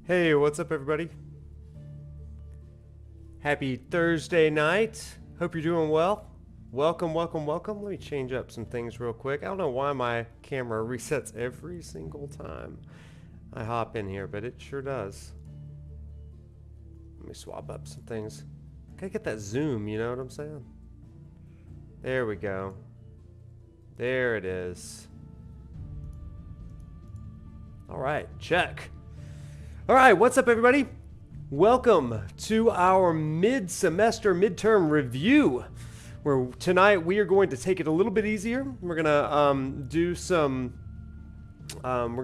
Hey, what's up, everybody? Happy Thursday night. Hope you're doing well. Welcome, welcome, welcome. Let me change up some things real quick. I don't know why my camera resets every single time I hop in here, but it sure does. Let me swap up some things. Gotta get that zoom, you know what I'm saying? There we go. There it is. All right, check. All right, what's up, everybody? Welcome to our mid-semester midterm review, where tonight we are going to take it a little bit easier. We're gonna do some kind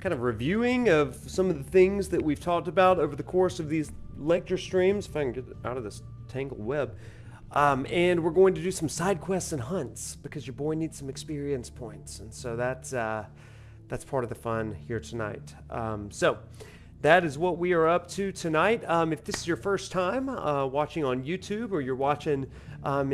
of reviewing of some of the things that we've talked about over the course of these lecture streams. If I can get out of this tangled web. And we're going to do some side quests and hunts because your boy needs some experience points, and so that's part of the fun here tonight. So that is what we are up to tonight. If this is your first time watching on YouTube, or you're watching I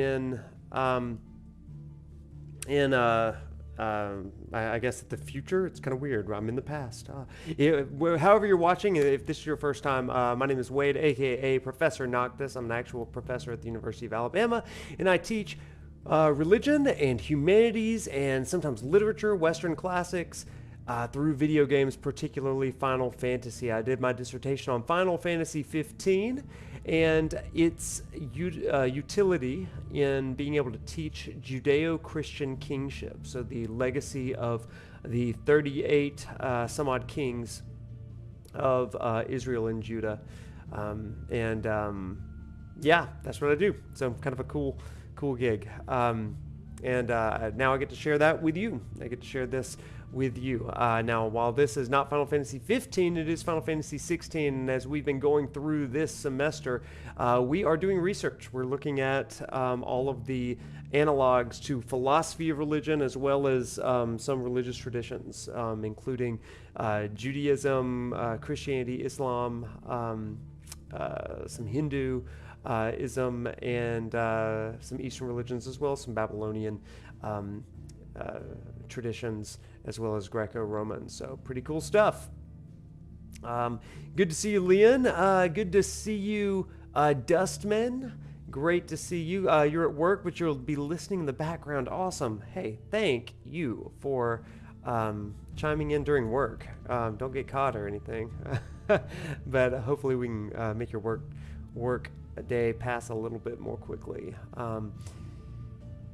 guess at the future, it's kind of weird. I'm in the past. However you're watching, if this is your first time, my name is Wade, aka ProfNoctis. I'm an actual professor at the University of Alabama, and I teach religion and humanities and sometimes literature, Western classics, through video games, particularly Final Fantasy. I did my dissertation on Final Fantasy XV and its utility in being able to teach Judeo-Christian kingship, so the legacy of the 38 some odd kings of Israel and Judah. Yeah, that's what I do. So kind of a cool gig. Now I get to share that with you. I get to share this with you. Now, while this is not Final Fantasy 15, it is Final Fantasy 16, and as we've been going through this semester, we are doing research. We're looking at all of the analogs to philosophy of religion, as well as some religious traditions, including Judaism, Christianity, Islam, some Hindu, ism, and some Eastern religions, as well as some Babylonian traditions, as well as Greco-Roman. So pretty cool stuff. Good to see you, Leon. Good to see you, Dustman. Great to see you. You're at work, but you'll be listening in the background. Awesome. Hey, thank you for chiming in during work. Don't get caught or anything. But hopefully we can make your work day pass a little bit more quickly.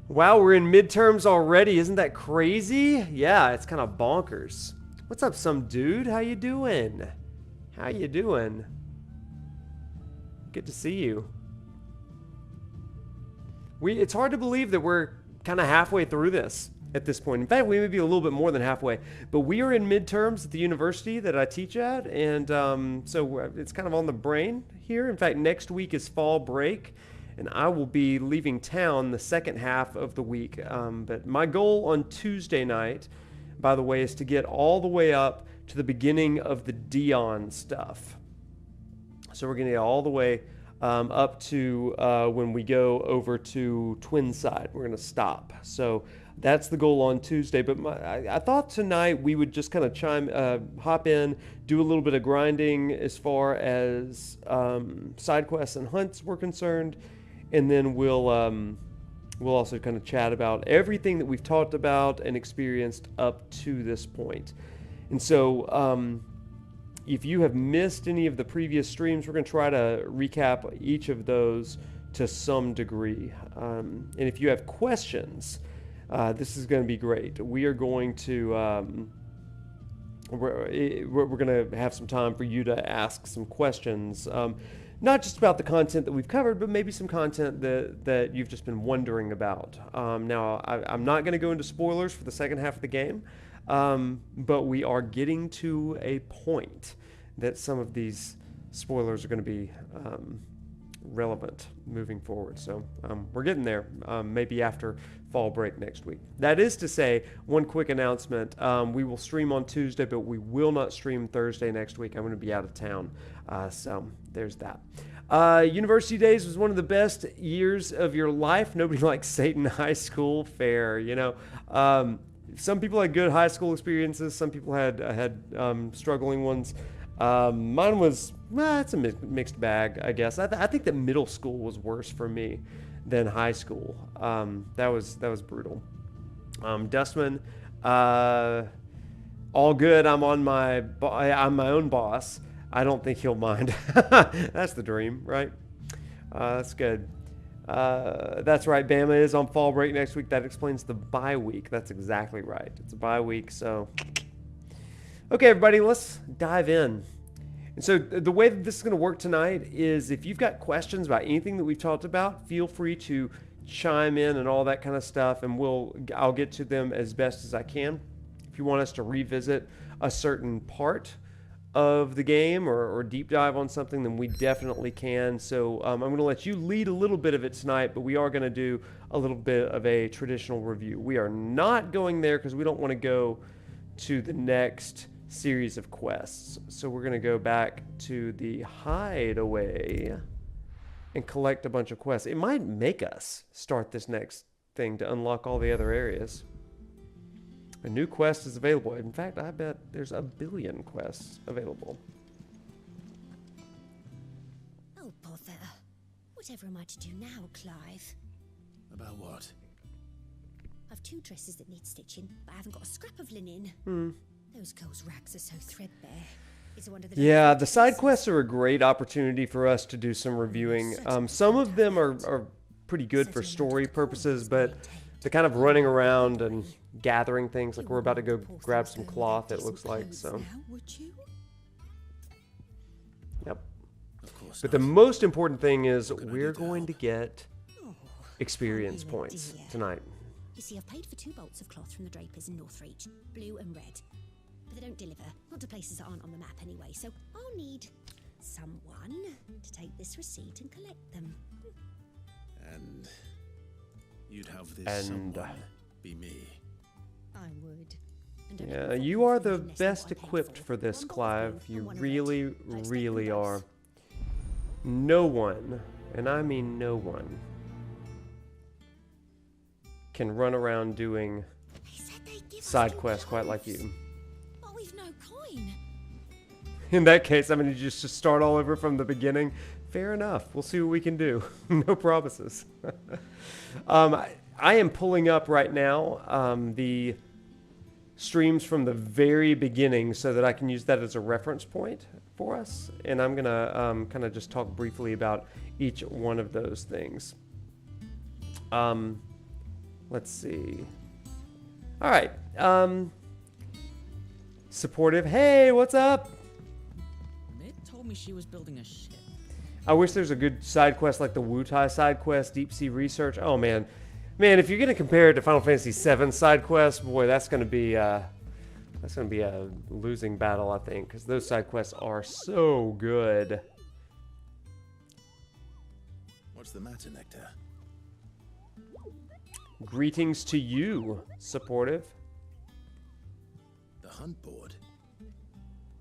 Wow, we're in midterms already. Isn't that crazy? Yeah, it's kind of bonkers. What's up, some dude? How you doing? How you doing? Good to see you. It's hard to believe that we're kind of halfway through this at this point. In fact, we may be a little bit more than halfway. But we are in midterms at the university that I teach at, and so it's kind of on the brain here. In fact, next week is fall break, and I will be leaving town the second half of the week. But my goal on Tuesday night, by the way, is to get all the way up to the beginning of the Dion stuff. So we're going to get all the way up to when we go over to Twinside. We're going to stop. So that's the goal on Tuesday. But I thought tonight we would just kind of hop in, do a little bit of grinding as far as side quests and hunts were concerned. And then we'll also kind of chat about everything that we've talked about and experienced up to this point. And so if you have missed any of the previous streams, we're going to try to recap each of those to some degree. And if you have questions, this is going to be great. We are going to we're going to have some time for you to ask some questions. Not just about the content that we've covered, but maybe some content that you've just been wondering about. Now, I'm not going to go into spoilers for the second half of the game, but we are getting to a point that some of these spoilers are going to be relevant moving forward. So we're getting there, maybe after fall break next week. That is to say, one quick announcement, we will stream on Tuesday, but we will not stream Thursday next week. I'm going to be out of town, so there's that. University days was one of the best years of your life. Nobody likes Satan High School. Fair, you know. some people had good high school experiences. Some people had struggling ones. Mine was, it's a mixed bag, I guess. I think that middle school was worse for me than high school. That was brutal. Dustman, all good. I'm my own boss. I don't think he'll mind. That's the dream, right? That's good. That's right. Bama is on fall break next week. That explains the bye week. That's exactly right. It's a bye week. So, okay, everybody, let's dive in. And so the way that this is going to work tonight is if you've got questions about anything that we've talked about, feel free to chime in and all that kind of stuff, and I'll get to them as best as I can. If you want us to revisit a certain part of the game or deep dive on something, then we definitely can. So I'm going to let you lead a little bit of it tonight, but we are going to do a little bit of a traditional review. We are not going there because we don't want to go to the next series of quests. So we're going to go back to the hideaway and collect a bunch of quests. It might make us start this next thing to unlock all the other areas. A new quest is available. In fact, I bet there's a billion quests available. Oh, bother. Whatever am I to do now, Clive? About what? I've 2 dresses that need stitching, but I haven't got a scrap of linen. Those girls' rags are so threadbare. It's a wonder that Yeah, the side quests are a great opportunity for us to do some reviewing. Some of them are pretty good for story purposes, but the kind of running around and gathering things, like we're about to go grab some cloth, it looks like. So, yep. But the most important thing is we're going to get experience points tonight. You see, I've paid for 2 bolts of cloth from the drapers in Northreach, blue and red. But they don't deliver, not to places that aren't on the map anyway, so I'll need someone to take this receipt and collect them. And you'd have this someone be me. I would. Yeah, you are the best equipped for this, Clive. You really, really are. No one, and I mean no one, can run around doing side quests quite like you. But we've no coin. In that case, I'm going to just start all over from the beginning. Fair enough. We'll see what we can do. No promises. I am pulling up right now the streams from the very beginning so that I can use that as a reference point for us. And I'm going to kind of just talk briefly about each one of those things. Let's see. All right. Supportive. Hey, what's up? Mid told me she was building a ship. I wish there's a good side quest like the Wutai side quest, Deep Sea Research. Oh man, if you're gonna compare it to Final Fantasy VII side quest, boy, that's gonna be a losing battle, I think, because those side quests are so good. What's the matter, Nectar? Greetings to you, Supportive. The hunt board.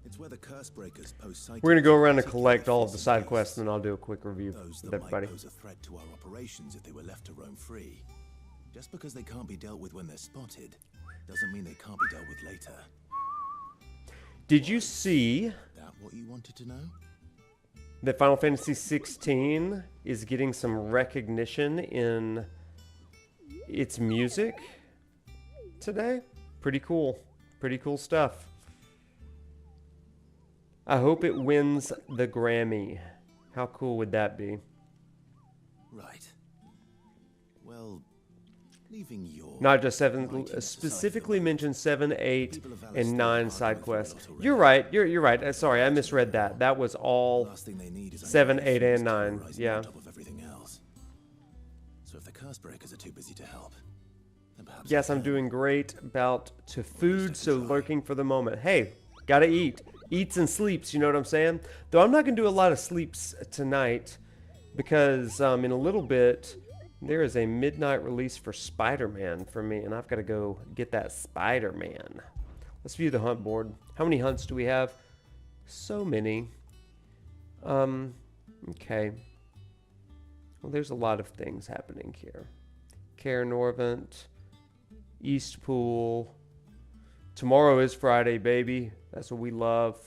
It's where the curse breakers post sight. We're gonna go around and collect all of the side quests, and then I'll do a quick review Those with that everybody. might pose a threat to our operations if they were left to roam free. Just because they can't be dealt with when they're spotted, doesn't mean they can't be dealt with later. Did you see That what you wanted to know? that Final Fantasy XVI is getting some recognition in its music today? Pretty cool. Pretty cool stuff. I hope it wins the Grammy. How cool would that be? Right. Well, leaving your... Not just 7, specifically mentioned 7, 8, and 9 side quests. You're right. You're right. Sorry, I misread that. That was all 7, 8, and 9. Yeah. On top of everything else. So if the curse breakers are too busy to help, then perhaps... Yes, I'm doing great. About to food, so lurking for the moment. Hey, gotta eat. Eats and sleeps, you know what I'm saying? Though I'm not going to do a lot of sleeps tonight because in a little bit there is a midnight release for Spider-Man for me, and I've got to go get that Spider-Man. Let's view the hunt board. How many hunts do we have? So many. Okay. Well, there's a lot of things happening here. Care Norvent, Eastpool, Tomorrow is Friday, baby. That's what we love.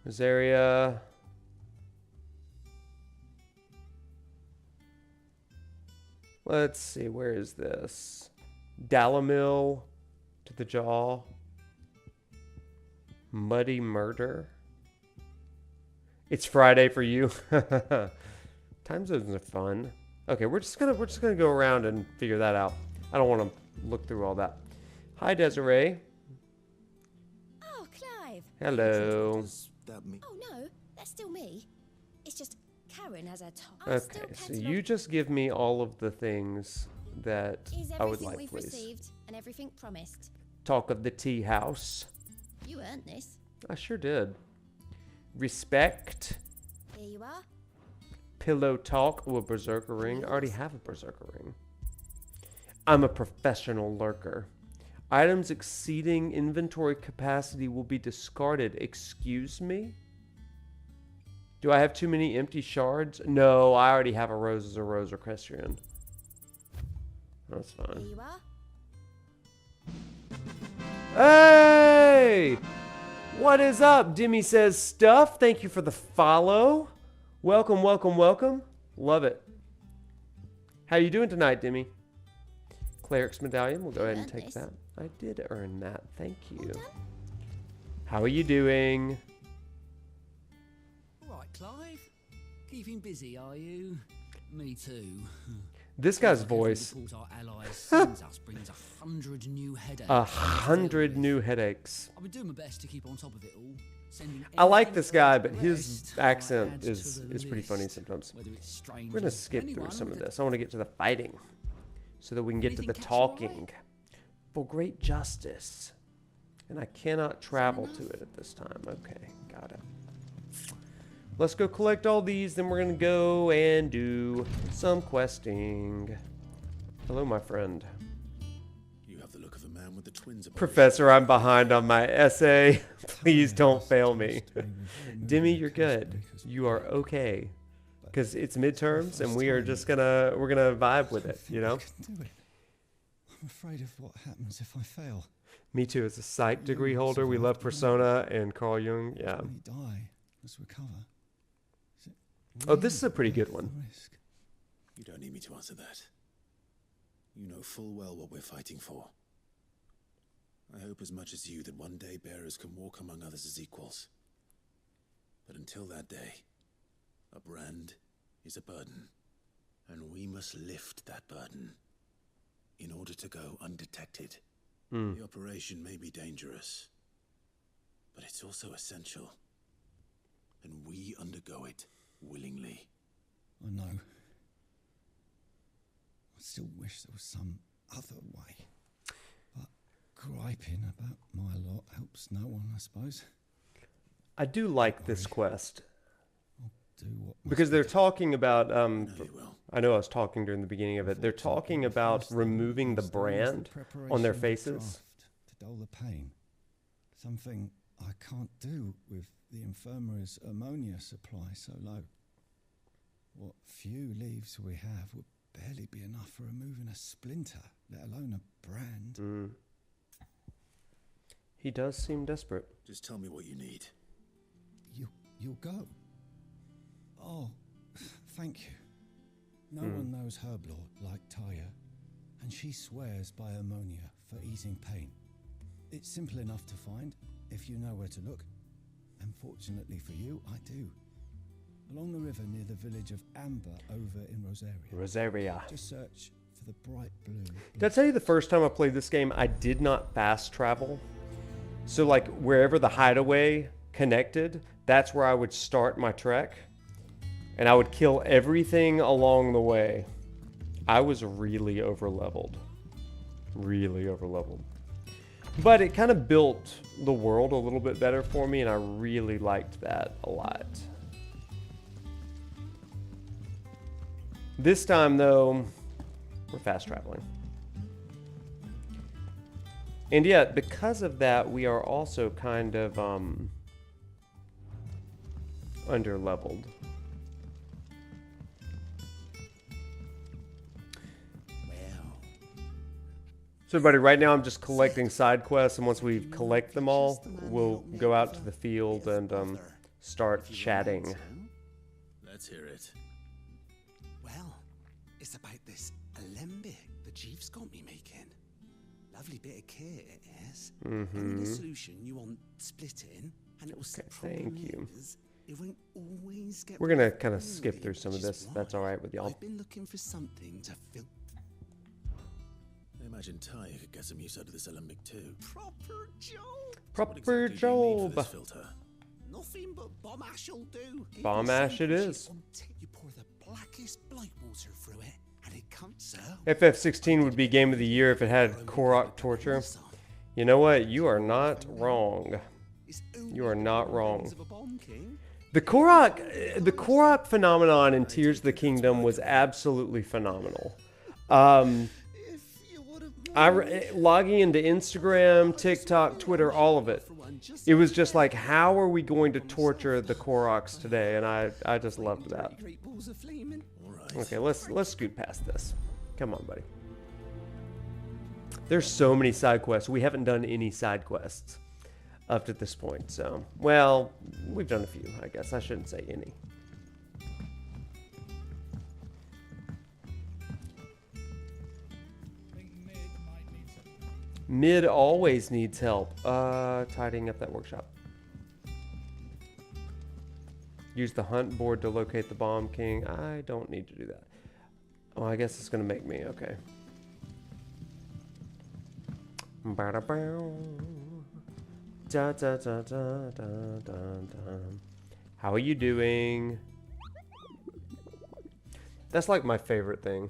Rosaria. Let's see, where is this? Dalamil to the jaw. Muddy murder. It's Friday for you. Time zones are fun. Okay, we're just gonna go around and figure that out. I don't want to look through all that. Hi, Desiree. Oh, Clive. Hello. Does that mean... Oh, no, that's still me. It's just Karen has her top. Okay, so you just give me all of the things that Is I would everything like, we've please. received and everything promised? Talk of the tea house. You earned this. I sure did. Respect. Here you are. Pillow talk. Ooh, a berserker ring. I already have a berserker ring. I'm a professional lurker. Items exceeding inventory capacity will be discarded. Excuse me? Do I have too many empty shards? No, I already have a rose as a rose equestrian. That's Here fine. you are. Hey! What is up? Dimmy says stuff. Thank you for the follow. Welcome, welcome, welcome. Love it. How you doing tonight, Dimmy? Cleric's medallion. We'll go ahead and take Nice. that. I did earn that. Thank All you. done? How are you doing? Right, Clive. Keeping busy, are you? Me too. This guy's voice. Report our allies sends us brings 100 new headaches. 100 new headaches. I've been doing my best to keep on top of it all. Sending I like anything this guy, further but to his rest, I accent add to is the pretty funny list. sometimes. Whether it's strangers, We're gonna skip through anyone some of with a- this. I want to get to the fighting, so that we can get to Anything the catch your eye? talking. For great justice, and I cannot travel to it at this time. Okay, got it. Let's go collect all these, then we're gonna go and do some questing. Hello, my friend. You have the look of a man with the twins aboard. Professor, I'm behind on my essay. Please don't fail me. Dimmy, you're good. You are okay. Because it's midterms and we're gonna vibe with it, you know? I'm afraid of what happens if I fail. Me too, as a psych degree holder, we love Persona and Carl Jung, yeah. When you die, let's recover. Is it Oh, this is a really pretty good worth one. the risk? You don't need me to answer that. You know full well what we're fighting for. I hope as much as you that one day bearers can walk among others as equals. But until that day, a brand is a burden, and we must lift that burden in order to go undetected. The operation may be dangerous, but it's also essential, and we undergo it willingly. I know. I still wish there was some other way. But griping about my lot helps no one, I suppose. I do like this quest. Do what must Because be they're done. talking about, I know you will. I know I was talking during the beginning of it. They're talking about removing the brand on their faces. To dull the pain. Something I can't do with the infirmary's ammonia supply so low. What few leaves we have would barely be enough for removing a splinter, let alone a brand. He does seem desperate. Just tell me what you need. You'll go. Oh, thank you. No one knows herb lore like Taya, and she swears by ammonia for easing pain. It's simple enough to find if you know where to look. And fortunately for you, I do. Along the river near the village of Amber over in Rosaria. Rosaria. Just search for the bright blue. Did I tell you the first time I played this game, I did not fast travel? So like wherever the hideaway connected, that's where I would start my trek. And I would kill everything along the way. I was really overleveled. Really overleveled. But it kind of built the world a little bit better for me, and I really liked that a lot. This time, though, we're fast traveling. And yet, because of that, we are also kind of underleveled. So everybody, right now I'm just collecting side quests, and once we collect them all, we'll go out to the field and start chatting. Let's hear it. Well, it's about this alembic the chief's got me making. Lovely bit of kit it is. Any solution you want splitting, and it will Thank you. It won't always get. We're gonna kind of skip through some of this. That's all right with y'all. I've been looking for something to fill. I imagine Ty could get some use out of this alembic too. Proper job. Proper What exactly do you need for job. this filter? Nothing but bomb ash'll do. Bomb ash it is. You pour the blackest blight water through it, and it comes out. FF16 would be game of the year if it had Korok torture. You know what? You are not wrong. You are not wrong. The Korok phenomenon in Tears of the Kingdom was absolutely phenomenal. Logging into Instagram, TikTok, Twitter, all of it. It was just like, how are we going to torture the Koroks today? And I just loved that. Okay, let's scoot past this. Come on, buddy. There's so many side quests. We haven't done any side quests up to this point. So, well, we've done a few, I guess. I shouldn't say any. Mid always needs help. Tidying up that workshop. Use the hunt board to locate the bomb king. I don't need to do that. Oh, I guess it's gonna make me, okay. How are you doing? That's like my favorite thing.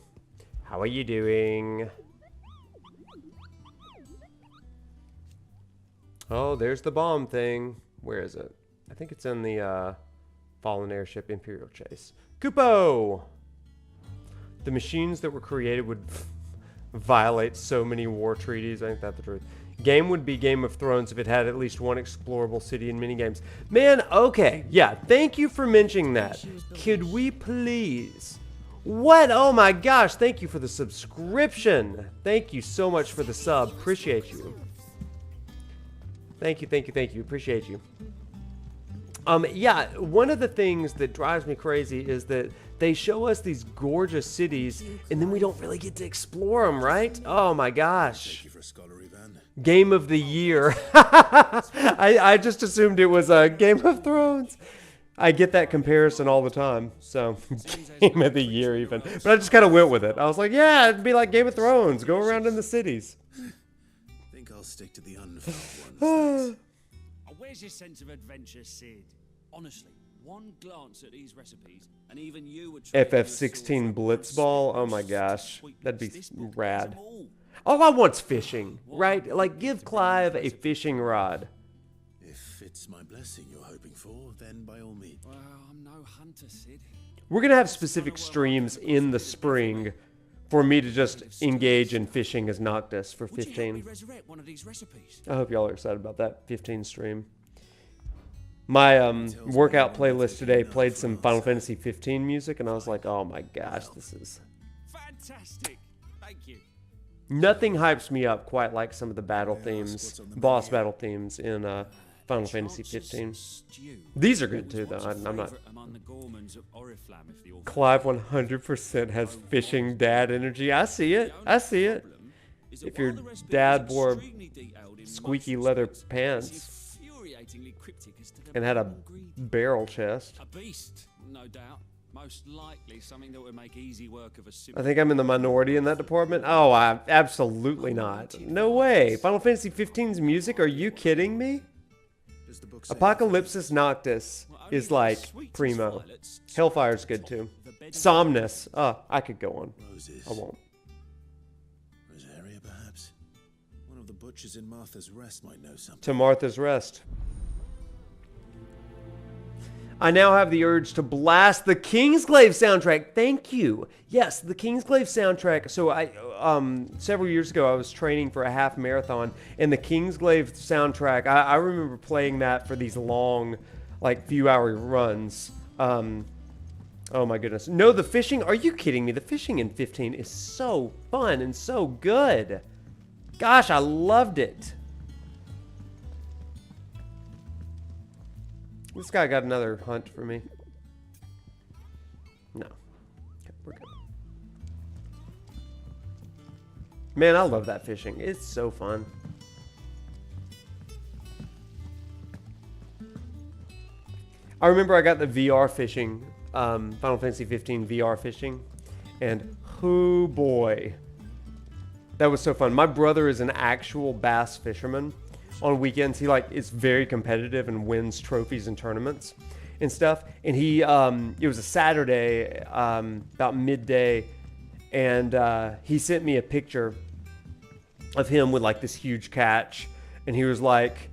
How are you doing? Oh, there's the bomb thing. Where is it? I think it's in the Fallen Airship Imperial Chase. Kupo! The machines that were created would violate so many war treaties. I think that's the truth. Game would be Game of Thrones if it had at least one explorable city and minigames. Man, okay. Yeah, thank you for mentioning that. Could we please? What? Oh my gosh, thank you for the subscription. Thank you so much for the sub. Appreciate you. Thank you, thank you, thank you. Appreciate you. Yeah, one of the things that drives me crazy is that they show us these gorgeous cities and then we don't really get to explore them, right? Oh my gosh. Thank you for scholarly, Van. Game of the year. I just assumed it was a Game of Thrones. I get that comparison all the time. So, Game of the year even. But I just kind of went with it. I was like, yeah, it'd be like Game of Thrones. Go around in the cities. Think I'll stick to the unfelt ones. Where's your sense of adventure, Sid? Honestly, one glance at these recipes, and even you would FF16 Blitzball. Oh my gosh, that'd be rad. All I want's fishing, right? Like, give Clive a fishing rod. If it's my blessing you're hoping for, then by all means. Well, I'm no hunter, Sid. We're gonna have specific streams in the spring for me to just engage in fishing as Noctis for 15. Resurrect one of these recipes? I hope y'all are excited about that 15 stream. My workout playlist today played some Final Fantasy XV music, and I was like, oh my gosh, this is... Fantastic. Thank you. Nothing hypes me up quite like some of the battle themes, boss battle themes in Final Fantasy XV. These are good too, though. I'm not... Clive 100% has fishing dad energy. I see it. I see it. If your dad wore squeaky leather pants and had a barrel chest. A beast, no doubt. Most likely something that would make easy work of a I think I'm in the minority in that department. Oh, absolutely not. No way. Final Fantasy XV's music? Are you kidding me? Apocalypsis Noctis is like primo. Hellfire's good too. Somnus. I could go on. I won't. Rosaria, perhaps? One of the butchers in Martha's Rest might know something. To Martha's Rest. I now have the urge to blast the Kingsglaive soundtrack. Thank you. Yes, the Kingsglaive soundtrack. So I several years ago I was training for a half marathon, and the Kingsglaive soundtrack, I remember playing that for these long, like, few hour runs. Oh my goodness. No, the fishing, are you kidding me? The fishing in 15 is so fun and so good. Gosh, I loved it. This guy got another hunt for me. No. Okay, we're good. Man, I love that fishing. It's so fun. I remember I got the VR fishing, Final Fantasy XV VR fishing, and oh boy, that was so fun. My brother is an actual bass fisherman. On weekends, he is very competitive and wins trophies and tournaments and stuff. And he, it was a Saturday, about midday, and he sent me a picture of him with like this huge catch, and he was like,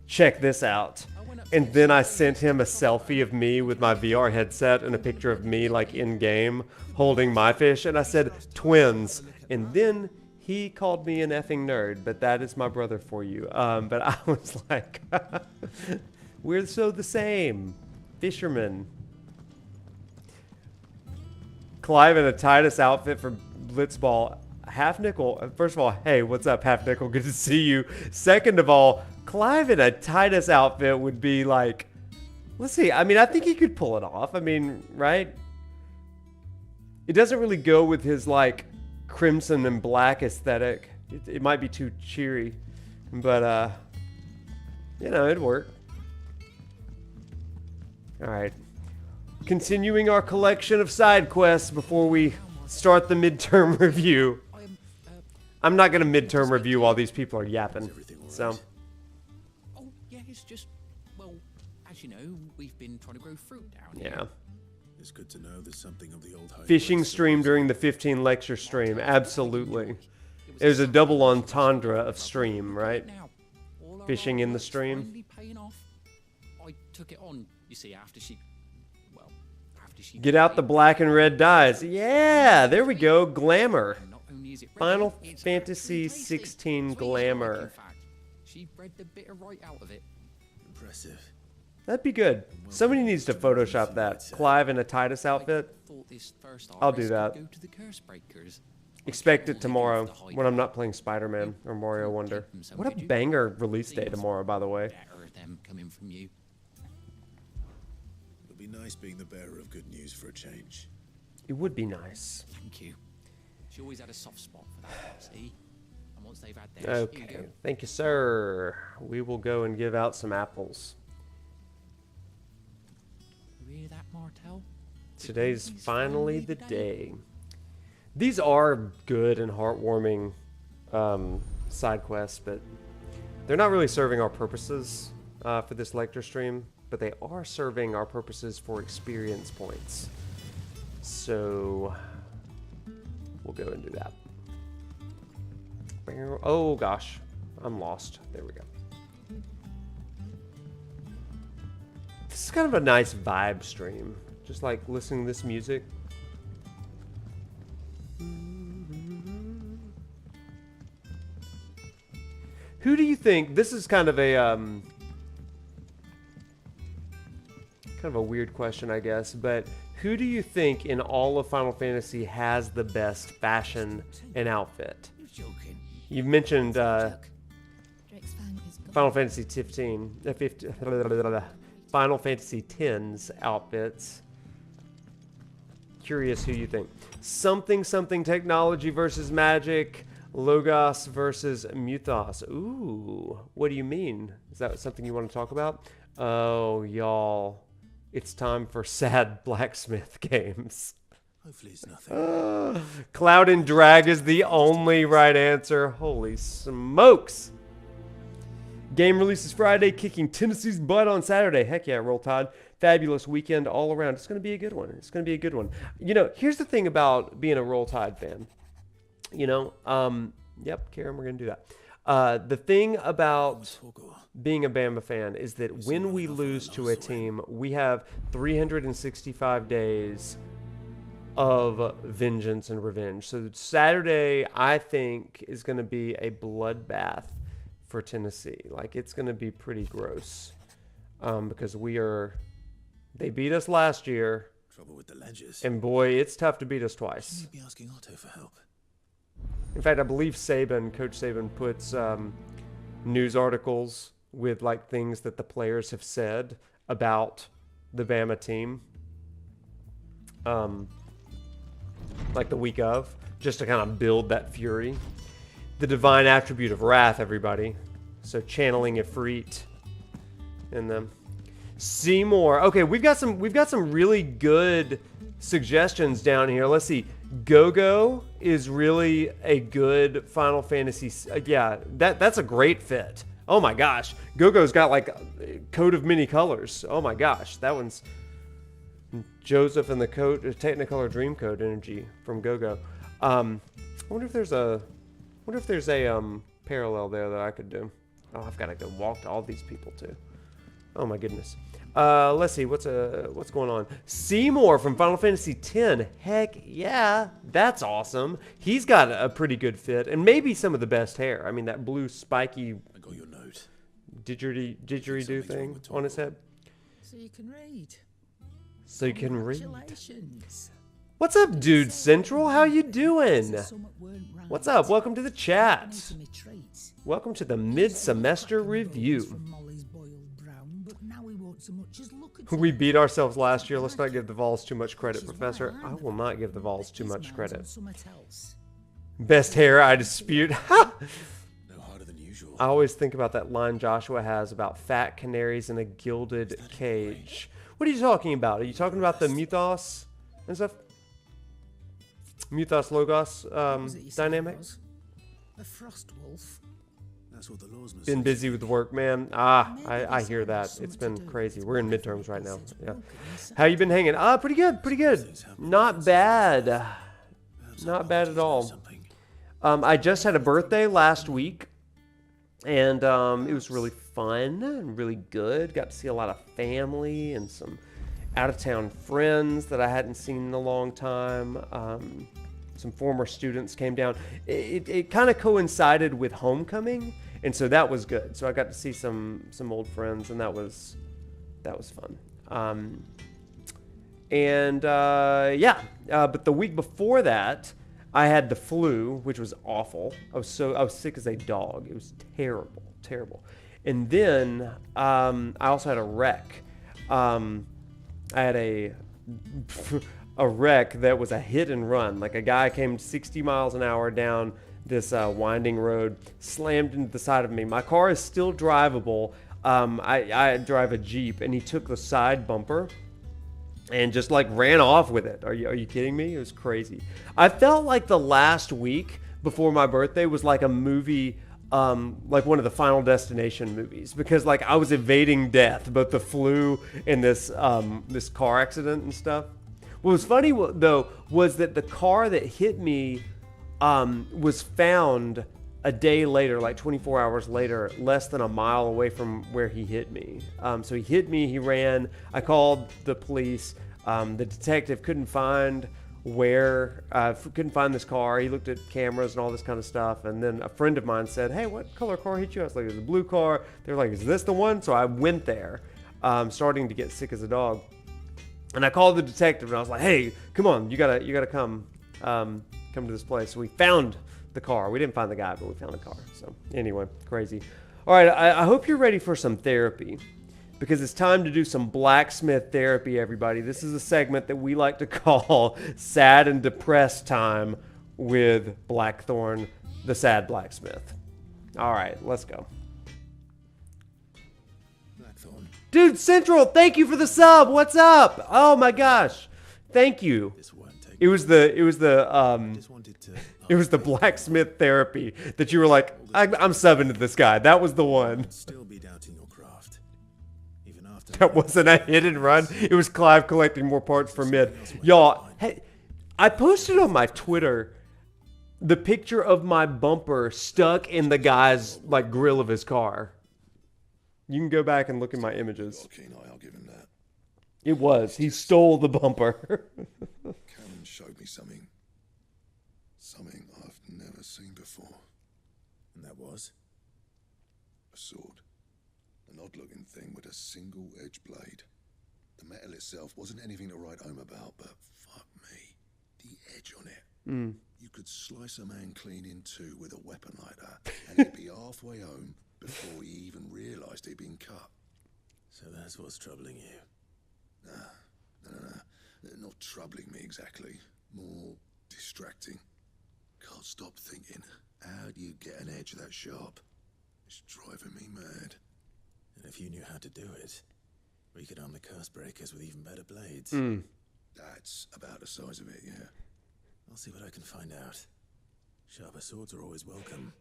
check this out. And then I sent him a selfie of me with my VR headset and a picture of me like in game holding my fish, and I said twins. And then he called me an effing nerd, but that is my brother for you. But I was like, we're so the same. Fisherman. Clive in a Titus outfit for Blitzball. Half Nickel. First of all, hey, what's up, Half Nickel? Good to see you. Second of all, Clive in a Titus outfit would be like, let's see. I mean, I think he could pull it off. I mean, right? It doesn't really go with his like crimson and black aesthetic. It might be too cheery, but you know, it'd work. All right, continuing our collection of side quests before we start the midterm review. I'm not gonna midterm review while these people are yapping. So. Oh yeah, it's just, well, as you know, we've been trying to grow fruit down here. Yeah. It's good to know there's something of the old Fishing stream during the 15 lecture stream. Absolutely. There's a double entendre of stream, right? Fishing in the stream. I took it on, you see, after she Get out the black and red dyes. Yeah, there we go. Glamour. Final Fantasy XVI glamour. She bred the bitter right out of it. Impressive. That'd be good. Somebody needs to Photoshop that. Clive in a Titus outfit. I'll do that. Expect it tomorrow when I'm not playing Spider-Man or Mario Wonder. What a banger release day tomorrow, by the way. It'll be nice being the bearer of good news for a change. It would be nice. Thank you. She always had a soft spot for that, see? And once they've had theirs, okay. Thank you, sir. We will go and give out some apples. You hear that, Martel? Today's finally the day. These are good and heartwarming side quests, but they're not really serving our purposes for this lecture stream, but they are serving our purposes for experience points. So we'll go and do that. Oh gosh, I'm lost. There we go. This is kind of a nice vibe stream. Just like listening to this music. Who do you think, this is kind of a weird question, I guess, but who do you think in all of Final Fantasy has the best fashion and outfit? You've mentioned Final Fantasy 15, Final Fantasy X's outfits. Curious who you think. Something technology versus magic. Logos versus Muthos. Ooh, what do you mean? Is that something you want to talk about? Oh, y'all. It's time for sad blacksmith games. Hopefully it's nothing. Cloud and Drag is the only right answer. Holy smokes. Game releases Friday, kicking Tennessee's butt on Saturday. Heck yeah, Roll Tide. Fabulous weekend all around. It's going to be a good one. It's going to be a good one. You know, here's the thing about being a Roll Tide fan. You know, yep, Karen, we're going to do that. The thing about being a Bama fan is that when we lose to a team, we have 365 days of vengeance and revenge. So Saturday, I think, is going to be a bloodbath for Tennessee. Like, it's going to be pretty gross because they beat us last year. Trouble with the ledgers. And boy, it's tough to beat us twice. Shouldn't you be asking Otto for help? In fact, I believe Coach Saban puts news articles with like things that the players have said about the Bama team, like the week of, just to kind of build that fury. The divine attribute of wrath, everybody. So channeling Ifrit in them. Seymour. Okay, we've got some really good suggestions down here. Let's see. Go-Go is really a good Final Fantasy. Yeah, that's a great fit. Oh my gosh. Go-Go's got like a coat of many colors. Oh my gosh. That one's Joseph and the Technicolor Dreamcoat energy from Go-Go. I wonder if there's a parallel there that I could do. Oh, I've got to go walk to all these people too. Oh my goodness. Let's see what's going on. Seymour from Final Fantasy X. Heck yeah, that's awesome. He's got a pretty good fit and maybe some of the best hair. I mean that blue spiky I got your note. didgeridoo thing on his head. So you can read. So you can read. Congratulations. What's up, Dude Central? How you doing? What's up? Welcome to the chat. Welcome to the mid-semester review. We beat ourselves last year. Let's not give the Vols too much credit, Professor. I will not give the Vols too much credit. Best hair, I dispute. No harder than usual. I always think about that line Joshua has about fat canaries in a gilded cage. What are you talking about? Are you talking about the Mythos and stuff? Mythos Logos dynamic? A frost wolf. That's what the laws must Been say. busy with work, man. I hear that. It's been crazy. We're in midterms right now. Yeah. How you been hanging? Pretty good. Pretty good. Not bad. Not bad at all. I just had a birthday last week, and it was really fun and really good. Got to see a lot of family and some out-of-town friends that I hadn't seen in a long time. Some former students came down. It kind of coincided with homecoming, and so that was good. So I got to see some old friends, and that was fun. But the week before that, I had the flu, which was awful. I was sick as a dog. It was terrible. And then I also had a wreck. I had a wreck that was a hit and run. Like a guy came 60 miles an hour down this winding road, slammed into the side of me. My car is still drivable. I drive a Jeep, and he took the side bumper and just like ran off with it. Are you kidding me? It was crazy. I felt like the last week before my birthday was like a movie, like one of the Final Destination movies, because like I was evading death, both the flu and this car accident and stuff. What was funny though was that the car that hit me was found a day later, like 24 hours later, less than a mile away from where he hit me. So he hit me, he ran. I called the police. The detective couldn't find this car. He looked at cameras and all this kind of stuff. And then a friend of mine said, "Hey, what color car hit you?" I was like, "It was a blue car." They were like, "Is this the one?" So I went there, starting to get sick as a dog. And I called the detective and I was like, "Hey, come on, you gotta come to this place." So we found the car. We didn't find the guy, but we found the car. So anyway, crazy. All right, I hope you're ready for some therapy, because it's time to do some blacksmith therapy, everybody. This is a segment that we like to call Sad and Depressed Time with Blackthorn, the Sad Blacksmith. All right, let's go. Blackthorn. Dude Central, thank you for the sub. What's up? Oh my gosh, thank you. This won't take. It was the Just wanted to. it was the blacksmith therapy that you were like, I'm subbing to this guy. That was the one. Still be doubting your craft, even after. That wasn't a hit and run. It was Clive collecting more parts for mid. Y'all, hey, I posted on my Twitter the picture of my bumper stuck in the guy's like grill of his car. You can go back and look at my images. Keen eye, I'll give him that. It was. He stole the bumper. Cameron showed me something I've never seen before. And that was? A sword. An odd-looking thing with a single-edged blade. The metal itself wasn't anything to write home about, but fuck me. The edge on it. You could slice a man clean in two with a weapon like that, and he'd be halfway home before he even realised he'd been cut. So that's what's troubling you? No. Not troubling me exactly. More distracting. Can't stop thinking, how do you get an edge that sharp? It's driving me mad. And if you knew how to do it, we could arm the curse breakers with even better blades. That's about the size of it, yeah. I'll see what I can find out. Sharper swords are always welcome.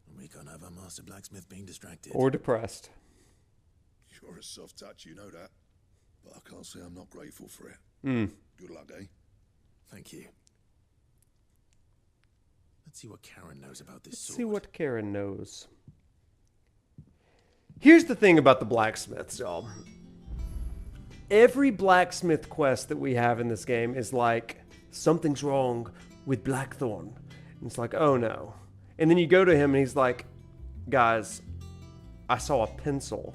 And we can't have our master blacksmith being distracted. Or depressed. You're a soft touch, you know that. But I can't say I'm not grateful for it. Good luck, eh? Thank you. Let's see what Karen knows about this sword. See what Karen knows. Here's the thing about the blacksmiths, y'all. Every blacksmith quest that we have in this game is like, something's wrong with Blackthorn. And it's like, oh no. And then you go to him and he's like, guys, I saw a pencil.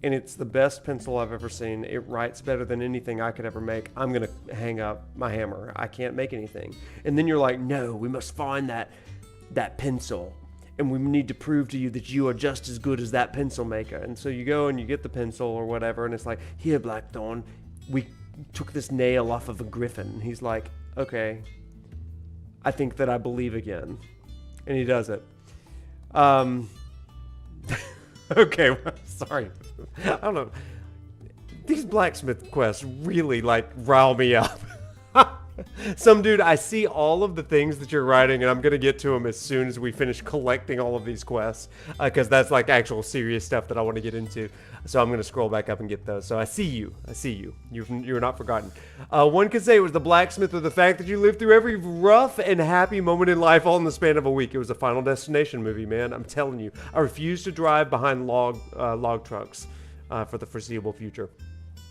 And it's the best pencil I've ever seen. It writes better than anything I could ever make. I'm going to hang up my hammer. I can't make anything. And then you're like, no, we must find that pencil. And we need to prove to you that you are just as good as that pencil maker. And so you go and you get the pencil or whatever. And it's like, here, Blackthorn, we took this nail off of a griffin. And he's like, okay, I think that I believe again. And he does it. Okay, sorry. I don't know. These blacksmith quests really, like, rile me up. Some dude, I see all of the things that you're writing, and I'm going to get to them as soon as we finish collecting all of these quests, because that's, like, actual serious stuff that I want to get into. So I'm going to scroll back up and get those. So I see you. I see you. You're not forgotten. One could say it was the blacksmith or the fact that you lived through every rough and happy moment in life all in the span of a week. It was a Final Destination movie, man. I'm telling you. I refuse to drive behind log trucks for the foreseeable future.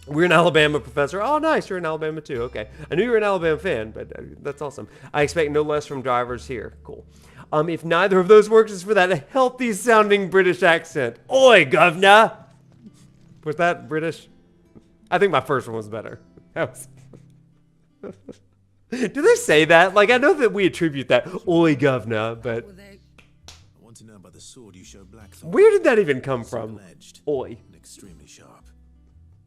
We're in Alabama, Professor. Oh, nice. You're in Alabama, too. Okay. I knew you were an Alabama fan, but that's awesome. I expect no less from drivers here. Cool. If neither of those works, is for that healthy-sounding British accent. Oi, governor! Was that British? I think my first one was better. Do they say that? Like, I know that we attribute that, oi, governor, but... I want to know about the sword you showed Blackthorn. Where did that even come from? Oi. And extremely sharp.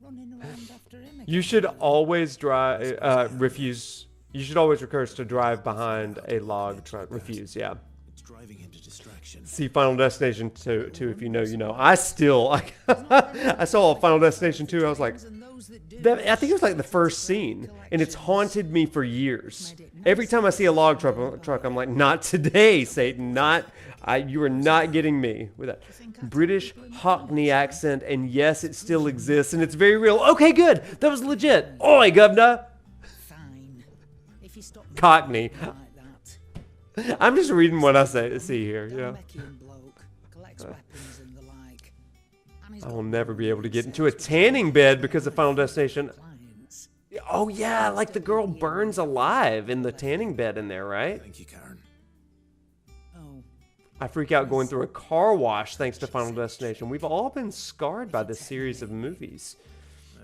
Running around after him again. You should always refuse. You should always recurse to drive behind a log truck. Refuse, yeah. It's driving him to distraction. See Final Destination 2, if you know, you know. I still, like, I saw Final Destination 2, I was like, I think it was like the first scene, and it's haunted me for years. Every time I see a log truck, I'm like, not today, Satan, you are not getting me with that British Hockney accent, and yes, it still exists, and it's very real. Okay, good, that was legit. Oi, governor. Fine. If you stop Cockney. like that. I'm just reading what I see here, you know. Dhalmekian bloke, collects weapons and the like. And he's I got will never be able to get sex into a with tanning bed because of Final Destination. clients. Oh yeah, like the girl burns alive in the tanning bed in there, right? Thank you, Karen. Oh, I freak out going through a car wash thanks to Final Destination. We've all been scarred by this series of movies,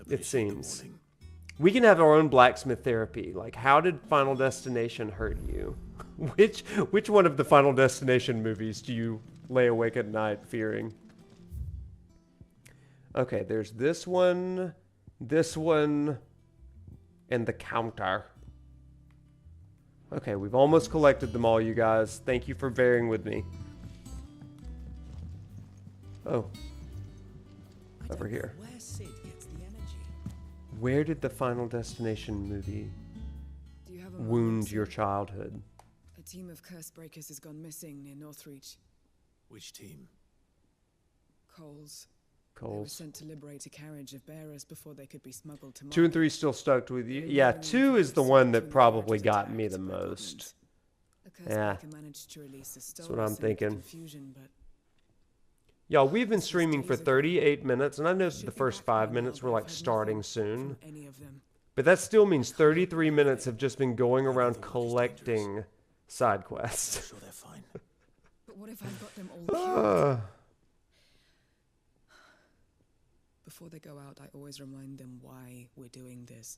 it seems. We can have our own blacksmith therapy. Like, how did Final Destination hurt you? Which one of the Final Destination movies do you lay awake at night fearing? Okay, there's this one, and the counter. Okay, we've almost collected them all, you guys. Thank you for bearing with me. Oh. Over here. Where Sid gets the energy? Where did the Final Destination movie Do you have a wound moment, your sir? childhood? A team of curse breakers has gone missing near Northreach. Which team? Coles. They were Coles. sent to liberate a carriage of bearers before they could be smuggled to 2 and 3 still stuck with you. Yeah, 2 is the one that probably got me the most. Yeah, that's what I'm thinking. Y'all, we've been streaming for 38 minutes, and I know that the first 5 minutes were like starting soon. But that still means 33 minutes have just been going around collecting side quests. Sure, they're fine. But what if I've got them all killed? Before they go out, I always remind them why we're doing this,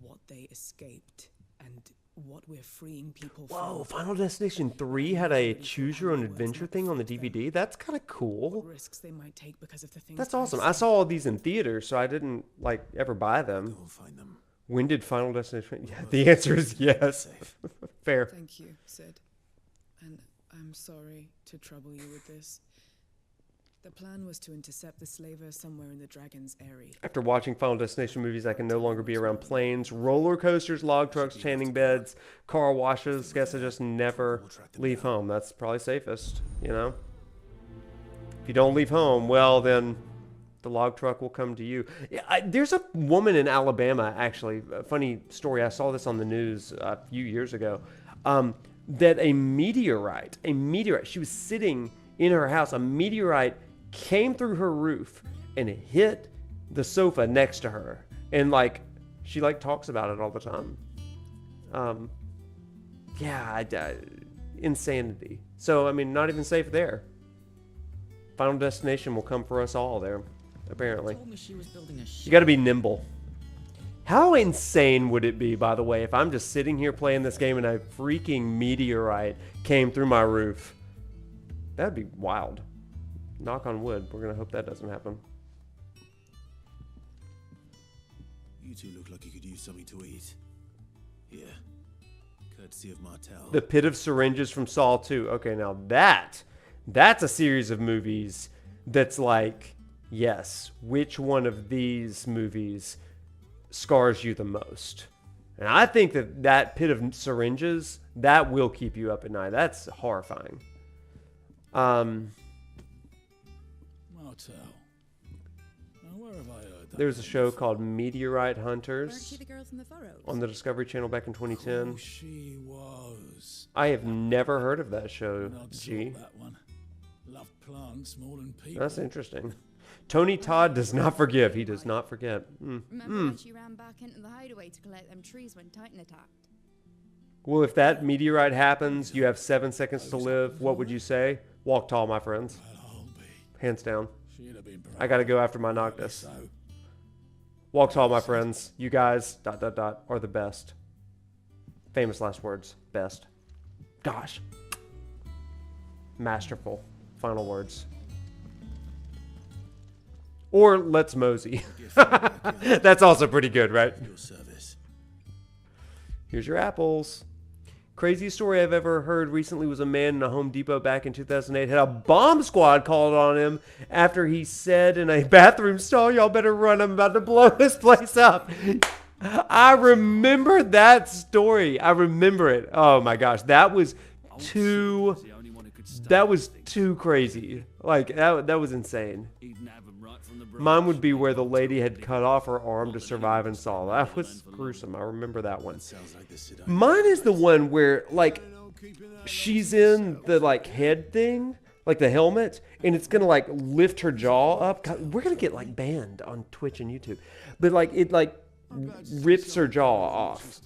what they escaped, and what we're freeing people Whoa, from. Final Destination 3 had a choose your own adventure thing on the DVD. That's kind of What cool. risks they might take because of the things That's that I've awesome. I said. saw all these in theaters, so I didn't like ever buy them. Go and find them. When did Final Destination? Yeah, the answer is yes. Fair. Thank you, Sid. And I'm sorry to trouble you with this. The plan was to intercept the slaver somewhere in the Dragon's Eyrie. After watching Final Destination movies, I can no longer be around planes, roller coasters, log trucks, tanning beds, car washes. Guess I just never leave home. That's probably safest, you know? If you don't leave home, well, then the log truck will come to you. Yeah, there's a woman in Alabama, actually, a funny story. I saw this on the news a few years ago, that a meteorite, she was sitting in her house, a meteorite came through her roof and it hit the sofa next to her. And like, she like talks about it all the time. Insanity. So, I mean, not even safe there. Final Destination will come for us all there, apparently. Told me she was building a ship. You gotta be nimble. How insane would it be, by the way, if I'm just sitting here playing this game and a freaking meteorite came through my roof? That'd be wild. Knock on wood. We're gonna hope that doesn't happen. You two look like you could use something to eat. Here. Courtesy of Martel. The Pit of Syringes from Saw 2. Okay, now that's a series of movies that's like, yes, which one of these movies scars you the most? And I think that Pit of Syringes, that will keep you up at night. That's horrifying. Martel. Now, where have I heard that? There's a show called Meteorite Weren't Hunters she the girl from the Furrows? on the Discovery Channel back in 2010. Oh, she was. I have never heard of that show, An odd G. sort, that one. Loved plants more than people. That's interesting. Tony Todd does not forgive. He does not forget. Remember when she ran back into the hideaway to collect them trees when Titan attacked? Well, if that meteorite happens, you have 7 seconds to live. What would you say? Walk tall, my friends. Well, I'll be. Hands down. She'd have been proud. I got to go after my Noctis. So, Walk tall, my friends. You guys, ... are the best. Famous last words. Best. Gosh. Masterful. Final words. Or let's mosey. That's also pretty good, right? Your service. Here's your apples. Craziest story I've ever heard recently was a man in a Home Depot back in 2008 had a bomb squad called on him after he said in a bathroom stall, "Y'all better run, I'm about to blow this place up." I remember that story. I remember it. Oh my gosh, that was too crazy. Like that was insane. Mine would be where the lady had cut off her arm to survive and saw. That was gruesome. I remember that one. Mine is the one where, like, she's in the, like, head thing, like the helmet, and it's gonna, like, lift her jaw up. God, we're gonna get, like, banned on Twitch and YouTube. But, like, it, like, rips her jaw off.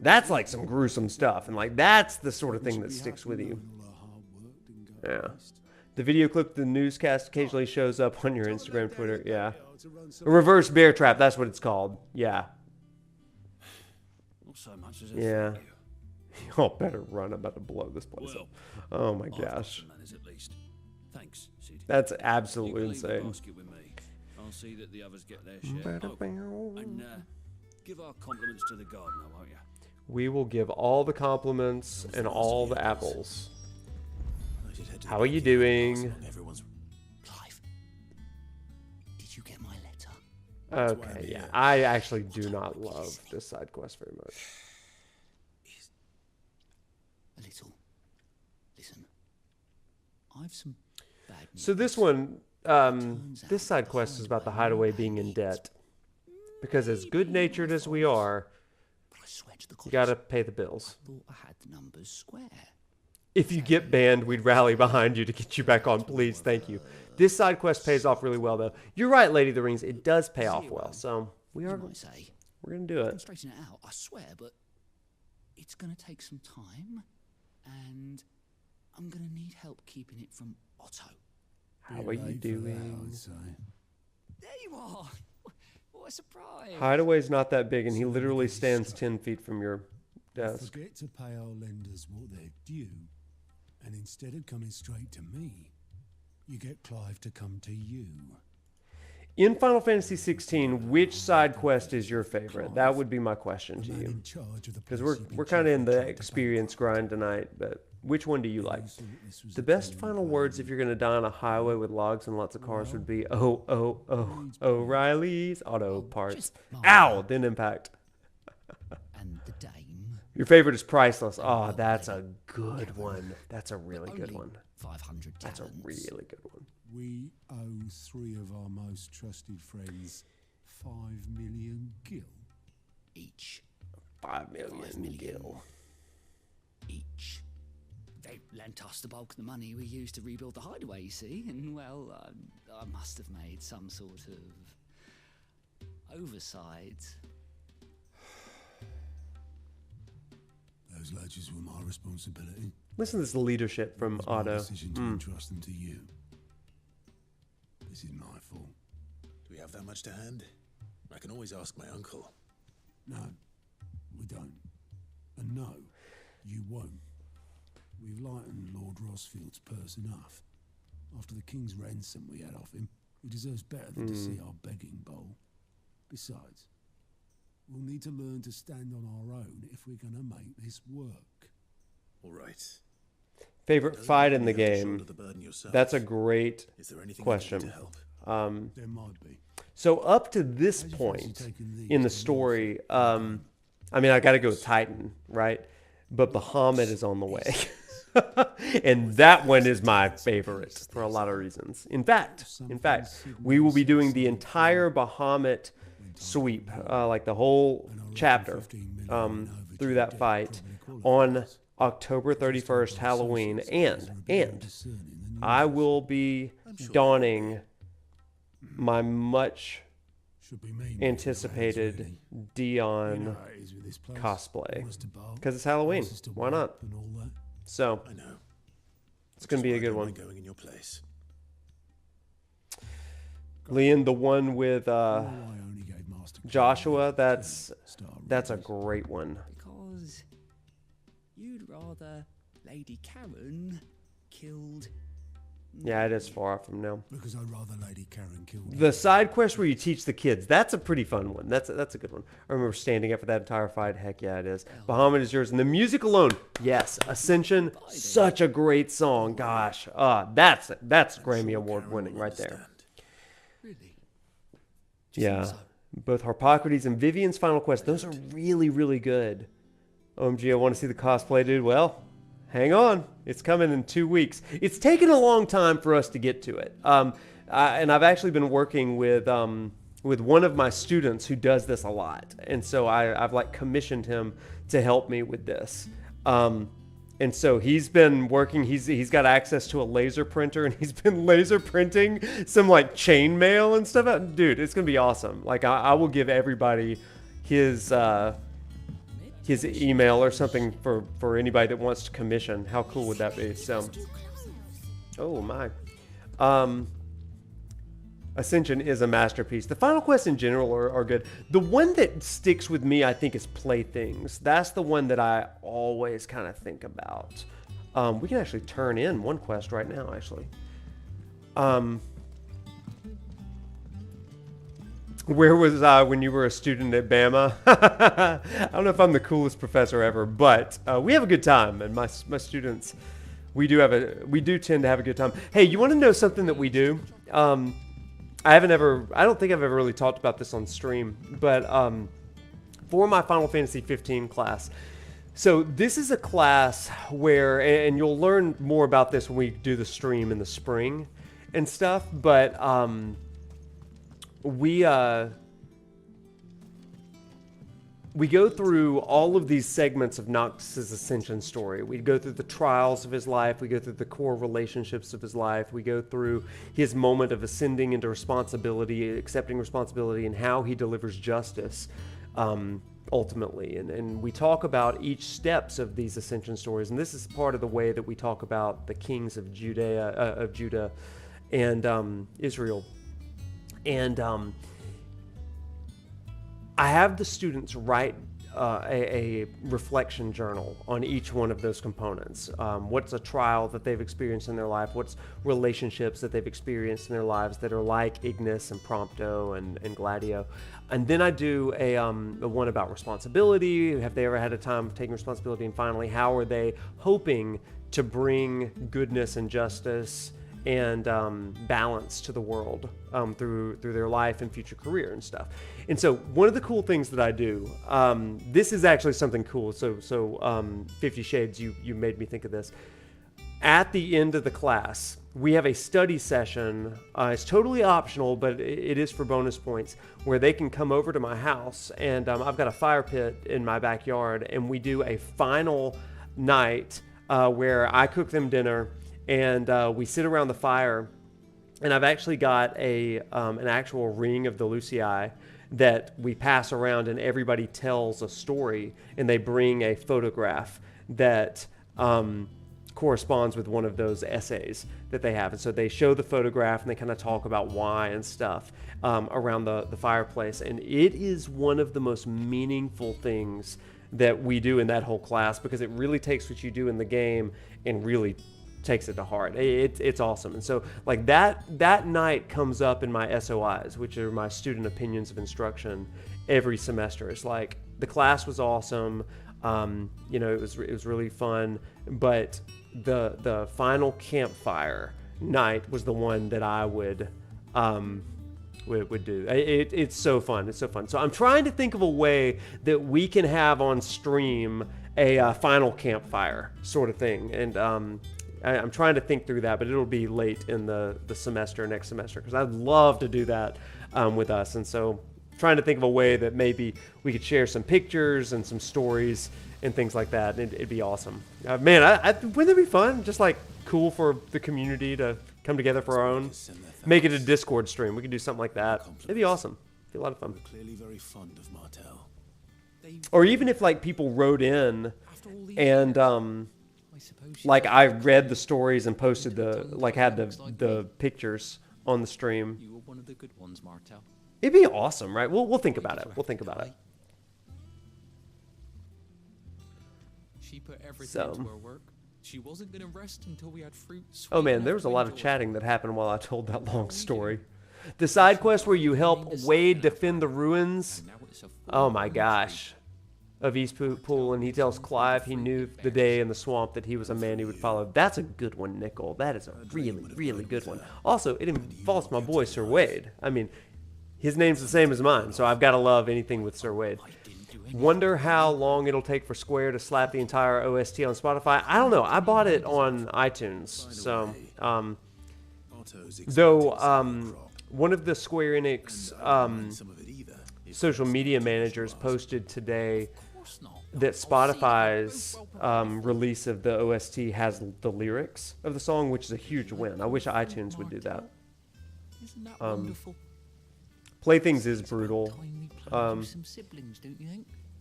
That's, like, some gruesome stuff. And, like, that's the sort of thing that sticks with you. Yeah. The video clip, the newscast occasionally shows up on your Instagram, Twitter. Yeah. A reverse bear trap. That's what it's called. Yeah. not so much as yeah. Y'all better run. I'm about to blow this place up. Oh my gosh. Thanks, Sid. That's absolutely insane. I'll see that the others get their share. And give our compliments to the gardener, won't you? We will give all the compliments and all the apples. How are you doing? Clive, did you get my letter? Okay, yeah. I actually do not love this side quest very much. A little. Listen, I've some bad news. So this one, this side quest is about the hideaway being in debt. Because as good-natured as we are, you gotta pay the bills. I thought I had the numbers square. If you get banned, we'd rally behind you to get you back on. Please, thank you. This side quest pays off really well, though. You're right, Lady of the Rings. It does pay off well. So we're gonna do it. Straighten it out, I swear, but it's gonna take some time, and I'm gonna need help keeping it from Otto. How are you doing? There you are. What a surprise. Hideaway's not that big, and he literally stands 10 feet from your desk. Forget to pay our lenders what they're due, and instead of coming straight to me, you get Clive to come to you. In Final Fantasy XVI, which side quest is your favorite? That would be my question to you. Because we're kind of in the experience grind tonight, but which one do you like? The best final words if you're going to die on a highway with logs and lots of cars would be, O'Reilly's Auto Parts. Ow! Didn't impact. And the dame. Your favorite is Priceless. Oh, that's a good one. That's a really good one. 500 That's a really good one. We owe 3 of our most trusted friends 5 million gil. Each. 5 million gil. Each. They lent us the bulk of the money we used to rebuild the hideaway, you see, and well, I must have made some sort of oversight. Those ledgers were my responsibility. Listen to this leadership from Otto. Decision to entrust them to you. This is my fault. Do we have that much to hand? I can always ask my uncle. No, we don't. And no, you won't. We've lightened Lord Rosfield's purse enough. After the king's ransom we had off him, he deserves better than to see our begging bowl. Besides, we'll need to learn to stand on our own if we're going to make this work. All right. Favorite fight in the game? That's a great question. There might be. So up to this point in the story, I mean, I got to go with Titan, right? But Bahamut is on the way. And that one is my favorite for a lot of reasons. In fact, we will be doing the entire Bahamut sweep, like the whole chapter through that fight on October 31st, Halloween, and I will be donning my much anticipated Dion cosplay because it's Halloween. Why not? So it's going to be a good one. Going in your place. Leon, the one with Joshua, that's a great one. Because you'd rather Lady Karen killed. Yeah, it is far off from now. Because I'd rather Lady Karen killed. The side quest where you teach the kids, that's a pretty fun one. That's a good one. I remember standing up for that entire fight. Heck yeah, it is. Bahamut is yours. And the music alone, yes. Ascension, such a great song. Gosh, that's Grammy Award winning right there. Really? Yeah. Both Harpocrates and Vivian's Final Quest, those are really, really good. OMG, I want to see the cosplay, dude. Well, hang on. It's coming in 2 weeks. It's taken a long time for us to get to it. And I've actually been working with one of my students who does this a lot. And so I've like commissioned him to help me with this. And so he's been working, he's got access to a laser printer and he's been laser printing some like chain mail and stuff. Dude, it's going to be awesome. Like I will give everybody his email or something for anybody that wants to commission. How cool would that be? So, oh my. Ascension is a masterpiece. The Final Quests in general are good. The one that sticks with me, I think, is Playthings. That's the one that I always kind of think about. We can actually turn in one quest right now, actually. Where was I when you were a student at Bama? I don't know if I'm the coolest professor ever, but we have a good time, and my students, we do tend to have a good time. Hey, you want to know something that we do? I don't think I've ever really talked about this on stream, but for my Final Fantasy XV class, so this is a class where, and you'll learn more about this when we do the stream in the spring and stuff, but we go through all of these segments of Noctis' ascension story. We go through the trials of his life. We go through the core relationships of his life. We go through his moment of ascending into responsibility, accepting responsibility, and how he delivers justice ultimately. And we talk about each steps of these ascension stories. And this is part of the way that we talk about the kings of Judah and Israel. And I have the students write a reflection journal on each one of those components. What's a trial that they've experienced in their life? What's relationships that they've experienced in their lives that are like Ignis and Prompto and Gladio? And then I do a one about responsibility. Have they ever had a time of taking responsibility? And finally, how are they hoping to bring goodness and justice and balance to the world through their life and future career and stuff. And so one of the cool things that I do, this is actually something cool. So 50 Shades, you made me think of this. At the end of the class, we have a study session. It's totally optional, but it is for bonus points, where they can come over to my house, and I've got a fire pit in my backyard, and we do a final night where I cook them dinner, and we sit around the fire. And I've actually got an actual ring of the Lucii that we pass around, and everybody tells a story, and they bring a photograph that corresponds with one of those essays that they have. And so they show the photograph, and they kind of talk about why and stuff around the fireplace. And it is one of the most meaningful things that we do in that whole class, because it really takes what you do in the game and really takes it to heart. It's awesome. And so like that night comes up in my SOIs, which are my student opinions of instruction, every semester. It's like, the class was awesome. It was really fun, but the final campfire night was the one that I would do. It's so fun. It's so fun. So I'm trying to think of a way that we can have on stream a final campfire sort of thing. And I'm trying to think through that, but it'll be late in the semester, next semester, because I'd love to do that with us. And so trying to think of a way that maybe we could share some pictures and some stories and things like that. It'd be awesome. Wouldn't it be fun? Just like cool for the community to come together for our own. Make it a Discord stream. We could do something like that. It'd be awesome. It'd be a lot of fun. Clearly very fond of Martel. Or even if like people wrote in and like I read the stories and posted had the pictures on the stream. You were one of the good ones, Martel. It'd be awesome, right? We'll think about it. We'll think about it. She put everything into her work. She wasn't going to rest until we had fruit. Oh man, there was a lot of chatting that happened while I told that long story. The side quest where you help Wade defend the ruins. Oh my gosh. Of East Pool, and he tells Clive he knew the day in the swamp that he was a man he would follow. That's a good one, Nickel. That is a really, really good one. Also, it involves my boy Sir Wade. I mean, his name's the same as mine, so I've got to love anything with Sir Wade. Wonder how long it'll take for Square to slap the entire OST on Spotify. I don't know. I bought it on iTunes, so one of the Square Enix social media managers posted today that Spotify's release of the OST has the lyrics of the song, which is a huge win. I wish iTunes would do that. Isn't that wonderful? Playthings is brutal.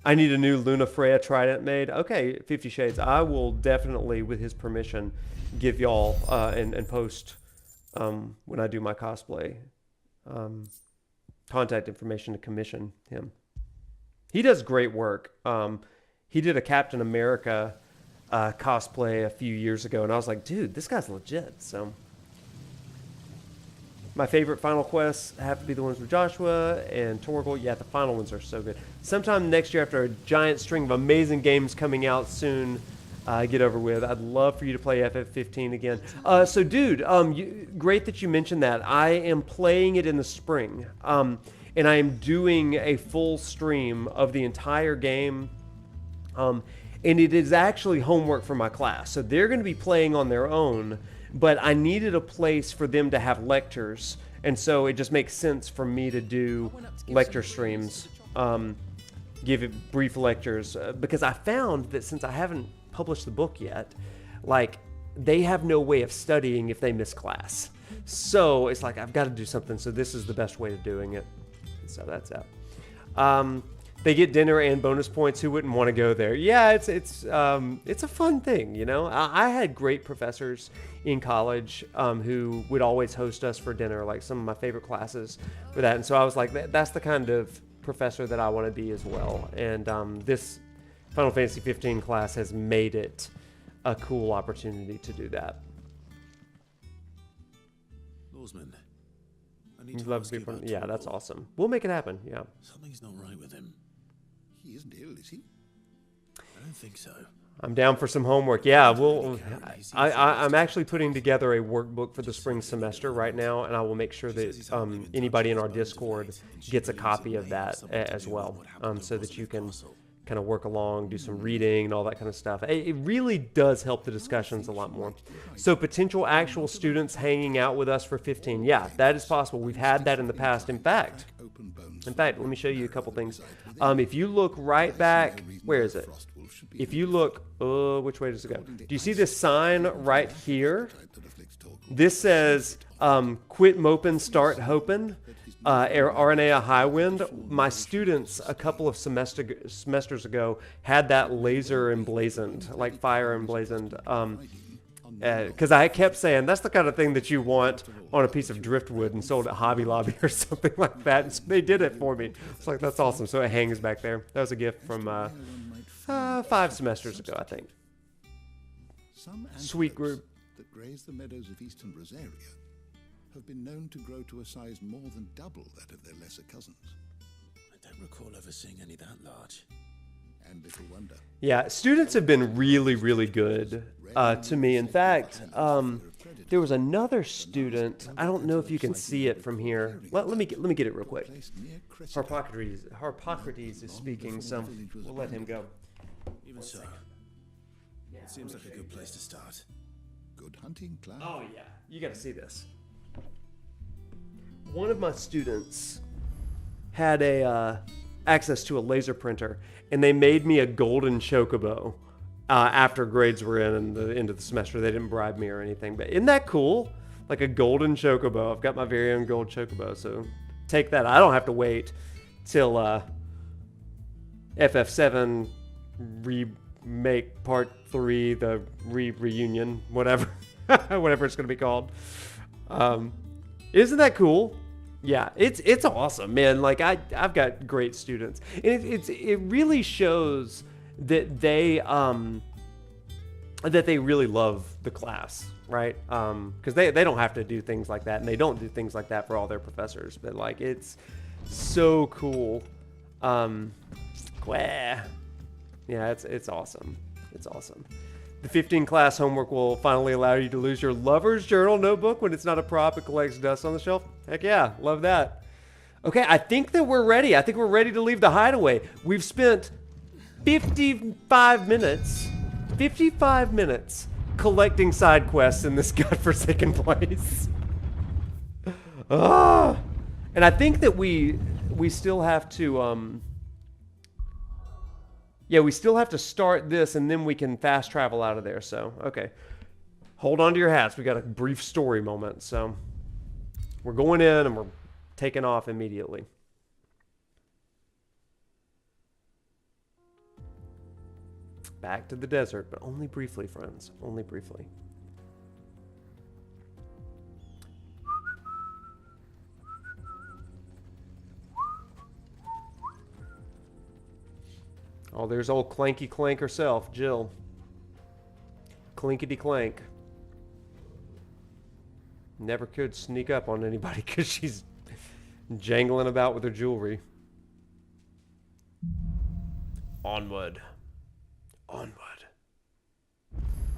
I need a new Luna Freya trident made. Okay, 50 Shades. I will definitely, with his permission, give y'all and post when I do my cosplay contact information to commission him. He does great work. He did a Captain America cosplay a few years ago, and I was like, dude, this guy's legit. So my favorite Final Quests have to be the ones with Joshua and Torgal. Yeah, the final ones are so good. Sometime next year, after a giant string of amazing games coming out soon, get over with, I'd love for you to play FF15 again. So, dude, great that you mentioned that. I am playing it in the spring, and I am doing a full stream of the entire game. And it is actually homework for my class. So they're going to be playing on their own, but I needed a place for them to have lectures. And so it just makes sense for me to do lecture streams, give it brief lectures, because I found that since I haven't published the book yet, like, they have no way of studying if they miss class. So it's like, I've got to do something. So this is the best way of doing it. So that's that. They get dinner and bonus points. Who wouldn't want to go there? Yeah, it's a fun thing, you know. I had great professors in college who would always host us for dinner, like some of my favorite classes for that. And so I was like, that's the kind of professor that I want to be as well. And this Final Fantasy 15 class has made it a cool opportunity to do that. Lawsman, I need to Love ask to you be from, about yeah, that's Torgal. awesome. We'll make it happen. Yeah. Something's not right with him. He isn't ill, is he? I don't think so. I'm down for some homework. Yeah, I'm actually putting together a workbook for the spring semester right now, and I will make sure that anybody in our Discord gets a copy of that as well, so that you can kind of work along, do some reading and all that kind of stuff. It really does help the discussions a lot more. So potential actual students hanging out with us for 15. Yeah, that is possible. We've had that in the past. In fact, let me show you a couple things. If you look right back, where is it? If you look, which way does it go? Do you see this sign right here? This says, quit moping, start hoping. RNA Highwind. My students a couple of semesters ago had that laser emblazoned, like fire emblazoned. Because I kept saying that's the kind of thing that you want on a piece of driftwood and sold at Hobby Lobby or something like that. And so they did it for me. It's like, that's awesome. So it hangs back there. That was a gift from 5 semesters ago, I think. Sweet group. That graze the meadows of eastern Rosaria have been known to grow to a size more than double that of their lesser cousins. I don't recall ever seeing any that large. And little wonder. Yeah, students have been really, really good to me. In fact, there was another student. I don't know if you can see it from here. Let me get it real quick. Harpocrates is speaking, so we'll let him go. Even so, it seems like a good place to start. Good hunting, Cloud. Oh yeah, you got to see this. One of my students had access to a laser printer, and they made me a golden chocobo after grades were in and the end of the semester. They didn't bribe me or anything, but isn't that cool? Like a golden chocobo. I've got my very own gold chocobo, so take that. I don't have to wait till FF7 remake part 3, the reunion, whatever, whatever it's going to be called. Isn't that cool? Yeah, it's awesome, man. Like I've got great students, and it really shows that they really love the class, right? Because they don't have to do things like that, and they don't do things like that for all their professors. But like, it's so cool. Yeah, it's awesome. It's awesome. The 15 class homework will finally allow you to lose your lover's journal notebook when it's not a prop and collects dust on the shelf. Heck yeah, love that. Okay, I think that we're ready. I think we're ready to leave the hideaway. We've spent 55 minutes collecting side quests in this godforsaken place. And I think that we still have to we still have to start this, and then we can fast travel out of there. So, okay. Hold on to your hats. We got a brief story moment. So, we're going in, and we're taking off immediately. Back to the desert, but only briefly, friends. Only briefly. Oh, there's old Clanky Clank herself, Jill. Clinkety Clank. Never could sneak up on anybody because she's jangling about with her jewelry. Onward. Onward.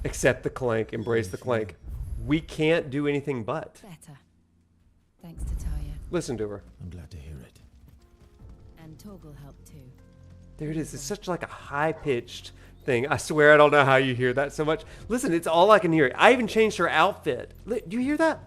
Accept the clank. Embrace the clank. We can't do anything but. Better. Thanks to Taya. Listen to her. I'm glad to hear it. And Torgal helped too. There it is. It's such like a high-pitched thing. I swear I don't know how you hear that so much. Listen, it's all I can hear. I even changed her outfit. Do you hear that?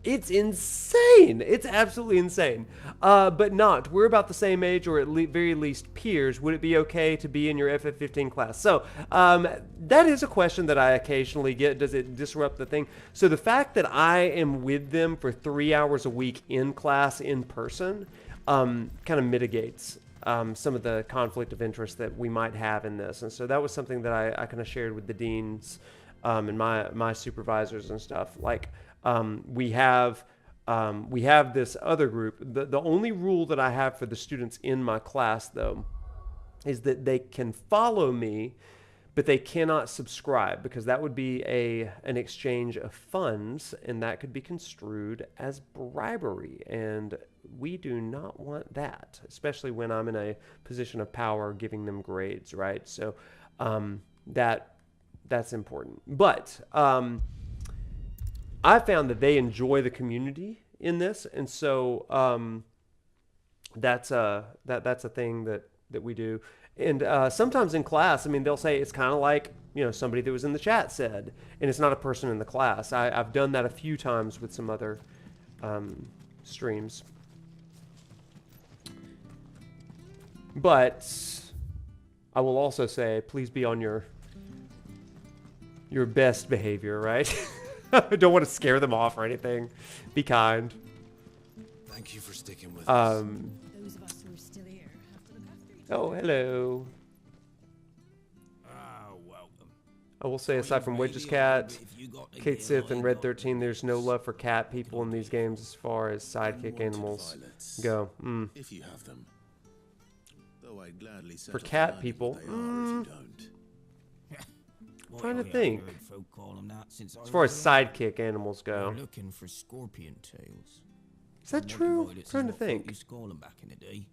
It's insane. It's absolutely insane. But not. We're about the same age, or at very least peers. Would it be okay to be in your FF15 class? So that is a question that I occasionally get. Does it disrupt the thing? So the fact that I am with them for 3 hours a week in class, in person, kind of mitigates some of the conflict of interest that we might have in this. And so that was something that I kind of shared with the deans and my supervisors and stuff. Like, we have we have this other group. The only rule that I have for the students in my class, though, is that they can follow me, but they cannot subscribe, because that would be an exchange of funds, and that could be construed as bribery. And we do not want that, especially when I'm in a position of power giving them grades, right? So that's important. But I found that they enjoy the community in this, and so that's a thing that we do. And sometimes in class, I mean, they'll say it's kind of like, somebody that was in the chat said, and it's not a person in the class. I've done that a few times with some other streams. But I will also say, please be on your best behavior, right? I don't want to scare them off or anything. Be kind. Thank you for sticking with us. Those of us who are still here have to look after each Oh, hello. Welcome. I will say, aside from Wedge's cat, Kate Sith, and Red 13, there's no love for cat people in these games as far as sidekick animals go. If you have them. Though I'd gladly For cat people, trying to think. As far as sidekick animals go. Looking for scorpion tails. Is that true? I'm trying to think. Used to call them back in the day.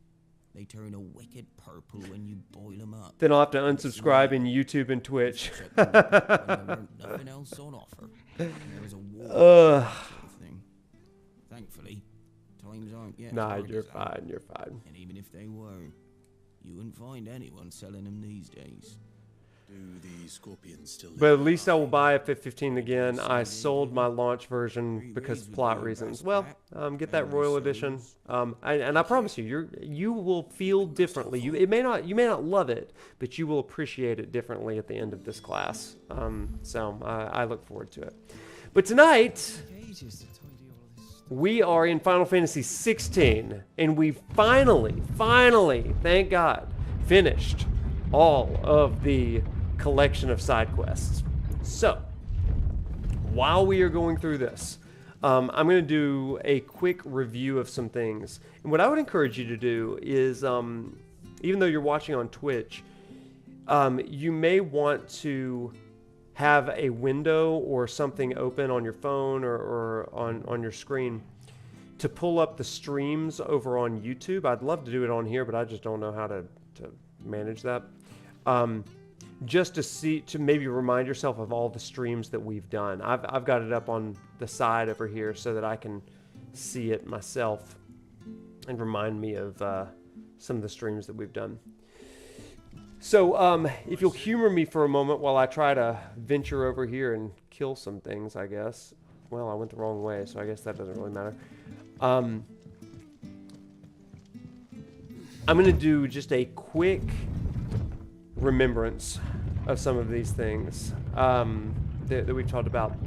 They turn a wicked purple when you boil them up. Then I'll have to unsubscribe in YouTube and Twitch. Nothing else on offer. There was a war thing. Thankfully, times aren't yet. Nah, you're fine. You're fine. And even if they were, you wouldn't find anyone selling them these days. Do the scorpions still live? But at least I will buy it at 15 again. I sold my launch version because of plot reasons. Well, get that Royal Edition. And I promise you, you will feel differently. You may not love it, but you will appreciate it differently at the end of this class. So I look forward to it. But tonight, we are in Final Fantasy XVI, and we finally, thank God, finished all of the collection of side quests. So, while we are going through this, I'm going to do a quick review of some things. And what I would encourage you to do is, even though you're watching on Twitch, you may want to have a window or something open on your phone or on your screen to pull up the streams over on YouTube. I'd love to do it on here, but I just don't know how to manage that. Just to maybe remind yourself of all the streams that we've done. I've got it up on the side over here so that I can see it myself and remind me of some of the streams that we've done. So if you'll humor me for a moment while I try to venture over here and kill some things, I guess. Well, I went the wrong way, so I guess that doesn't really matter. I'm going to do just a quick remembrance of some of these things that we've talked about.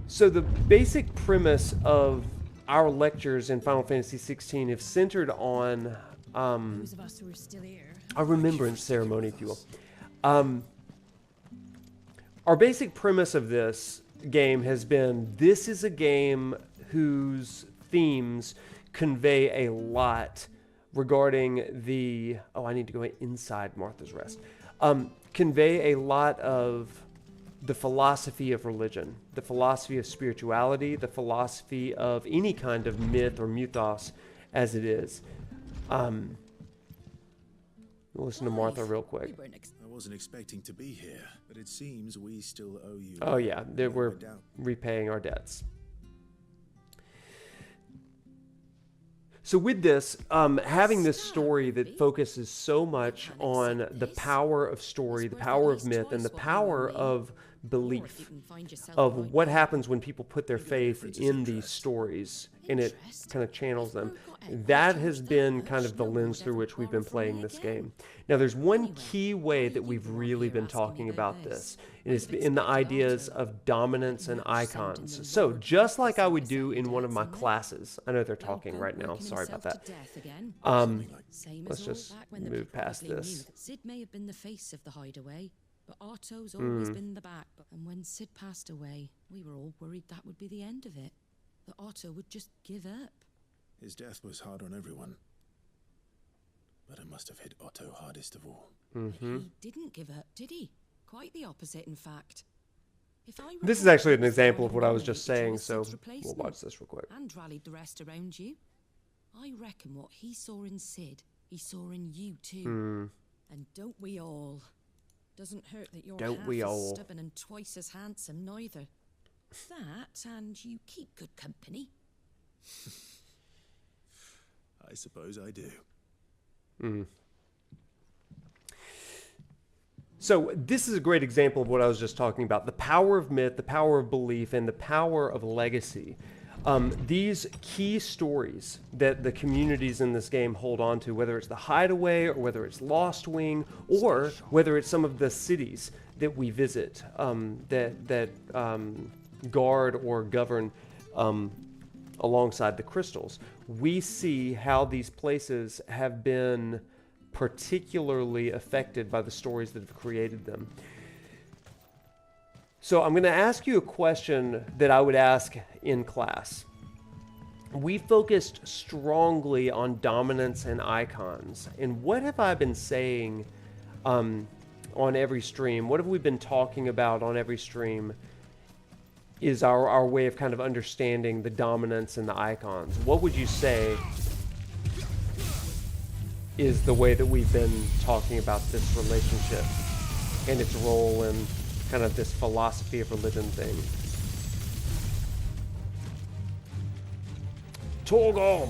So the basic premise of our lectures in Final Fantasy XVI is centered on those of us who are still here. A remembrance ceremony, if you will. Our basic premise of this game has been, this is a game whose themes convey a lot regarding the... Oh, I need to go inside Martha's Rest. Convey a lot of the philosophy of religion, the philosophy of spirituality, the philosophy of any kind of myth or mythos as it is. Listen to Martha real quick. I wasn't expecting to be here, but it seems we still owe you. Oh yeah, we're repaying our debts. So with this, having this story that focuses so much on the power of story, the power of myth, and the power of belief, of what happens when people put their faith in these stories, and it kind of channels them. That has been kind of the lens through which we've been playing this game. Now, there's one key way that we've really been talking about this. It is in the ideas of dominance and icons. So, just like I would do in one of my classes. I know they're talking right now. Sorry about that. Let's just move past this. Sid may have been the face of the hideaway, but Otto's always been the back. And when Sid passed away, we were all worried that would be the end of it. that Otto would just give up. His death was hard on everyone. But it must have hit Otto hardest of all. He didn't give up, did he? Quite the opposite, in fact. If I This is actually an example of what I was just saying, so we'll watch this real quick. And rallied the rest around you. I reckon what he saw in Sid, he saw in you too. And don't we all? Doesn't hurt that you're Don't half we as all? stubborn and twice as handsome neither. That, and you keep good company. I suppose I do. So this is a great example of what I was just talking about. The power of myth, the power of belief, and the power of legacy. These key stories that the communities in this game hold on to, whether it's the Hideaway or whether it's Lost Wing or whether it's some of the cities that we visit that guard or govern alongside the crystals. We see how these places have been particularly affected by the stories that have created them. So I'm going to ask you a question that I would ask in class. We focused strongly on dominance and icons. And what have I been saying on every stream? What have we been talking about on every stream is our way of kind of understanding the dominance and the icons. What would you say is the way that we've been talking about this relationship and its role in kind of this philosophy of religion thing? Torgom!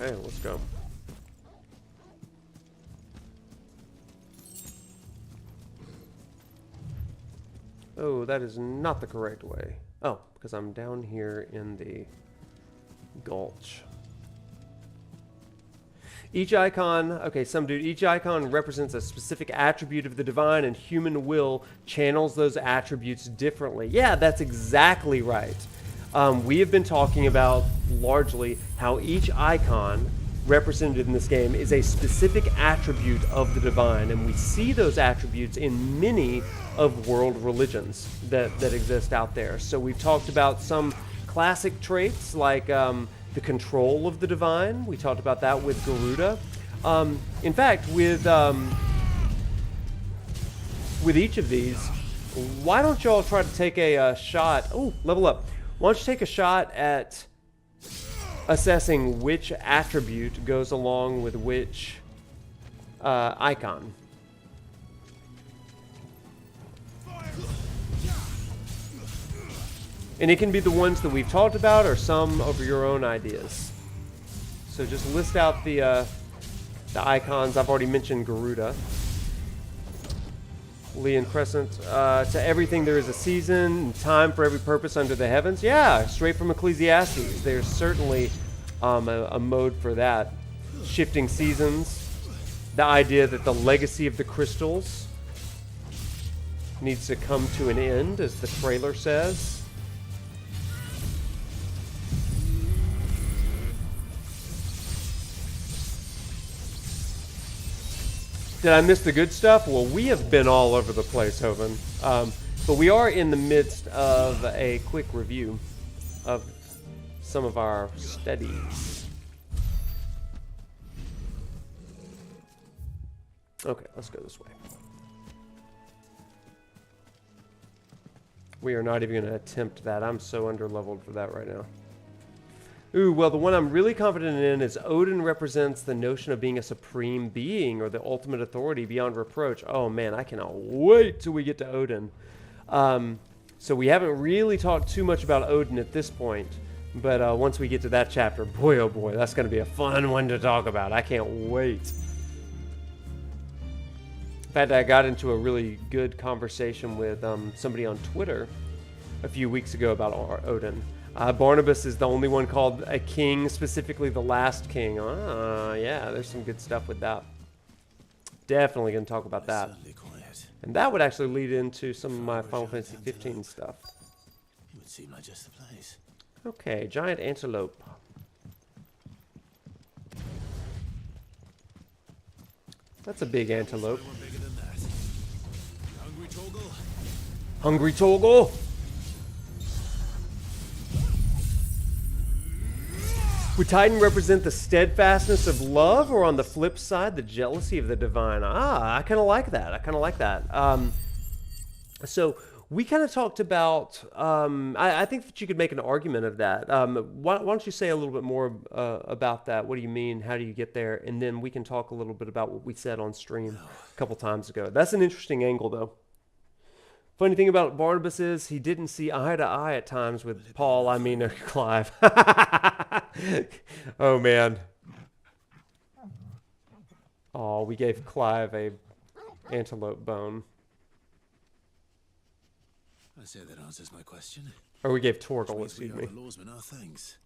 Okay, let's go. Oh, that is not the correct way. Oh, because I'm down here in the gulch. Each icon, okay, some dude, each icon represents a specific attribute of the divine, and human will channels those attributes differently. Yeah, that's exactly right. We have been talking about largely how each icon represented in this game is a specific attribute of the divine, and we see those attributes in many of world religions that exist out there. So we've talked about some classic traits like the control of the divine. We talked about that with Garuda. In fact, with each of these, why don't y'all try to take a shot? Oh, level up. Why don't you take a shot at assessing which attribute goes along with which icon? And it can be the ones that we've talked about or some of your own ideas. So just list out the icons. I've already mentioned Garuda. Leon Crescent. To everything there is a season and time for every purpose under the heavens. Yeah, straight from Ecclesiastes. There's certainly a mode for that. Shifting seasons. The idea that the legacy of the crystals needs to come to an end, as the trailer says. Did I miss the good stuff? Well, we have been all over the place, Hovind. But we are in the midst of a quick review of some of our studies. Okay, let's go this way. We are not even going to attempt that. I'm so underleveled for that right now. Ooh, well, the one I'm really confident in is Odin represents the notion of being a supreme being or the ultimate authority beyond reproach. Oh, man, I cannot wait till we get to Odin. So we haven't really talked too much about Odin at this point, but once we get to that chapter, boy, oh boy, that's going to be a fun one to talk about. I can't wait. In fact, I got into a really good conversation with somebody on Twitter a few weeks ago about Odin. Barnabas is the only one called a king, specifically the last king. Yeah, there's some good stuff with that. Definitely going to talk about that. And that would actually lead into some of my Final Fantasy XV stuff. It would seem like just the place. Okay, giant antelope. That's a big antelope. Bigger than Hungry Torgal? Would Titan represent the steadfastness of love, or on the flip side, the jealousy of the divine? I kind of like that. So we kind of talked about, I think that you could make an argument of that. Why don't you say a little bit more about that? What do you mean? How do you get there? And then we can talk a little bit about what we said on stream a couple times ago. That's an interesting angle, though. Funny thing about Barnabas is he didn't see eye to eye at times with Clive. Oh, man. Oh, we gave Clive a antelope bone. I say that answers my question. Or we gave Torgal, excuse me. The lawsmen are things.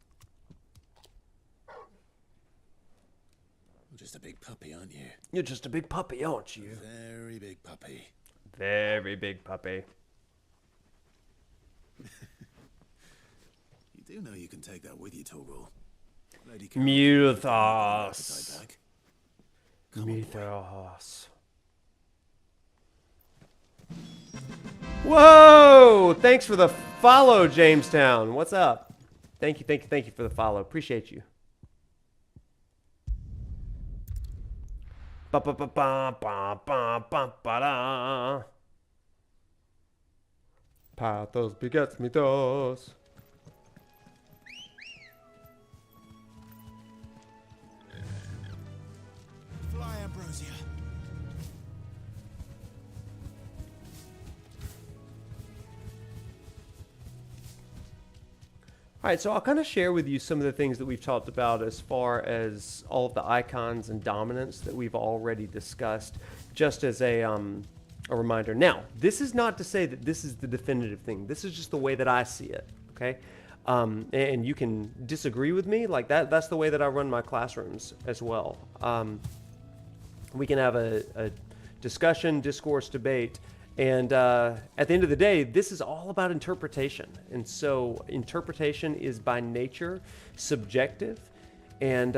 You're just a big puppy, aren't you? You're just a big puppy, aren't you? Very big puppy. Very big puppy. You do know you can take that with you, Torgal. Mythos. Mythos. Whoa! Thanks for the follow, Jamestown. What's up? Thank you for the follow. Appreciate you. Ba ba ba ba ba ba ba ba da. Pathos begets mythos. Fly, Ambrosia. All right, so I'll kind of share with you some of the things that we've talked about as far as all of the icons and dominance that we've already discussed, just as a reminder. Now, this is not to say that this is the definitive thing. This is just the way that I see it, okay? And you can disagree with me. Like that's the way that I run my classrooms as well. We can have a discussion, discourse, debate. And at the end of the day, this is all about interpretation. And so interpretation is by nature subjective. And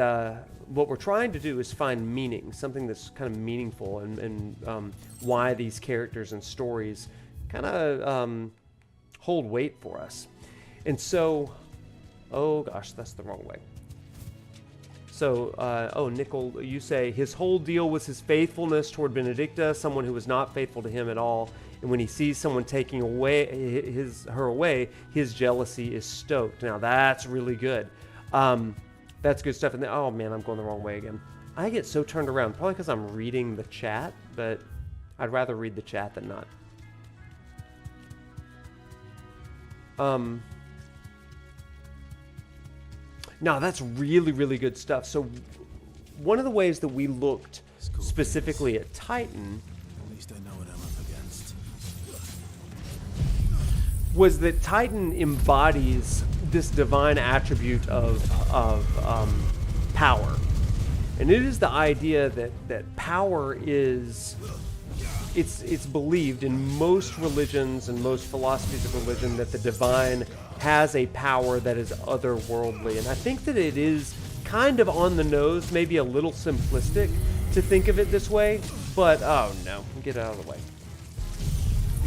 what we're trying to do is find meaning, something that's kind of meaningful, and why these characters and stories kind of hold weight for us. And so, oh gosh, that's the wrong way. So, Nickel, you say his whole deal was his faithfulness toward Benedicta, someone who was not faithful to him at all. And when he sees someone taking her away, his jealousy is stoked. Now, that's really good. That's good stuff. And then, oh man, I'm going the wrong way again. I get so turned around, probably because I'm reading the chat, but I'd rather read the chat than not. No, that's really, really good stuff. So one of the ways that we looked specifically at Titan At least I know what I'm up against. was that Titan embodies this divine attribute of power. And it is the idea that power is, it's believed in most religions and most philosophies of religion that the divine has a power that is otherworldly. And I think that it is kind of on the nose, maybe a little simplistic to think of it this way, but oh no, get out of the way.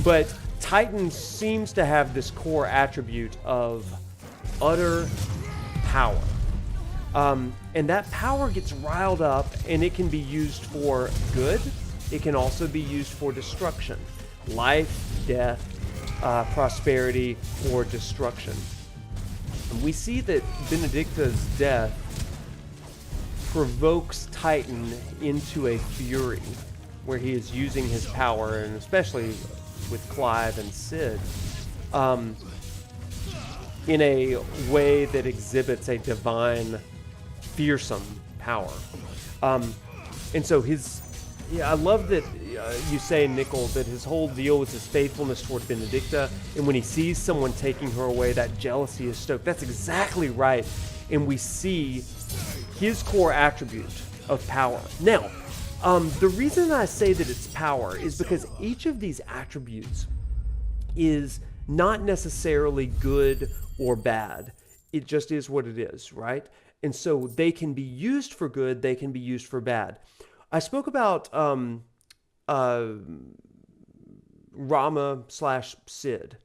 But Titan seems to have this core attribute of utter power. And that power gets riled up, and it can be used for good. It can also be used for destruction. Life, death, prosperity, or destruction. And we see that Benedicta's death provokes Titan into a fury, where he is using his power, and especially with Clive and Sid, in a way that exhibits a divine, fearsome power. And so I love that you say, Nickel, that his whole deal was his faithfulness toward Benedicta, and when he sees someone taking her away, that jealousy is stoked. That's exactly right. And we see his core attribute of power. Now, the reason I say that it's power is because each of these attributes is not necessarily good or bad. It just is what it is, right? And so they can be used for good, they can be used for bad. I spoke about Rama/Sid.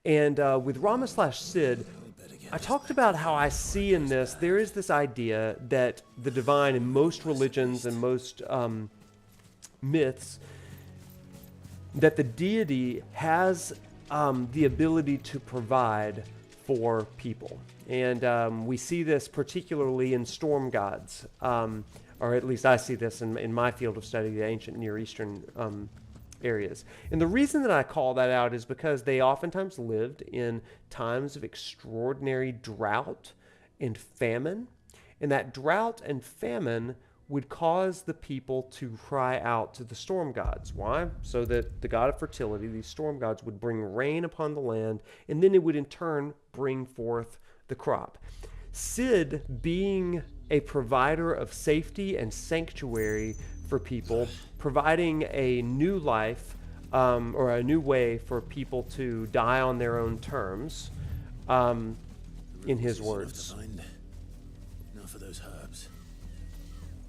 And with Rama/Sid, I talked about how I see in this, there is this idea that the divine in most religions and most myths, that the deity has the ability to provide for people. And we see this particularly in storm gods, or at least I see this in my field of study, the ancient Near Eastern areas. And the reason that I call that out is because they oftentimes lived in times of extraordinary drought and famine. And that drought and famine would cause the people to cry out to the storm gods. Why? So that the god of fertility, these storm gods, would bring rain upon the land, and then it would in turn bring forth the crop. Sid, being a provider of safety and sanctuary for people, providing a new life or a new way for people to die on their own terms, in his words. Now for those herbs.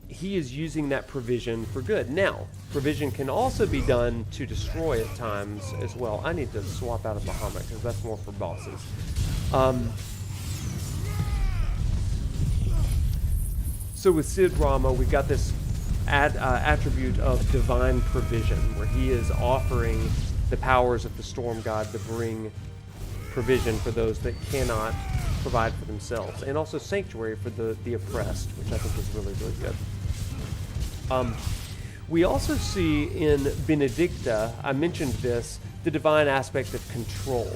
He is using that provision for good. Now, provision can also be done to destroy at times as well. I need to swap out of Bahamut because that's more for bosses. So with Sid Rama, we've got this attribute of divine provision, where he is offering the powers of the storm god to bring provision for those that cannot provide for themselves, and also sanctuary for the oppressed, which I think is really, really good. We also see in Benedicta, I mentioned this, the divine aspect of control.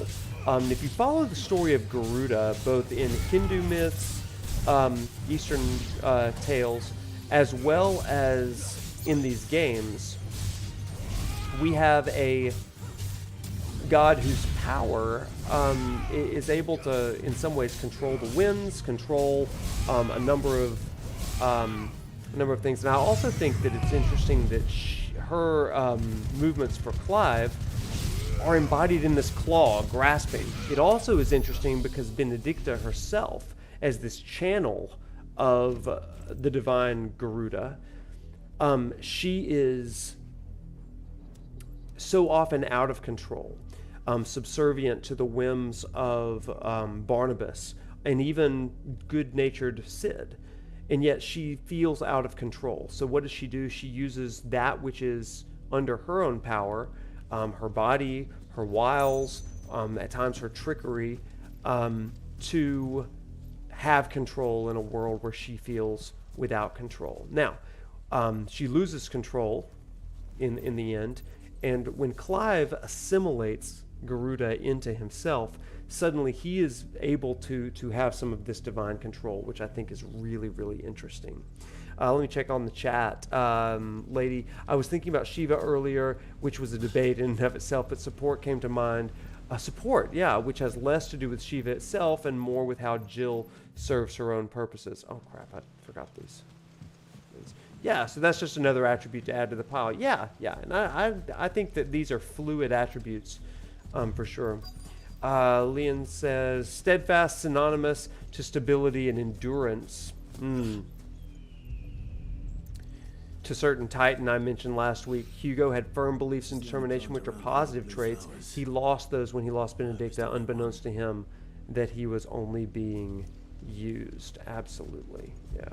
If you follow the story of Garuda, both in Hindu myths, Eastern tales, as well as in these games, we have a god whose power is able to, in some ways, control the winds, control a number of things. And I also think that it's interesting that her movements for Clive are embodied in this claw, grasping. It also is interesting because Benedicta herself, as this channel of the divine Garuda, she is so often out of control, subservient to the whims of Barnabas and even good-natured Sid. And yet she feels out of control. So what does she do? She uses that which is under her own power, her body, her wiles, at times her trickery, to have control in a world where she feels without control. Now, she loses control in the end, and when Clive assimilates Garuda into himself, suddenly he is able to have some of this divine control, which I think is really, really interesting. Let me check on the chat. Lady, I was thinking about Shiva earlier, which was a debate in and of itself, but support came to mind. Support, yeah, which has less to do with Shiva itself and more with how Jill serves her own purposes. Oh crap, I forgot these. Yeah, so that's just another attribute to add to the pile. Yeah, and I think that these are fluid attributes, for sure. Leon says, steadfast, synonymous to stability and endurance. To certain Titan I mentioned last week, Hugo had firm beliefs and determination, which are positive traits. He lost those when he lost Benedicta, unbeknownst to him that he was only being used. Absolutely, yeah.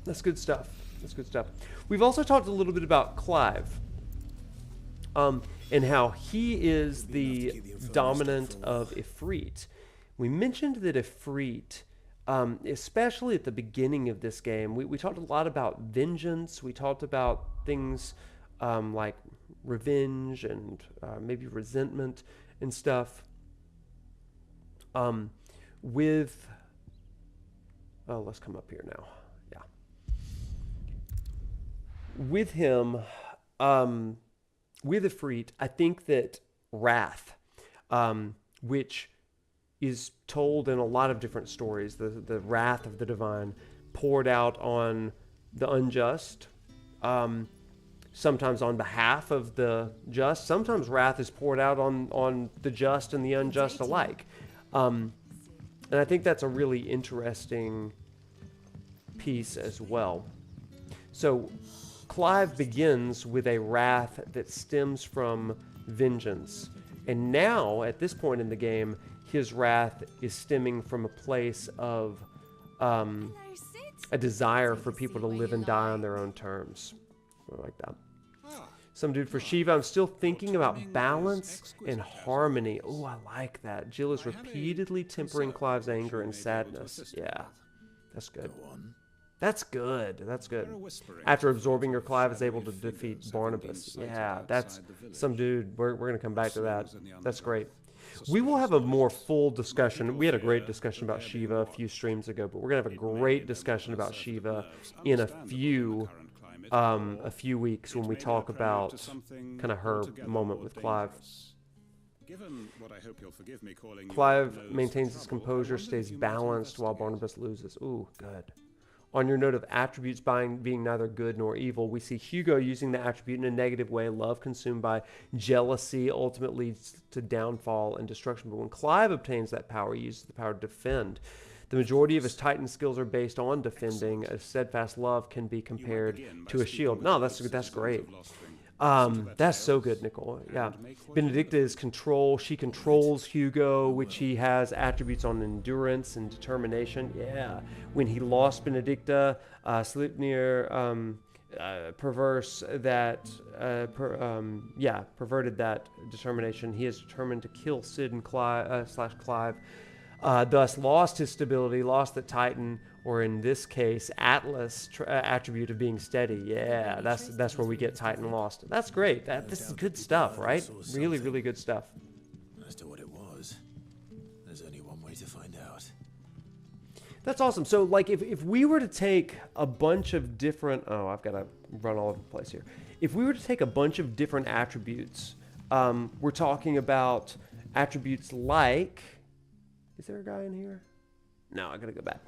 That's good stuff. That's good stuff. We've also talked a little bit about Clive, and how he is the dominant of Ifrit. We mentioned that Ifrit, especially at the beginning of this game, we talked a lot about vengeance. We talked about things like revenge and maybe resentment and stuff. Let's come up here now. Yeah. With him, with Ifrit, I think that wrath, which is told in a lot of different stories, the wrath of the divine poured out on the unjust, sometimes on behalf of the just. Sometimes wrath is poured out on the just and the unjust alike. And I think that's a really interesting piece as well. So Clive begins with a wrath that stems from vengeance. And now, at this point in the game, his wrath is stemming from a place of a desire for people to live and die on their own terms. I like that. Some dude for Shiva. I'm still thinking about balance and harmony. Oh, I like that. Jill is repeatedly tempering Clive's anger and sadness. Yeah, that's good. That's good. That's good. After absorbing her, Clive is able to defeat Barnabas. Yeah, that's some dude. We're going to come back to that. That's great. We will have a more full discussion. We had a great discussion about Shiva a few streams ago, but we're going to have a great discussion about Shiva in a few weeks when we talk about kind of her moment with Clive. Clive maintains his composure, stays balanced while Barnabas loses. Ooh, good. On your note of attributes being neither good nor evil, we see Hugo using the attribute in a negative way. Love consumed by jealousy ultimately leads to downfall and destruction. But when Clive obtains that power, he uses the power to defend. The majority of his Titan skills are based on defending. A steadfast love can be compared to a shield. No, that's great. That's so good, Nicole. Yeah. Benedicta is control. She controls Hugo, which he has attributes on endurance and determination. Yeah. When he lost Benedicta, Sleipnir perverted that determination. He is determined to kill Sid and Clive, thus lost his stability, lost the Titan, or in this case, Atlas attribute of being steady. Yeah, that's where we get Titan lost. That's great. This is good stuff, right? Really, really good stuff. As to what it was, there's only one way to find out. That's awesome. So, like, if we were to take a bunch of different... Oh, I've got to run all over the place here. If we were to take a bunch of different attributes, we're talking about attributes like... Is there a guy in here? No, I gotta go back.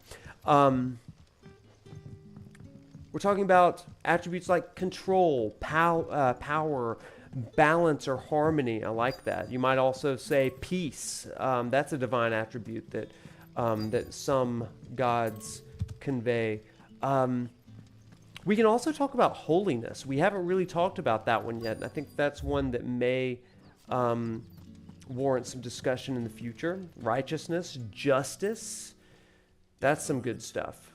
We're talking about attributes like control, power, balance, or harmony. I like that. You might also say peace. That's a divine attribute that some gods convey. We can also talk about holiness. We haven't really talked about that one yet, and I think that's one that may warrant some discussion in the future. Righteousness, justice. That's some good stuff.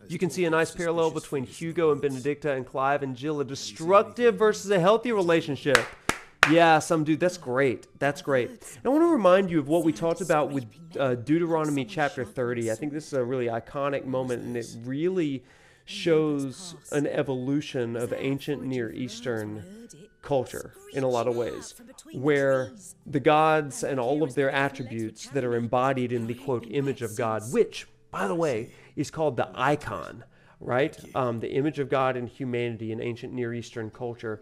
You can see a nice parallel between Hugo and Benedicta and Clive and Jill. A destructive versus a healthy relationship. Yeah, some dude. That's great. That's great. And I want to remind you of what we talked about with Deuteronomy chapter 30. I think this is a really iconic moment, and it really shows an evolution of ancient Near Eastern culture in a lot of ways, where the gods and all of their attributes that are embodied in the, quote, image of God, which, by the way, is called the icon, right? The image of God in humanity in ancient Near Eastern culture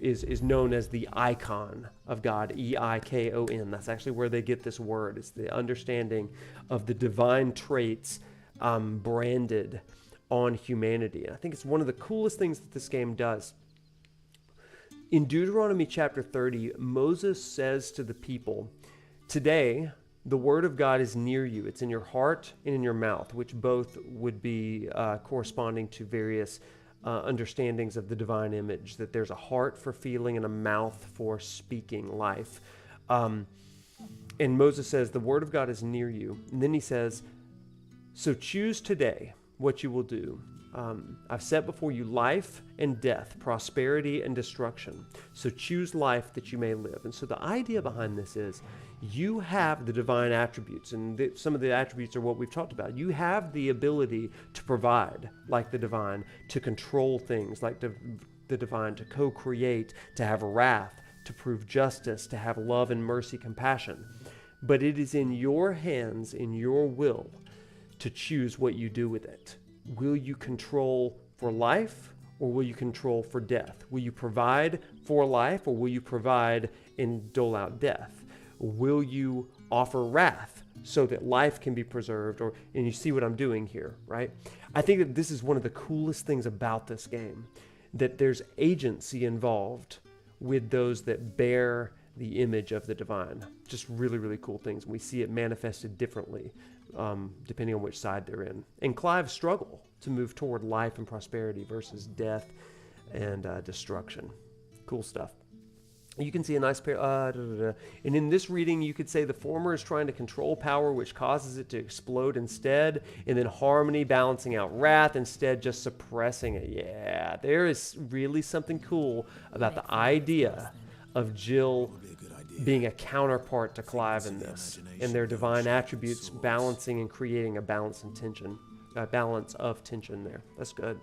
is known as the icon of God, E-I-K-O-N. That's actually where they get this word. It's the understanding of the divine traits branded on humanity. And I think it's one of the coolest things that this game does. In Deuteronomy chapter 30, Moses says to the people, "Today, the word of God is near you. It's in your heart and in your mouth," which both would be corresponding to various understandings of the divine image, that there's a heart for feeling and a mouth for speaking life. And Moses says, the word of God is near you. And then he says, so choose today what you will do. I've set before you life and death, prosperity and destruction. So choose life that you may live. And so the idea behind this is you have the divine attributes, and some of the attributes are what we've talked about. You have the ability to provide like the divine, to control things like the divine, to co-create, to have wrath, to prove justice, to have love and mercy, compassion. But it is in your hands, in your will, to choose what you do with it. Will you control for life, or will you control for death? Will you provide for life, or will you provide and dole out death? Will you offer wrath so that life can be preserved? And you see what I'm doing here, right? I think that this is one of the coolest things about this game, that there's agency involved with those that bear the image of the divine. Just really, really cool things. We see it manifested differently depending on which side they're in. And Clive's struggle to move toward life and prosperity versus death and destruction. Cool stuff. You can see a nice pair. And in this reading, you could say the former is trying to control power, which causes it to explode instead, and then harmony balancing out wrath, instead just suppressing it. Yeah, there is really something cool about the idea of Jill being a counterpart to Clive in this, and their divine attributes balancing and creating a balance of tension there. That's good.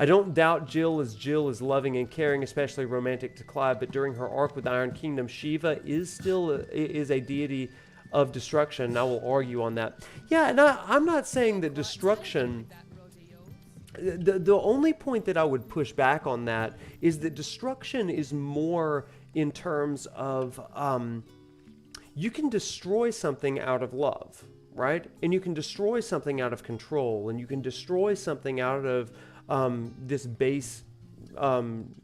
I don't doubt Jill is loving and caring, especially romantic to Clive, but during her arc with the Iron Kingdom, Shiva is still a deity of destruction. I will argue on that. Yeah, and I'm not saying that destruction... The only point that I would push back on that is that destruction is more in terms of... you can destroy something out of love, right? And you can destroy something out of control, and you can destroy something out of... this base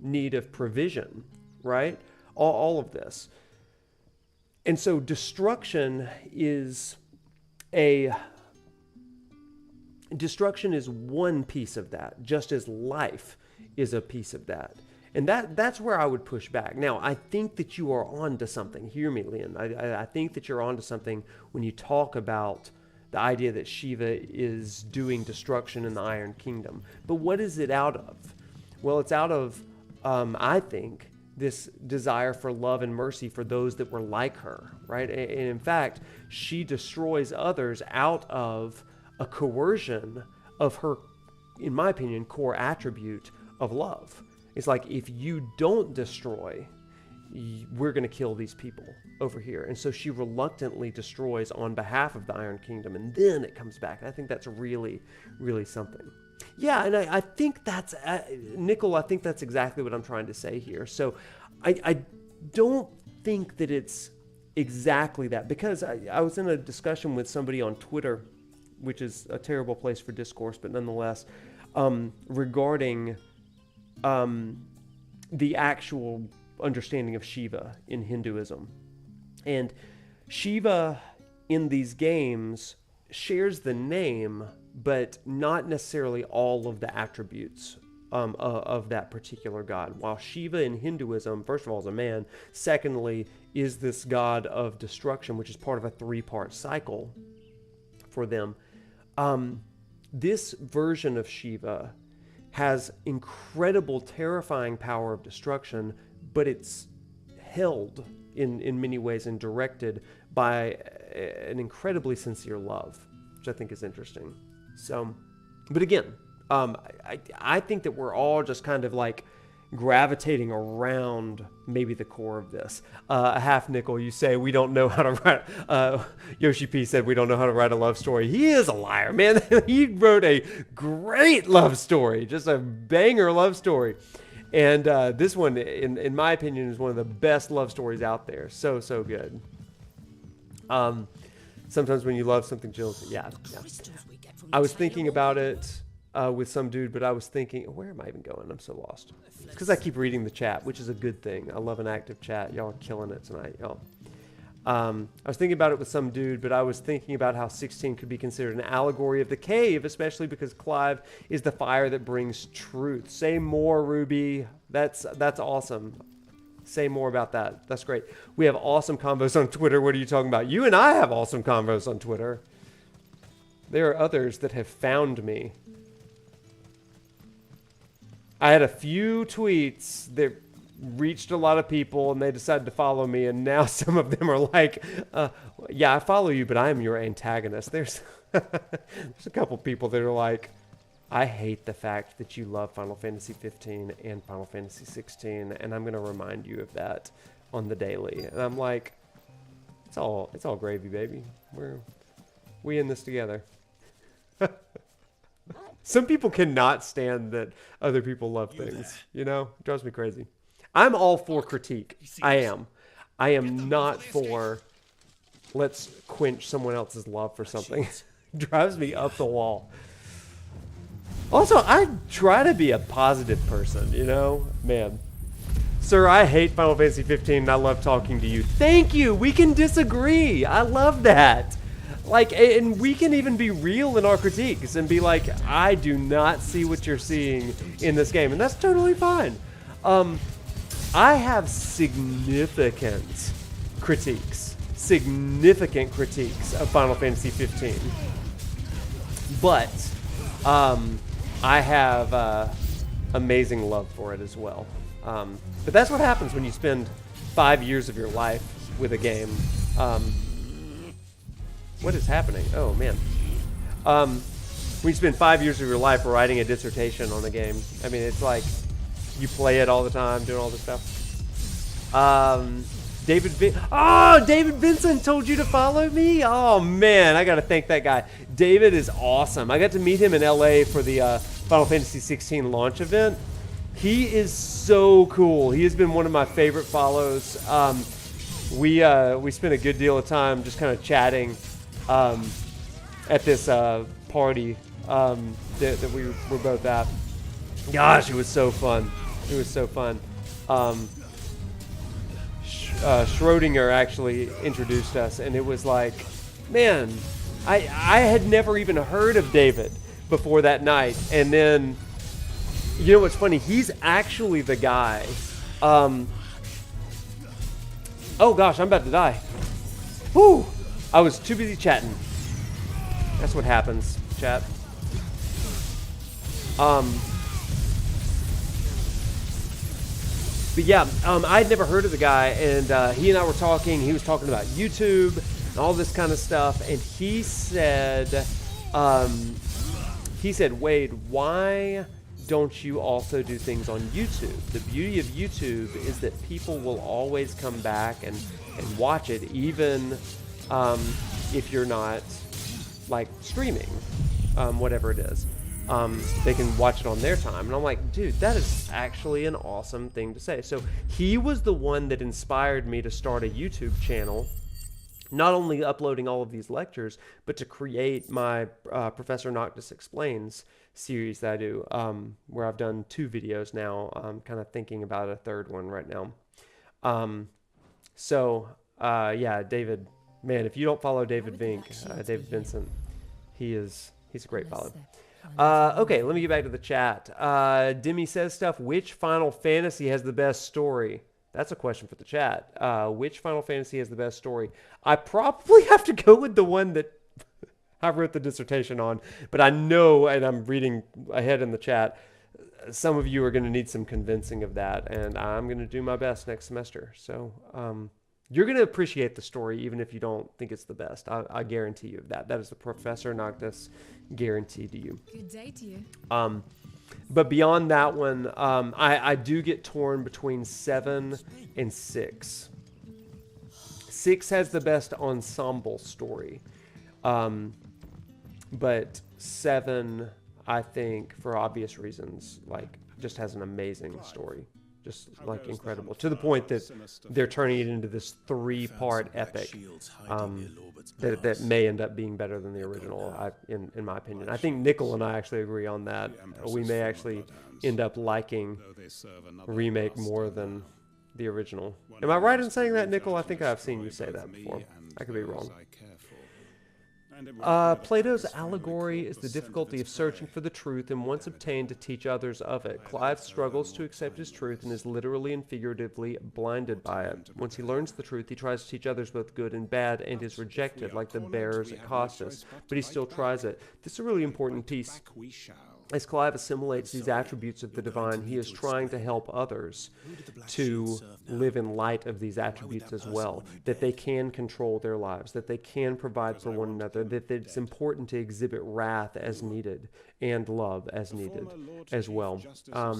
need of provision, right? All of this. And so destruction is one piece of that, just as life is a piece of that. And that's where I would push back. Now, I think that you are on to something. Hear me, Leon. I think that you're on to something when you talk about the idea that Shiva is doing destruction in the Iron Kingdom. But what is it out of? Well, it's out of, I think, this desire for love and mercy for those that were like her, right? And in fact, she destroys others out of a coercion of her, in my opinion, core attribute of love. It's like, if you don't destroy, we're going to kill these people over here. And so she reluctantly destroys on behalf of the Iron Kingdom, and then it comes back. And I think that's really, really something. Yeah, and I think that's, Nickel, I think that's exactly what I'm trying to say here. So I don't think that it's exactly that, because I was in a discussion with somebody on Twitter, which is a terrible place for discourse, but nonetheless, regarding the actual understanding of Shiva in Hinduism. And Shiva in these games shares the name, but not necessarily all of the attributes of that particular god. While Shiva in Hinduism, first of all, is a man, secondly, is this god of destruction, which is part of a 3-part cycle for them. This version of Shiva has incredible, terrifying power of destruction, but it's held in many ways and directed by an incredibly sincere love, which I think is interesting. So, but again, I think that we're all just kind of like gravitating around maybe the core of this. A half nickel, you say we don't know how to write. Yoshi P said we don't know how to write a love story. He is a liar, man. He wrote a great love story, just a banger love story. And this one, in my opinion, is one of the best love stories out there. So good. Sometimes when you love something, Jill, yeah. I was thinking about it with some dude, but I was thinking, where am I even going? I'm so lost. It's because I keep reading the chat, which is a good thing. I love an active chat. Y'all are killing it tonight, y'all. I was thinking about it with some dude, but I was thinking about how 16 could be considered an allegory of the cave, especially because Clive is the fire that brings truth. Say more, Ruby. That's awesome. Say more about that. That's great. We have awesome convos on Twitter. What are you talking about? You and I have awesome convos on Twitter. There are others that have found me. I had a few tweets that reached a lot of people, and they decided to follow me, and now some of them are like, yeah, I follow you, but I am your antagonist. There's a couple people that are like, I hate the fact that you love Final Fantasy 15 and Final Fantasy 16, and I'm going to remind you of that on the daily. And I'm like, it's all gravy, baby. We in this together. Some people cannot stand that other people love things. You know, it drives me crazy. I'm all for critique. I am not for let's quench someone else's love for something. Drives me up the wall. Also, I try to be a positive person, you know? Man. Sir, I hate Final Fantasy 15 and I love talking to you. Thank you. We can disagree. I love that. Like, and we can even be real in our critiques and be like, I do not see what you're seeing in this game, and that's totally fine. I have significant critiques of Final Fantasy 15, but I have amazing love for it as well. But that's what happens when you spend 5 years of your life with a game. What is happening? Oh, man. When you spend 5 years of your life writing a dissertation on a game, I mean, it's like you play it all the time, doing all this stuff. David Vincent told you to follow me? Oh, man, I got to thank that guy. David is awesome. I got to meet him in LA for the Final Fantasy XVI launch event. He is so cool. He has been one of my favorite follows. We spent a good deal of time just kind of chatting at this party that we were both at. Gosh, it was so fun. It was so fun. Schrodinger actually introduced us, and it was like, man, I had never even heard of David before that night. And then, you know what's funny? He's actually the guy. Oh gosh, I'm about to die. Whew! I was too busy chatting. That's what happens, chat. But yeah, I'd never heard of the guy, and he and I were talking. He was talking about YouTube and all this kind of stuff, and he said, Wade, why don't you also do things on YouTube? The beauty of YouTube is that people will always come back and watch it, even if you're not like streaming, whatever it is. They can watch it on their time. And I'm like, dude, that is actually an awesome thing to say. So he was the one that inspired me to start a YouTube channel, not only uploading all of these lectures, but to create my Professor Noctis Explains series that I do, where I've done 2 videos now. I'm kind of thinking about a 3rd one right now. Yeah, David, man, if you don't follow David David Vincent, he's a great follow. Okay, let me get back to the chat. Demi says stuff. Which Final Fantasy has the best story? That's a question for the chat. Which Final Fantasy has the best story? I probably have to go with the one that I wrote the dissertation on, but I know, and I'm reading ahead in the chat, some of you are going to need some convincing of that, and I'm going to do my best next semester. So you're going to appreciate the story even if you don't think it's the best. I guarantee you that. That is the Professor Noctis guarantee to you. Good day to you. But beyond that one, I do get torn between 7 and 6. 6 has the best ensemble story. But 7, I think, for obvious reasons, like, just has an amazing story. Just, like, incredible. To the point that they're turning it into this 3-part epic that may end up being better than the original, in my opinion. I think Nickel and I actually agree on that. We may actually end up liking remake more than the original. Am I right in saying that, Nickel? I think I've seen you say that before. I could be wrong. Plato's allegory is the difficulty of searching for the truth, and once obtained, to teach others of it. Clive struggles to accept his truth and is literally and figuratively blinded by it. Once he learns the truth, he tries to teach others both good and bad, and is rejected, like the bearers at Costus, but he still tries it. This is a really important piece. As Clive assimilates these attributes of the divine, he is trying to help others to live in light of these attributes as well, that they can control their lives, that they can provide for one another, that it's important to exhibit wrath as needed and love as needed as well. I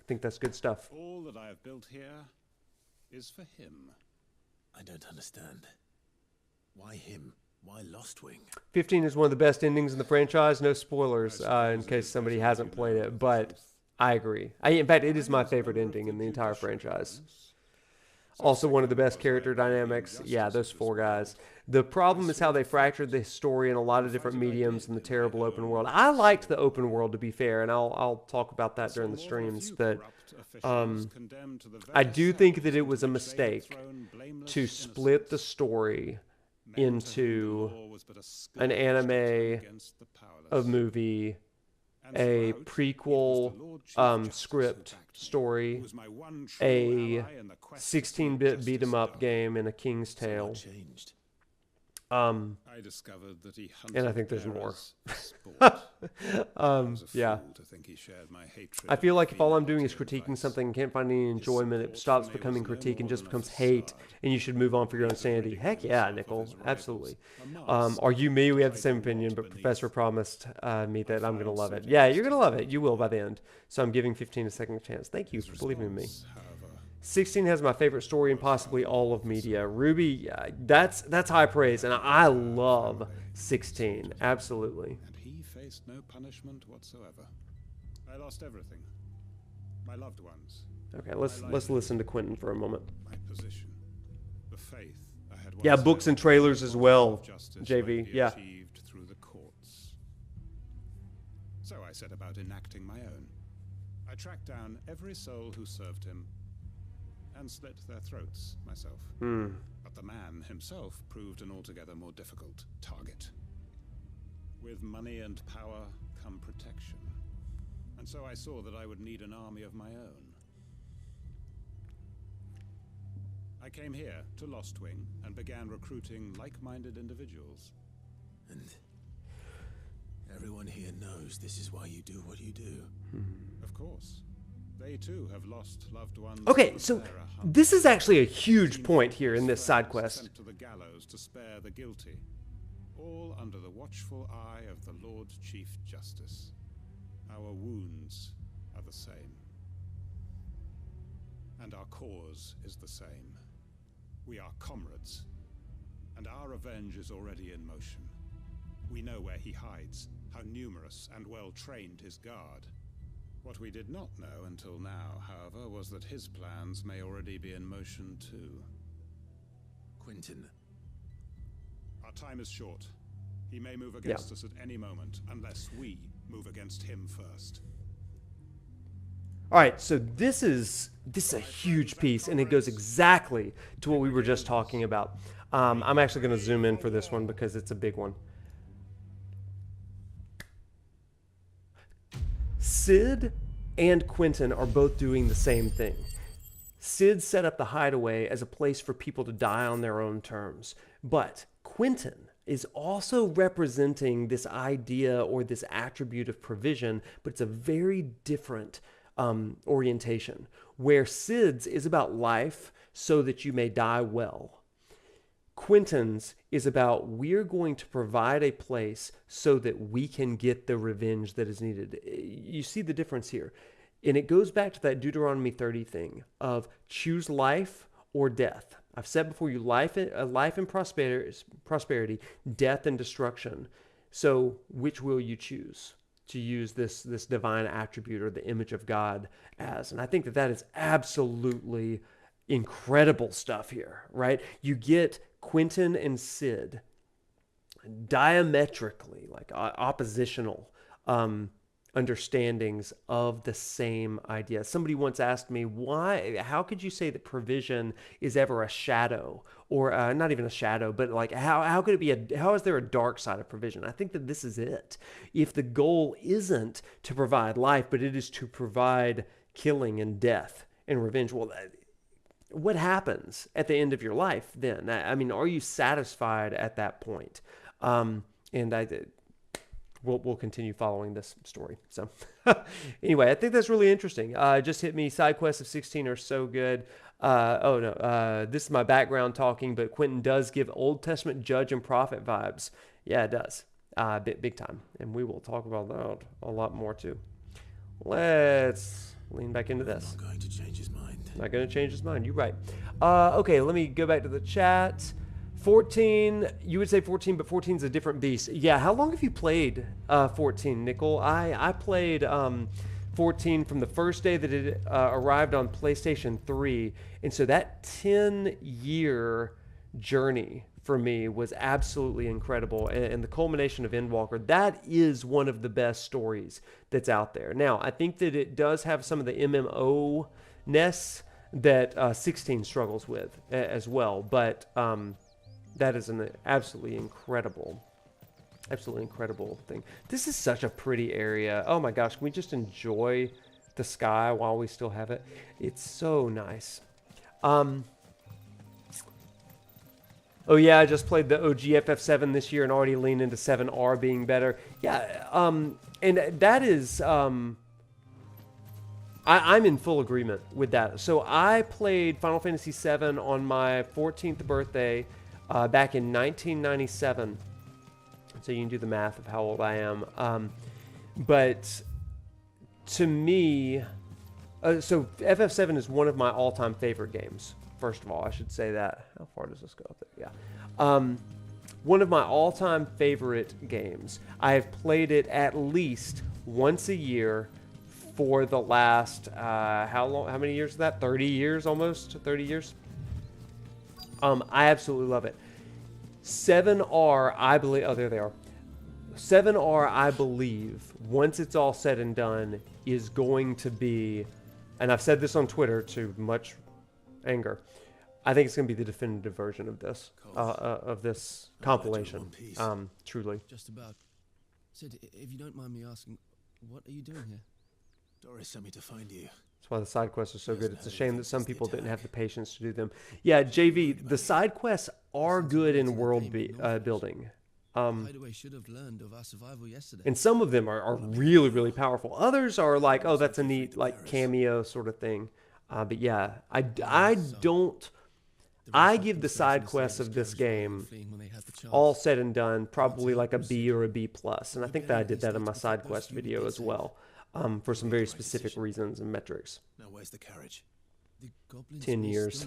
think that's good stuff. All that I have built here is for him. I don't understand. Why him? Why Lostwing? 15 is one of the best endings in the franchise. No spoilers in case somebody hasn't played it, but I agree. In fact, it is my favorite ending in the entire franchise. Also one of the best character dynamics. Yeah, those 4 guys. The problem is how they fractured the story in a lot of different mediums and the terrible open world. I liked the open world, to be fair, and I'll talk about that during the streams, but I do think that it was a mistake to split the story into an anime, a movie, a prequel script story, a 16-bit beat 'em up game, and a King's Tale. I discovered that he hunted And I think there's more. Yeah. I feel like if all I'm doing is critiquing something and can't find any enjoyment, it stops becoming critique and just becomes hate, and you should move on for your own sanity. Heck yeah, Nickel. Absolutely. Are you me? We have the same opinion, but Professor promised me that I'm going to love it. Yeah, you're going to love it. You will by the end. So I'm giving 15 a second chance. Thank you for believing in me. 16 has my favorite story in possibly all of media. Ruby, that's high praise, and I love 16. Absolutely. And he faced no punishment whatsoever. I lost everything. My loved ones. Okay, let's listen to Quentin for a moment. My position. The faith I had Yeah, books and trailers as well, JV. Yeah. Achieved through the courts. So I set about enacting my own. I tracked down every soul who served him and slit their throats myself. But the man himself proved an altogether more difficult target. With money and power come protection. And so I saw that I would need an army of my own. I came here to Lostwing and began recruiting like-minded individuals. And everyone here knows this is why you do what you do. Of course. They too have lost loved ones. Okay, so this is actually a huge point here in this side quest. Sent to the gallows to spare the guilty, all under the watchful eye of the Lord Chief Justice. Our wounds are the same, and our cause is the same. We are comrades, and our revenge is already in motion. We know where he hides, how numerous and well trained his guard. What we did not know until now, however, was that his plans may already be in motion too. Quentin. Our time is short. He may move against us at any moment, unless we move against him first. All right, so this is a huge piece, and it goes exactly to what we were just talking about. I'm actually going to zoom in for this one because it's a big one. Sid and Quentin are both doing the same thing. Sid set up the hideaway as a place for people to die on their own terms, but Quentin is also representing this idea or this attribute of provision, but it's a very different orientation, where Sid's is about life so that you may die well. Quentin's is about we're going to provide a place so that we can get the revenge that is needed. You see the difference here. And it goes back to that Deuteronomy 30 thing of choose life or death. I've said before you, life and prosperity, death and destruction. So which will you choose to use this divine attribute or the image of God as? And I think that is absolutely incredible stuff here, right? You get Quentin and Sid diametrically, like oppositional understandings of the same idea. Somebody once asked me, how could you say that provision is ever a shadow, or not even a shadow, but like how could it be how is there a dark side of provision? I think that this is it. If the goal isn't to provide life, but it is to provide killing and death and revenge, well, what happens at the end of your life then? I mean, are you satisfied at that point? We'll continue following this story. So anyway, I think that's really interesting. Just hit me. Side quests of 16 are so good. This is my background talking, but Quentin does give Old Testament judge and prophet vibes. Yeah, it does. Big time. And we will talk about that a lot more too. Let's lean back into this. Not going to change his mind. Not going to change his mind. You're right. Okay, let me go back to the chat. 14, you would say 14, but 14 is a different beast. Yeah, how long have you played 14, Nickel? I played 14 from the first day that it arrived on PlayStation 3. And so that 10-year journey for me was absolutely incredible. And the culmination of Endwalker, that is one of the best stories that's out there. Now, I think that it does have some of the MMO-ness that 16 struggles with as well. But That is an absolutely incredible thing. This is such a pretty area. Oh my gosh, can we just enjoy the sky while we still have it? It's so nice. Oh yeah, I just played the OG FF7 this year and already leaned into 7R being better. Yeah, and that is, I'm in full agreement with that. So I played Final Fantasy VII on my 14th birthday back in 1997. So you can do the math of how old I am. But to me, so FF7 is one of my all-time favorite games. First of all, I should say that. How far does this go up there? Yeah. One of my all-time favorite games. I have played it at least once a year for the last, how many years is that? 30 years almost? 30 years? I absolutely love it. 7R, I believe, oh, there they are. 7R, I believe, once it's all said and done, is going to be, and I've said this on Twitter to much anger, I think it's going to be the definitive version of this compilation. Truly. Just about. Sid, if you don't mind me asking, what are you doing here? Doris sent me to find you. That's why the side quests are so good. It's a shame that some people didn't have the patience to do them. Yeah, JV, the side quests are good in world building. Hideaway should have learned of our survival yesterday. And some of them are really, really powerful. Others are like, oh, that's a neat like cameo sort of thing. But yeah, I give the side quests of this game, all said and done, probably like a B or a B+. And I think that I did that in my side quest video as well, for some very specific reasons and metrics. Now where's the carriage? 10 years.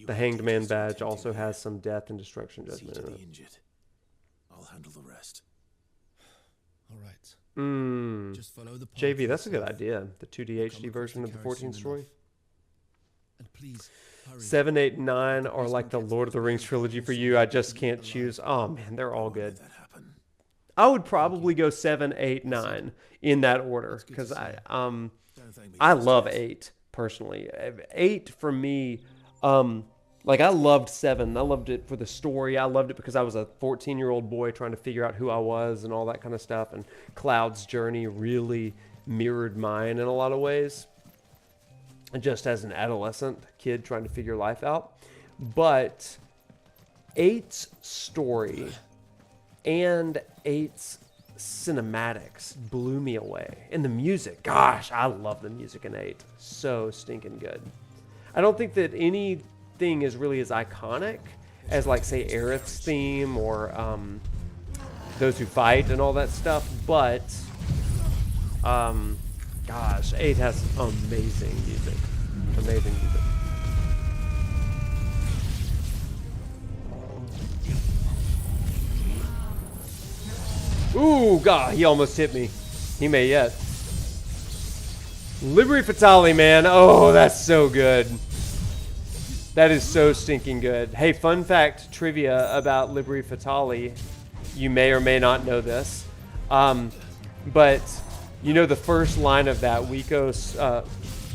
The Hanged Man badge also has some death and destruction judgment in it. Injured. I'll handle the rest. All right. Just follow the path JV, that's a good yourself. idea. The 2D HD version of the 14th story. And please, hurry. 7, 8, and 9 are like the Lord of the Rings trilogy for you. I just can't choose. Oh man, they're all good. I would probably go 7, 8, 9 in that order because I love 8 personally. 8 for me, like I loved 7. I loved it for the story. I loved it because I was a 14-year-old boy trying to figure out who I was and all that kind of stuff. And Cloud's journey really mirrored mine in a lot of ways. And just as an adolescent kid trying to figure life out. But 8's story and 8's cinematics blew me away. And the music, gosh, I love the music in 8. So stinking good. I don't think that anything is really as iconic as, like, say, Aerith's theme or Those Who Fight and all that stuff. But, gosh, 8 has amazing music. Amazing music. Ooh, God, he almost hit me. He may yet. Libri Fatale, man. Oh, that's so good. That is so stinking good. Hey, fun fact, trivia about Libri Fatale. You may or may not know this. But you know the first line of that, Wikos,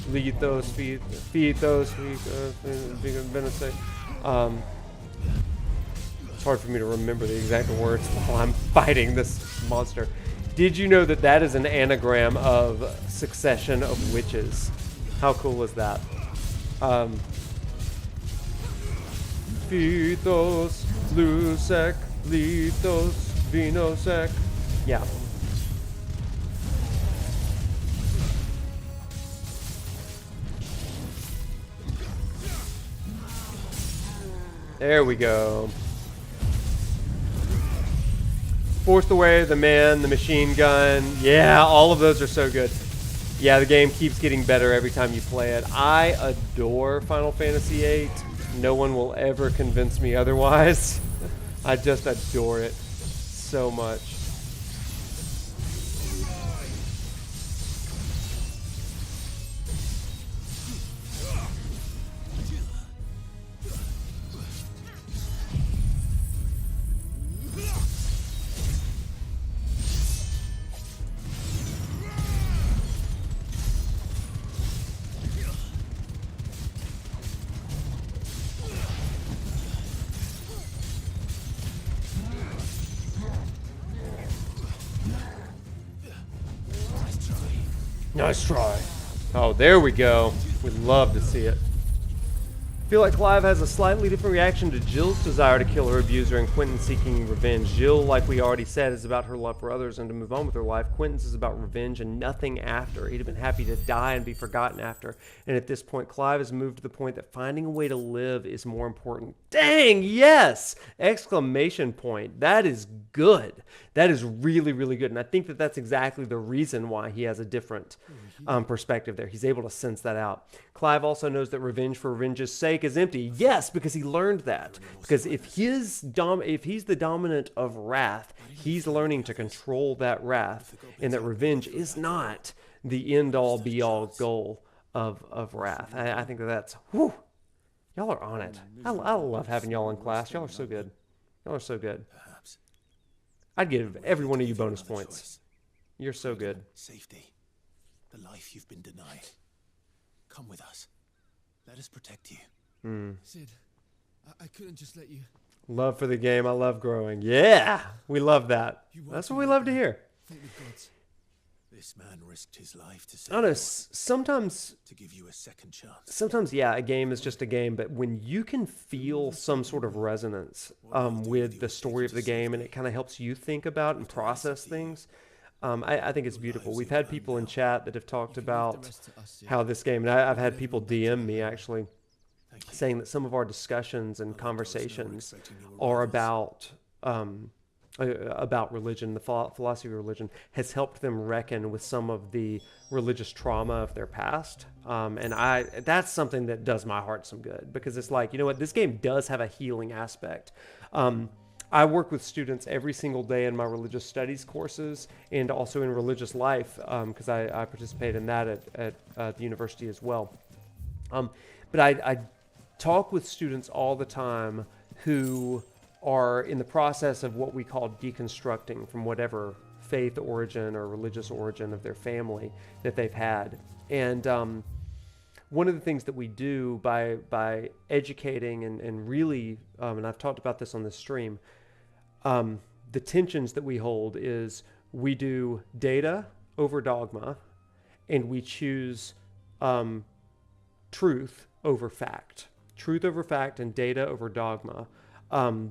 Lithos, Fethos, Benedict. It's hard for me to remember the exact words while I'm fighting this monster. Did you know that that is an anagram of succession of witches? How cool is that? Fethos, Lusek, Lithos, Vinosek. Yeah. There we go. Force Away, the Man, the Machine Gun. Yeah, all of those are so good. Yeah, the game keeps getting better every time you play it. I adore Final Fantasy VIII. No one will ever convince me otherwise. I just adore it so much. Nice try. Oh, there we go. We'd love to see it. I feel like Clive has a slightly different reaction to Jill's desire to kill her abuser and Quentin seeking revenge. Jill, like we already said, is about her love for others and to move on with her life. Quentin's is about revenge and nothing after. He'd have been happy to die and be forgotten after. And at this point, Clive has moved to the point that finding a way to live is more important. Dang, yes! Exclamation point. That is good. That is really, really good. And I think that that's exactly the reason why he has a different perspective there. He's able to sense that out. Clive also knows that revenge for revenge's sake is empty. Yes, because he learned that. Because if he's the dominant of wrath, he's learning to control that wrath, and that revenge is not the end-all, be-all goal of wrath. I think that that's, whew, y'all are on it. I love having y'all in class. Y'all are so good. Y'all are so good. I'd give every one of you bonus points. You're so good. Safety. The life you've been denied. Come with us. Let us protect you. Sid, I couldn't just let you. Love for the game. I love growing. Yeah, we love that. That's what we love to hear. This man risked his life to save I don't know. yours, Sometimes to give you a second chance. Sometimes, yeah, a game is just a game, but when you can feel some sort of resonance with the story of the game, and it kind of helps you think about and process things, I think it's beautiful. We've had people in chat that have talked about how this game, and I've had people DM me actually saying that some of our discussions and conversations are about religion, the philosophy of religion, has helped them reckon with some of the religious trauma of their past. And that's something that does my heart some good, because it's like, you know what, this game does have a healing aspect. I work with students every single day in my religious studies courses and also in religious life, because I participate in that at the university as well. But I talk with students all the time who are in the process of what we call deconstructing from whatever faith origin or religious origin of their family that they've had. And one of the things that we do by educating and really, and I've talked about this on this stream, the tensions that we hold is we do data over dogma, and we choose truth over fact. Truth over fact and data over dogma.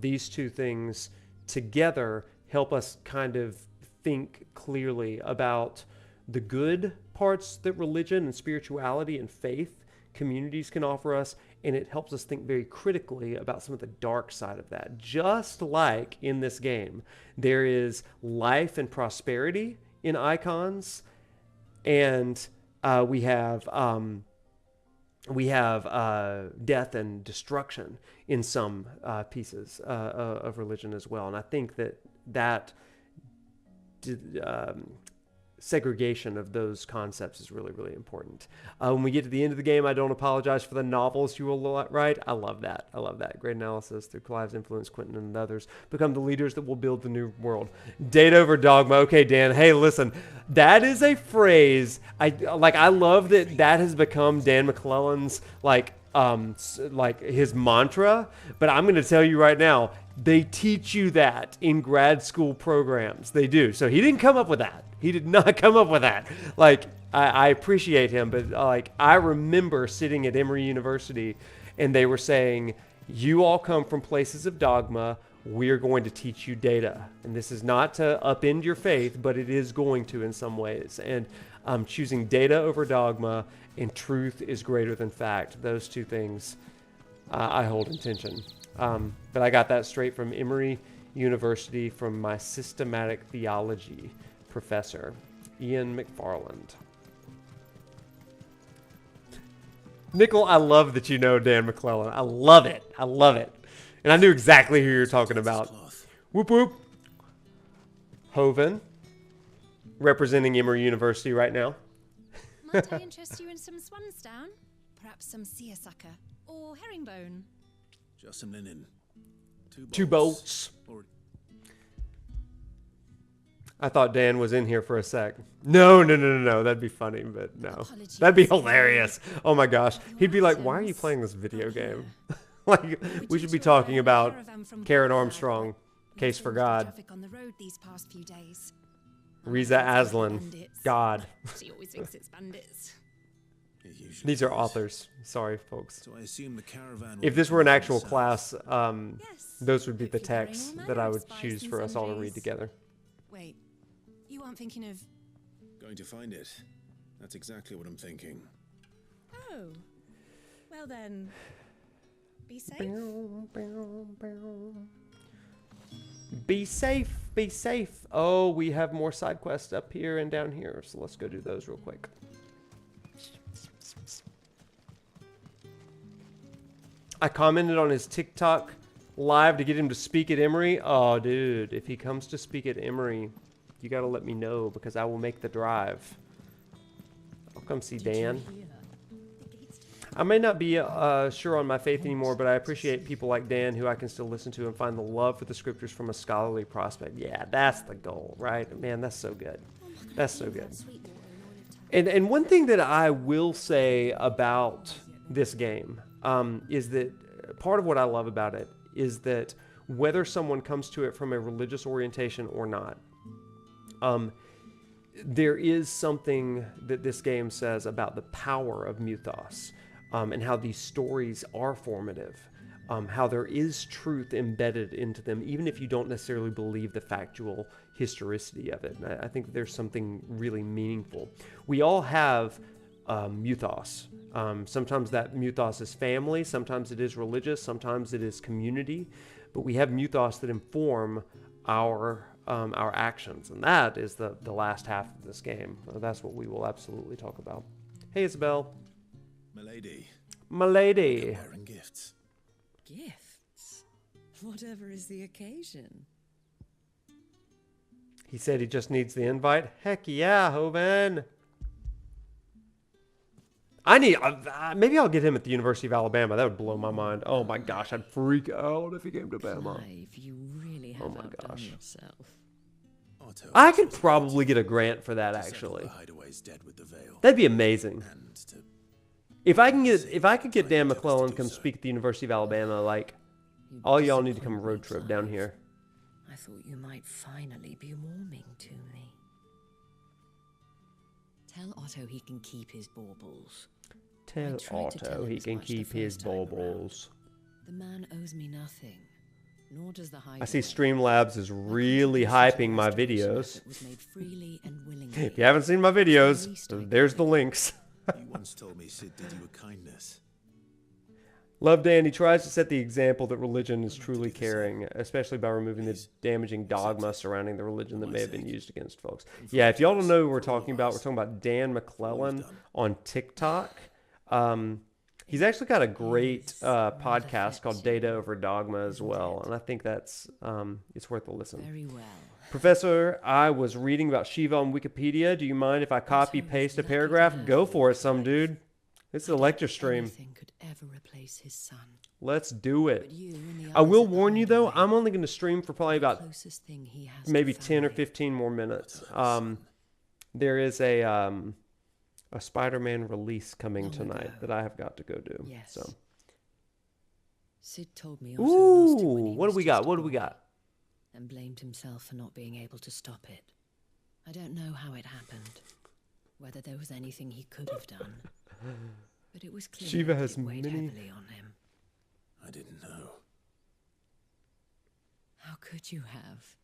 These two things together help us kind of think clearly about the good parts that religion and spirituality and faith communities can offer us, and it helps us think very critically about some of the dark side of that. Just like in this game, there is life and prosperity in icons, and we have death and destruction in some pieces of religion as well. And I think that segregation of those concepts is really, really important. When we get to the end of the game, I don't apologize for the novels you will write. I love that. I love that. Great analysis. Through Clive's influence, Quentin and others become the leaders that will build the new world. Data over dogma. Okay, Dan. Hey, listen. That is a phrase. I love that has become Dan McClellan's like his mantra. But I'm going to tell you right now, they teach you that in grad school programs. They do. So he didn't come up with that. He did not come up with that. Like, I appreciate him, but like, I remember sitting at Emory University and they were saying, you all come from places of dogma. We're going to teach you data. And this is not to upend your faith, but it is going to in some ways. And choosing data over dogma and truth is greater than fact. Those two things I hold in tension. But I got that straight from Emory University from my systematic theology professor, Ian McFarland. Nickel, I love that you know Dan McClellan. I love it. I love it. And I knew exactly who you're talking about. Whoop whoop. Hoven, representing Emory University right now. Might I interest you in some swansdown? Perhaps some seersucker or herringbone? Just some linen. Two boats. I thought Dan was in here for a sec. No. That'd be funny, but no. That'd be hilarious. Oh my gosh. He'd be like, why are you playing this video game? Like, we should be talking about Karen Armstrong, Case for God. On the road these past few days. Riza Aslan, God. She always thinks it's bandits. These are authors. Sorry, folks. So I assume the caravan. If this were an actual class, those would be the texts that I would choose for us all to read together. Wait, you aren't thinking of... Going to find it. That's exactly what I'm thinking. Oh, well then, be safe. Be safe, be safe. Oh, we have more side quests up here and down here, so let's go do those real quick. I commented on his TikTok live to get him to speak at Emory. Oh, dude, if he comes to speak at Emory, you gotta let me know because I will make the drive. I'll come see Dan. I may not be sure on my faith anymore, but I appreciate people like Dan who I can still listen to and find the love for the scriptures from a scholarly prospect. Yeah, that's the goal, right? Man, that's so good. That's so good. And one thing that I will say about this game is that part of what I love about it is that whether someone comes to it from a religious orientation or not, there is something that this game says about the power of mythos. And how these stories are formative, how there is truth embedded into them, even if you don't necessarily believe the factual historicity of it. And I think there's something really meaningful. We all have mythos. Sometimes that mythos is family, sometimes it is religious, sometimes it is community, but we have mythos that inform our actions, and that is the last half of this game. That's what we will absolutely talk about. Hey, Isabel. Milady. Milady. Wearing gifts. Gifts? Whatever is the occasion. He said he just needs the invite. Heck yeah, Hoban. I need... maybe I'll get him at the University of Alabama. That would blow my mind. Oh my gosh, I'd freak out if he came to Bama. Clive, you really have outdone yourself. I could probably get a grant for that, actually. That'd be amazing. If I could get Dan McClellan to come speak at the University of Alabama, like, all y'all need to come road trip down here. I thought you might finally be warming to me. Tell Otto he can keep his baubles. Tell Otto he can keep his baubles. The man owes me nothing, nor does the I see Streamlabs is really hyping my videos. If you haven't seen my videos, there's the links. You once told me Sid did you a kindness. Love Dan. He tries to set the example that religion is truly caring, especially by removing the damaging dogma surrounding the religion that may have been used against folks. Yeah, if y'all don't know who we're talking about Dan McClellan on TikTok. He's actually got a great podcast called Data Over Dogma as well, and I think that's it's worth a listen. Very well. Professor, I was reading about Shiva on Wikipedia. Do you mind if I copy-paste a paragraph? Go for it, some dude. This is a lecture stream. Could ever replace his son. Let's do it. I will warn you, though, I'm only going to stream for probably about maybe 10 or 15 more minutes. There is a Spider-Man release coming tonight that I have got to go do. Yes. So. Sid told me Ooh, what do we got? What do we got? And blamed himself for not being able to stop it. I don't know how it happened, whether there was anything he could have done, but it was clear Shiva has it weighed many... heavily on him. I didn't know. How could you have?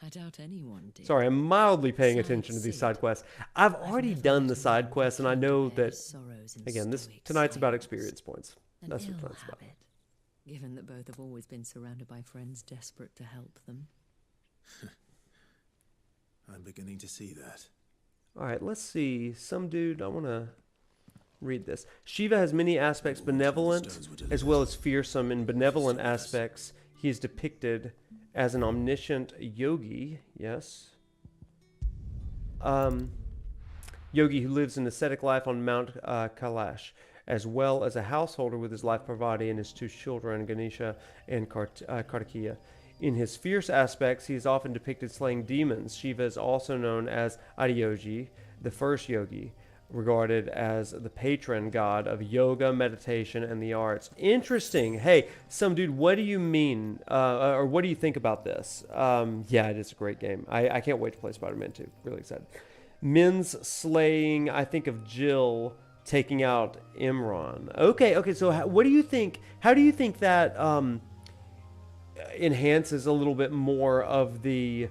I doubt anyone did. Sorry, I'm mildly paying attention to these side quests. I've already done the side quests, and I know that, again, tonight's about experience points. That's what tonight's about. Given that both have always been surrounded by friends desperate to help them. I'm beginning to see that. All right, let's see. Some dude, I want to read this. Shiva has many aspects benevolent as well as fearsome. In benevolent aspects, he is depicted as an omniscient yogi, yes. Yogi who lives an ascetic life on Mount Kailash, as well as a householder with his life providing and his two children, Ganesha and Kartikeya. In his fierce aspects, he is often depicted slaying demons. Shiva is also known as Adiyogi, the first yogi, regarded as the patron god of yoga, meditation, and the arts. Interesting. Hey, some dude, what do you mean, or what do you think about this? Yeah, it is a great game. I can't wait to play Spider-Man 2. Really excited. Men's slaying. I think of Jill taking out Imran. Okay. So what do you think? How do you think that enhances a little bit more of the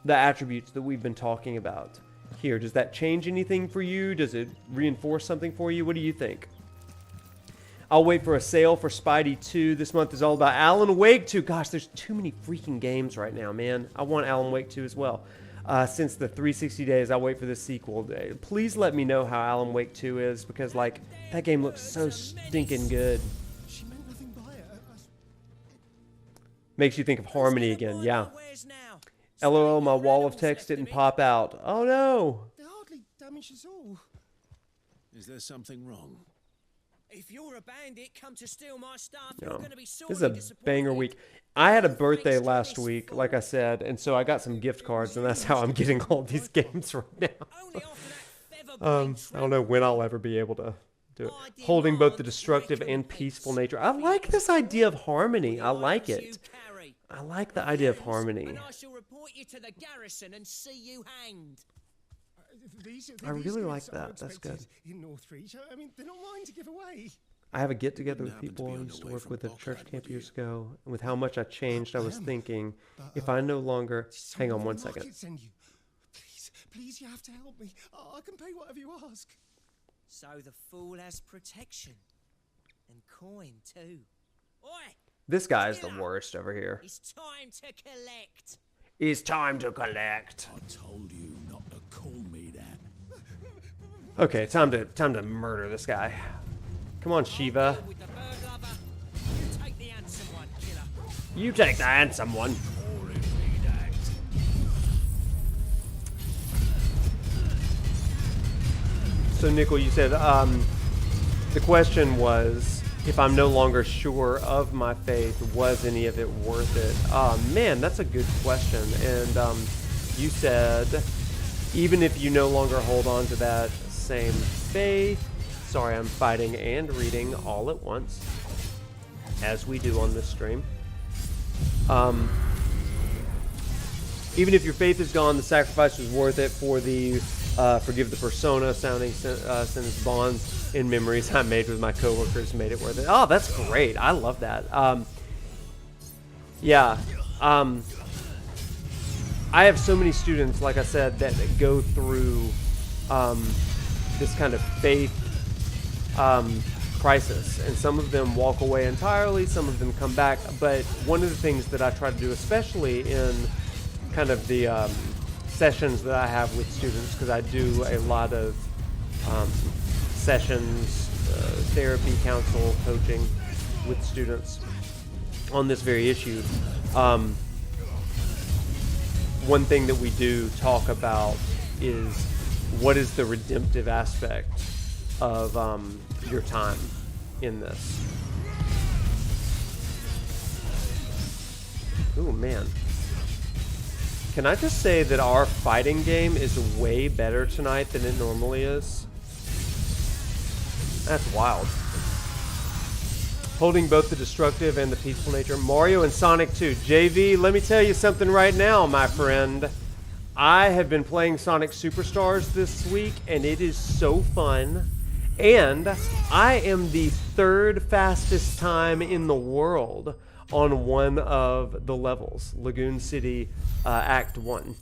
attributes that we've been talking about here? Does that change anything for you? Does it reinforce something for you? What do you think? I'll wait for a sale for Spidey 2. This month is all about Alan Wake 2. Gosh, there's too many freaking games right now, man. I want Alan Wake 2 as well. Since the 360 days, I'll wait for the sequel. Please let me know how Alan Wake 2 is, because, like, that game looks so stinking good. Makes you think of Harmony again, yeah. LOL, my wall of text didn't pop out. Oh no! They hardly damage us all. Is there something wrong? If you're a bandit, come to steal my stuff, No. you're gonna be This sorely is a disappointed. banger week. I had a birthday last week, like I said, and so I got some gift cards, and that's how I'm getting all these games right now. I don't know when I'll ever be able to do it. Holding both the destructive and peaceful nature. I like this idea of harmony. I like it. I like the idea of harmony. And I shall report you to the garrison and see you hanged. I really like that. That's good. In Northreach, I mean, they're not mine to give away. I have a get together with people I used to work with at church camp years ago, and with how much I changed, I was thinking, if I no longer, hang on one second. Please, you have to help me. I can pay whatever you ask. So the fool has protection. And coin, too. Oi! This guy is the worst over here. It's time to collect. It's time to collect. I told you not to call me that. Okay, time to murder this guy. Come on, Shiva. With the bird lover, you take the handsome one, killer. You take the handsome one. So, Nickel, you said the question was, if I'm no longer sure of my faith, was any of it worth it? Man, that's a good question. And you said, even if you no longer hold on to that same faith, sorry, I'm fighting and reading all at once, as we do on this stream. Even if your faith is gone, the sacrifice was worth it for the forgive the persona sounding sentence bonds in memories I made with my coworkers made it worth it. Oh, that's great. I love that. Yeah. I have so many students, like I said, that go through this kind of faith crisis, and some of them walk away entirely, some of them come back. But one of the things that I try to do, especially in kind of the sessions that I have with students, because I do a lot of sessions, therapy, counsel, coaching with students on this very issue. One thing that we do talk about is what is the redemptive aspect of your time in this. Ooh, man. Can I just say that our fighting game is way better tonight than it normally is? That's wild. Holding both the destructive and the peaceful nature. Mario and Sonic 2. JV, let me tell you something right now, my friend. I have been playing Sonic Superstars this week, and it is so fun. And I am the third fastest time in the world on one of the levels. Lagoon City Act 1.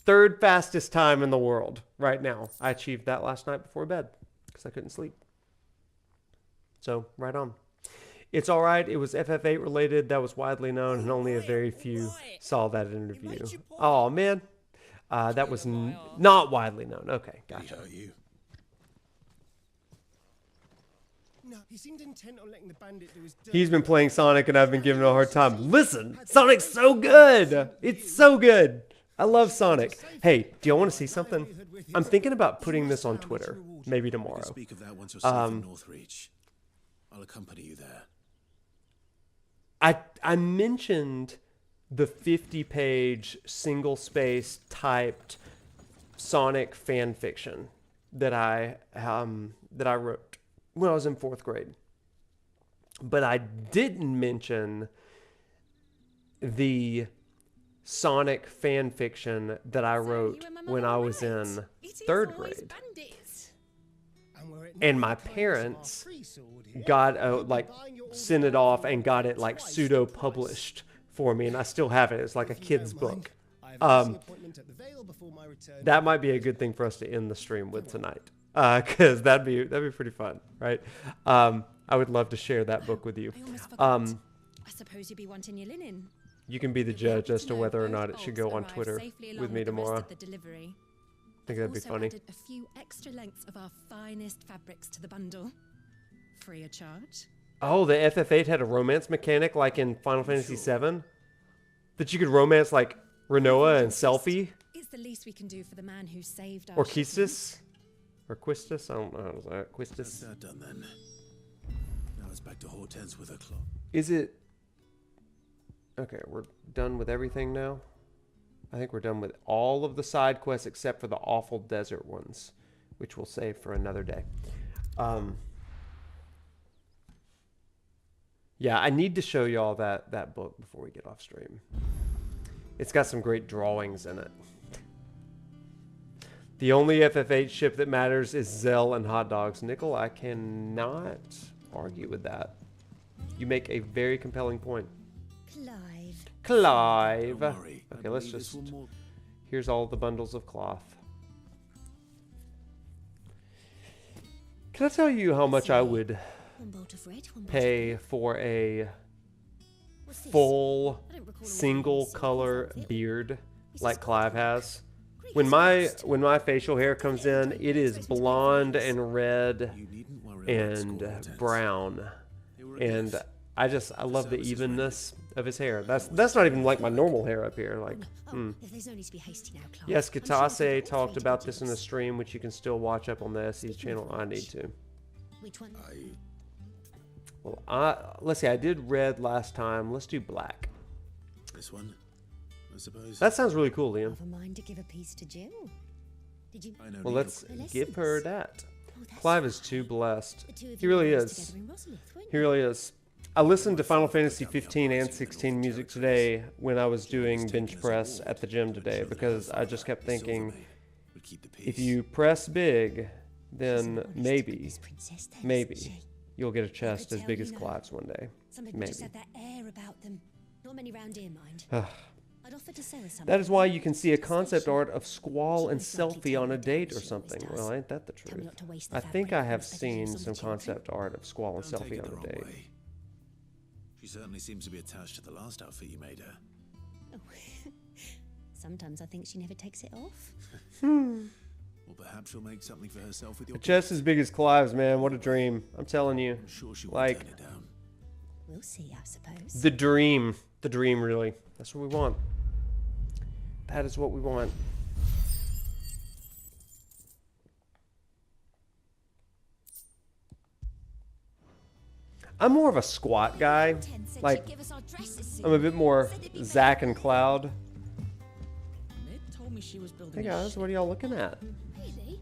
Third fastest time in the world right now. I achieved that last night before bed because I couldn't sleep. So, right on. It's all right. It was FF8 related. That was widely known, and only a very few saw that interview. Oh, man. That was not widely known. Okay, gotcha. No, he seemed intent on letting the bandit do his dirt. He's been playing Sonic, and I've been giving him a hard time. Listen, Sonic's so good. It's so good. I love Sonic. Hey, do y'all want to see something? I'm thinking about putting this on Twitter, maybe tomorrow. Speak of that once you're safe in Northreach. I'll accompany you there. I mentioned the 50-page single-space typed Sonic fan fiction that I wrote when I was in 4th grade. But I didn't mention the Sonic fan fiction that I wrote when I was in 3rd grade. And my parents got sent it off and got it like pseudo published for me, and I still have it. It's like a kid's book. That might be a good thing for us to end the stream with tonight, because that'd be pretty fun, right? I would love to share that book with you. I suppose you'd be wanting your linen. You can be the judge as to whether or not it should go on Twitter with me tomorrow. I think that'd be funny. Added a few extra lengths of our finest fabrics to the bundle, free of charge. Oh, the FF8 had a romance mechanic like in Final Fantasy VII? That you could romance like Renoa and Selphie? It's the least we can do for the man who saved our Or Quistis? Or Quistis? I don't know how to say it. Quistis. That's that done then. Now it's back to Hortense with her clock. Is it... Okay, we're done with everything now? I think we're done with all of the side quests except for the awful desert ones, which we'll save for another day. Yeah, I need to show y'all that book before we get off stream. It's got some great drawings in it. The only FF8 ship that matters is Zell and hot dogs. Nickel, I cannot argue with that. You make a very compelling point. Clive. Okay, let's just... Here's all the bundles of cloth. Can I tell you how much I would pay for a full single color beard like Clive has? When my facial hair comes in, it is blonde and red and brown, and I love the evenness of his hair. That's not even like my normal hair up here. Like, Yes, Katase talked about this in the stream, which you can still watch up on the SE's channel. I need to. Which one? Well, let's see. I did red last time. Let's do black. This one, I suppose. That sounds really cool, Liam. Have a mind to give a piece to Jill. Did you? Well, let's give her that. Clive is too blessed. He really is. He really is. I listened to Final Fantasy 15 and 16 music today when I was doing bench press at the gym today, because I just kept thinking, if you press big, then maybe you'll get a chest as big as Clive's one day. Maybe. Just have that air about them. Not many round here, mind. I'd offer to sell her something. That is why you can see a concept art of Squall and Selphie on a date or something. Well, ain't that the truth? I think I have seen some concept art of Squall and Selphie on a date. She certainly seems to be attached to the last outfit you made her. Oh. Sometimes I think she never takes it off. Well, perhaps she'll make something for herself with your A chest as big as Clive's, man. What a dream. I'm telling you. I'm sure she won't like, turn it down. We'll see, I suppose. The dream. The dream, really. That's what we want. That is what we want. I'm more of a squat guy. Like, I'm a bit more Zack and Cloud. Hey guys, what are y'all looking at? Really?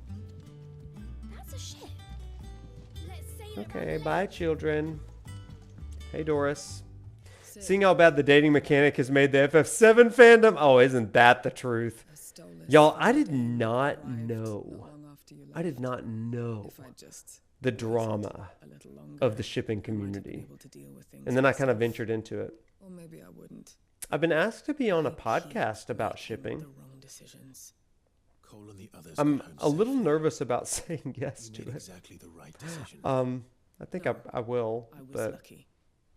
That's a ship. Let's sail Okay, bye children. Hey Doris. Seeing how bad the dating mechanic has made the FF7 fandom. Oh, isn't that the truth? Y'all, I did not know. I did not know the drama of the shipping community. And then I kind of ventured into it. Or maybe I wouldn't. I've been asked to be on a podcast about shipping. I'm a little nervous about saying yes to it. I think I will, but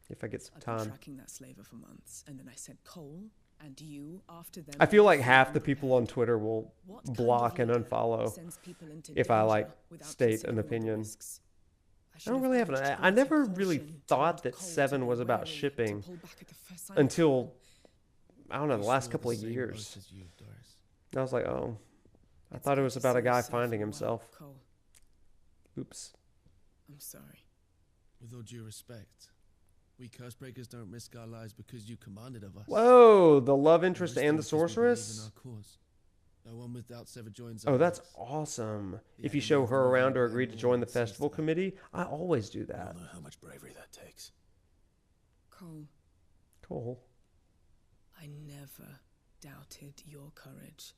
if I get some time. Tracking that slaver for months, and then I sent Cole and you after them. I feel like half the people on Twitter will block and unfollow if I like state an opinion. I don't really have I never really thought that 7 was about shipping until, I don't know, the last couple of years. I was like, oh, I thought it was about a guy finding himself. Oops. I'm sorry. With all due respect, we Cursebreakers don't risk our lives because you commanded of us. Whoa, the love interest and the sorceress? No one with doubts ever joins. Oh, that's awesome. If you show her around or agree to join the festival committee, I always do that. I know how much bravery that takes. Cole, Cool. I never doubted your courage.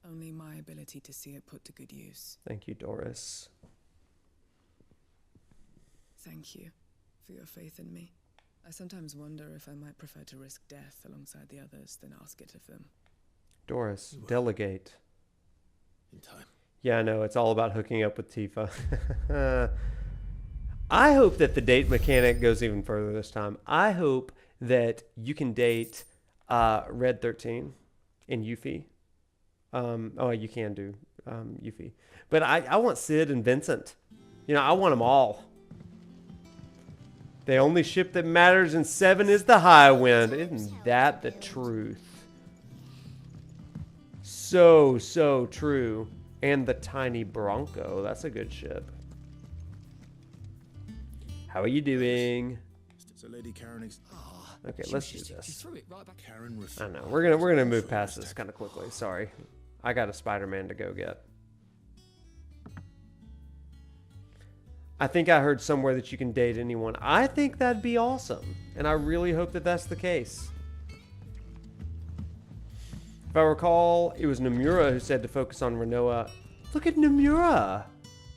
Only my ability to see it put to good use. Thank you, Doris. Thank you for your faith in me. I sometimes wonder if I might prefer to risk death alongside the others than ask it of them. Doris, delegate. In time. Yeah, I know. It's all about hooking up with Tifa. I hope that the date mechanic goes even further this time. I hope that you can date Red 13 and Yuffie. Oh, you can do Yuffie. But I want Sid and Vincent. You know, I want them all. The only ship that matters in 7 is the High Wind. Isn't that the truth? So, so true. And the Tiny Bronco. That's a good ship. How are you doing? So Lady Karen Okay, let's do this. She threw it right back. Karen I know. We're gonna move past this kind of quickly. Sorry. I got a Spider-Man to go get. I think I heard somewhere that you can date anyone. I think that'd be awesome. And I really hope that that's the case. If I recall, it was Nomura who said to focus on Renoa. Look at Nomura.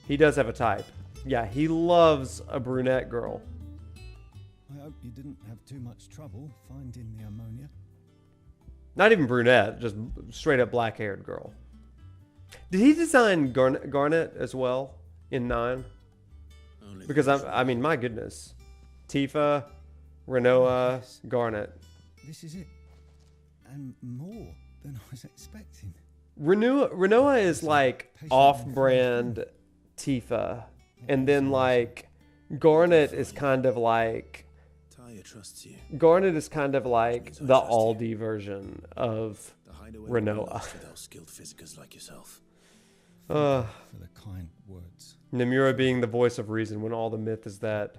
He does have a type. Yeah, he loves a brunette girl. I hope you didn't have too much trouble finding the ammonia. Not even brunette, just straight up black-haired girl. Did he design Garnet as well in 9? Because I mean, my goodness, Tifa, Renoa, Garnet. This is it, and more than I was expecting. Renoa is like off-brand Tifa, and then like Garnet is kind of like. Taya trusts you. Garnet is kind of like the Aldi version of Renoa. Without skilled physicers like yourself. For the kind words. Nomura being the voice of reason when all the myth is that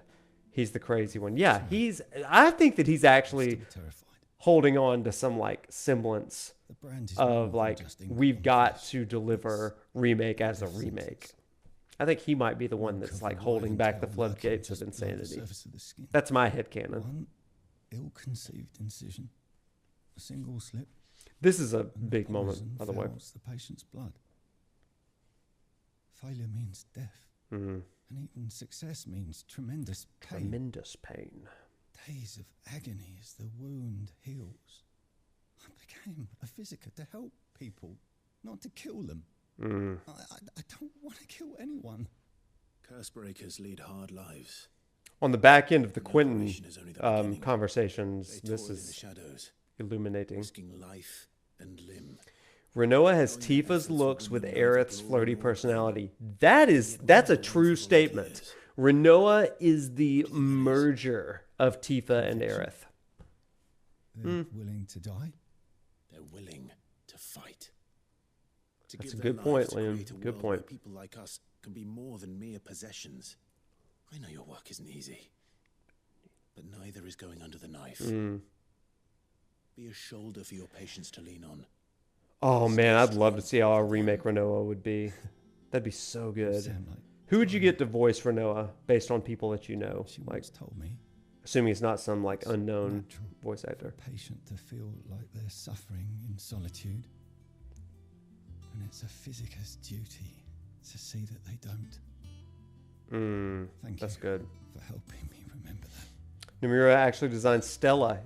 he's the crazy one. Yeah, I think that he's actually holding on to some like semblance of like we've got to deliver remake as a remake. I think he might be the one that's like holding back the floodgates of insanity. That's my headcanon. One ill-conceived incision, a single slip. This is a big moment, by the way. The patient's blood. Failure means death. Mm-hmm. And even success means tremendous pain. Tremendous pain. Days of agony as the wound heals. I became a physiker to help people, not to kill them. Mm. I don't want to kill anyone. Curse breakers lead hard lives. On the back end of the Quentin conversations, this is illuminating. Risking life and limb. Renoa has Tifa's looks with Aerith's flirty personality. That's a true statement. Renoa is the merger of Tifa and Aerith. They're willing to die? They're willing to fight. That's a good point, Liam. Good point. People like us can be more than mere possessions. I know your work isn't easy, but neither is going under the knife. Be a shoulder for your patients to lean on. Oh man, I'd love to see how a remake Renoa would be. That'd be so good. Who would you get to voice Renoa based on people that you know? She once told me. Assuming it's not some like unknown voice actor. For a patient to feel like they're suffering in solitude. And it's a physicist's duty to see that they don't. Thank that's you good. For helping me remember that. Nomura actually designed Stella,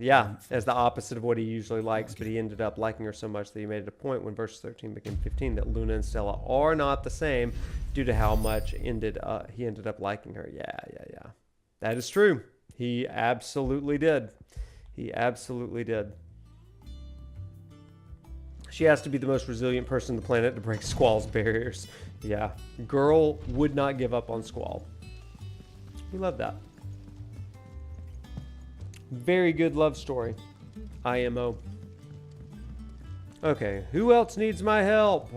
as the opposite of what he usually likes, but he ended up liking her so much that he made it a point when verse 13 became 15 that Luna and Stella are not the same due to how much he ended up liking her. Yeah. That is true. He absolutely did. He absolutely did. She has to be the most resilient person on the planet to break Squall's barriers. Yeah. Girl would not give up on Squall. We love that. Very good love story. IMO. Okay, who else needs my help?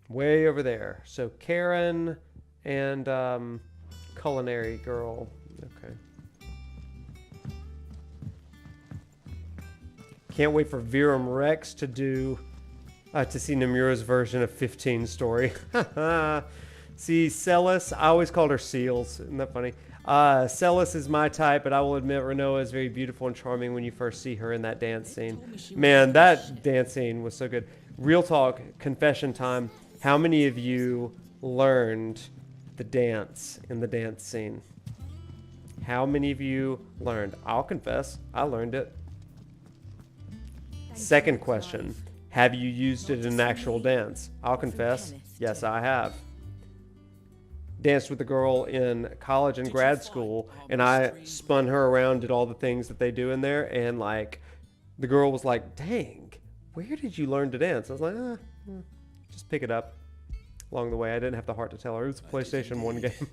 Way over there. So Karen and culinary girl. Okay. Can't wait for Virum Rex to do to see Namura's version of 15 story. See, Celis, I always called her Seals. Isn't that funny? Celis is my type, but I will admit Renoa is very beautiful and charming when you first see her in that dance scene. Man, that dance scene was so good. Real talk, confession time. How many of you learned the dance in the dance scene? How many of you learned? I'll confess, I learned it. Second question, have you used it in an actual dance? I'll confess, yes, I have. Danced with a girl in college and grad school, and I spun her around, did all the things that they do in there, and like, the girl was like, dang, where did you learn to dance? I was like, just pick it up along the way. I didn't have the heart to tell her. It was a PlayStation 1 game.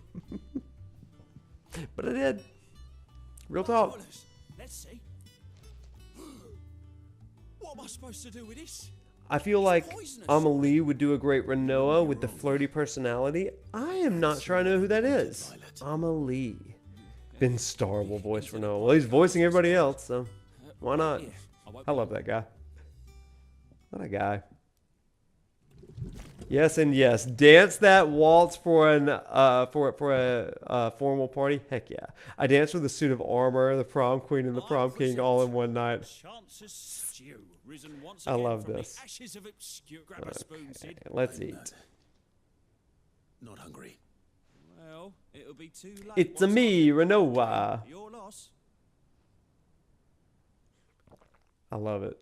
But I did. Real talk. Let's see. What am I supposed to do with this? I feel like Amelie would do a great Renoa with the flirty personality. I am not sure I know who that is. Amelie. Ben Starr will voice Renoa. Well, he's voicing everybody else, so why not? I love that guy. What a guy. Yes and yes. Dance that waltz for an for a formal party. Heck yeah. I danced with a suit of armor, the prom queen and the prom king all in one night. I love this. Okay, let's eat. Not hungry. Well, it'll be too late. It's a me, Renoa. Your loss. I love it.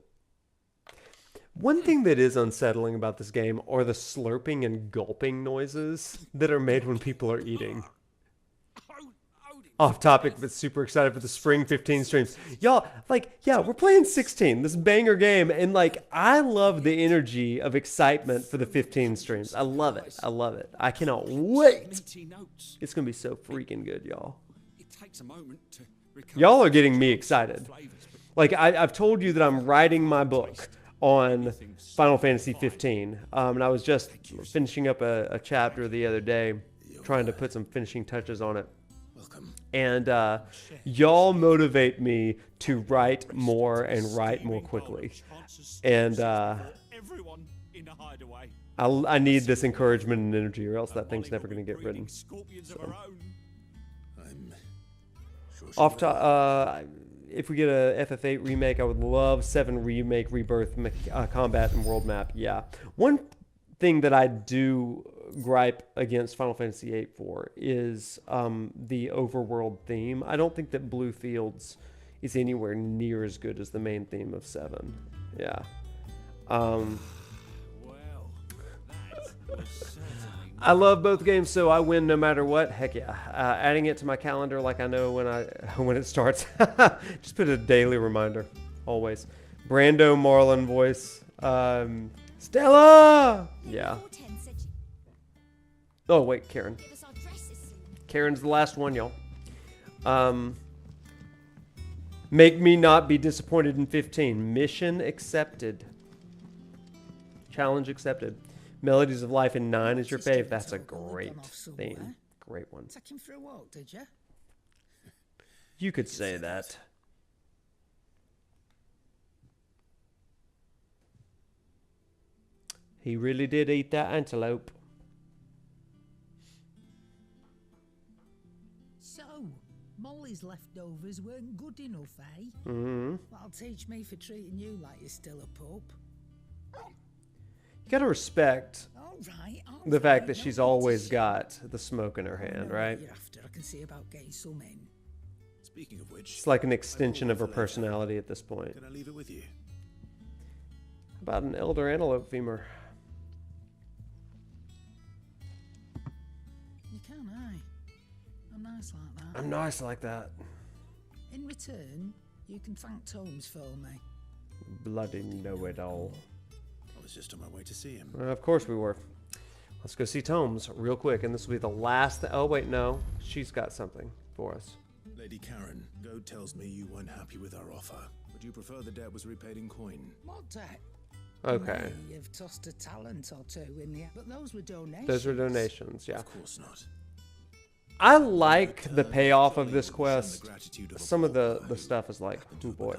One thing that is unsettling about this game are the slurping and gulping noises that are made when people are eating. Off topic, but super excited for the Spring 15 streams. Y'all, like, yeah, we're playing 16, this banger game, and like, I love the energy of excitement for the 15 streams. I love it. I love it. I cannot wait. It's gonna be so freaking good, y'all. Y'all are getting me excited. Like, I've told you that I'm writing my book on Final Fantasy 15, and I was just finishing up a chapter the other day, trying to put some finishing touches on it. And y'all motivate me to write more and write more quickly. And I need this encouragement and energy, or else that thing's never going to get written. So. Off to, if we get a FF8 remake, I would love 7 remake, rebirth, combat, and world map. Yeah. One thing that I do gripe against Final Fantasy VIII for is the overworld theme. I don't think that Blue Fields is anywhere near as good as the main theme of 7. Yeah. I love both games, so I win no matter what. Heck yeah. Adding it to my calendar like I know when it starts. Just put a daily reminder. Always. Brando Marlin voice. Stella! Yeah. Oh, wait, Karen. Karen's the last one, y'all. Make me not be disappointed in 15. Mission accepted. Challenge accepted. Melodies of Life in 9 is your fave. That's a great theme. Great one. Took him for a walk, did you? You could say that. He really did eat that antelope. So, Molly's leftovers weren't good enough, eh? Mm-hmm. That'll teach me for treating you like you're still a pup. You gotta respect All right, the fact that she's always got the smoke in her hand, right? You're after. I can see about getting some in. Speaking of which, It's like an extension of her personality at this point. Can I leave it with you? About an elder antelope femur. You can, aye. I'm nice like that. I'm nice like that. In return, you can thank Tomes for me. Bloody know-it-all. I was just on my way to see him. Of course we were. Let's go see Tomes real quick, and this will be the last. Oh wait, no, she's got something for us. Lady Karen, Goad tells me you weren't happy with our offer. Would you prefer the debt was repaid in coin? What debt? Okay. You've tossed a talent or two in the... But those were donations. Those were donations, yeah. Of course not. I like the payoff of this quest. Some of the stuff is like, oh boy.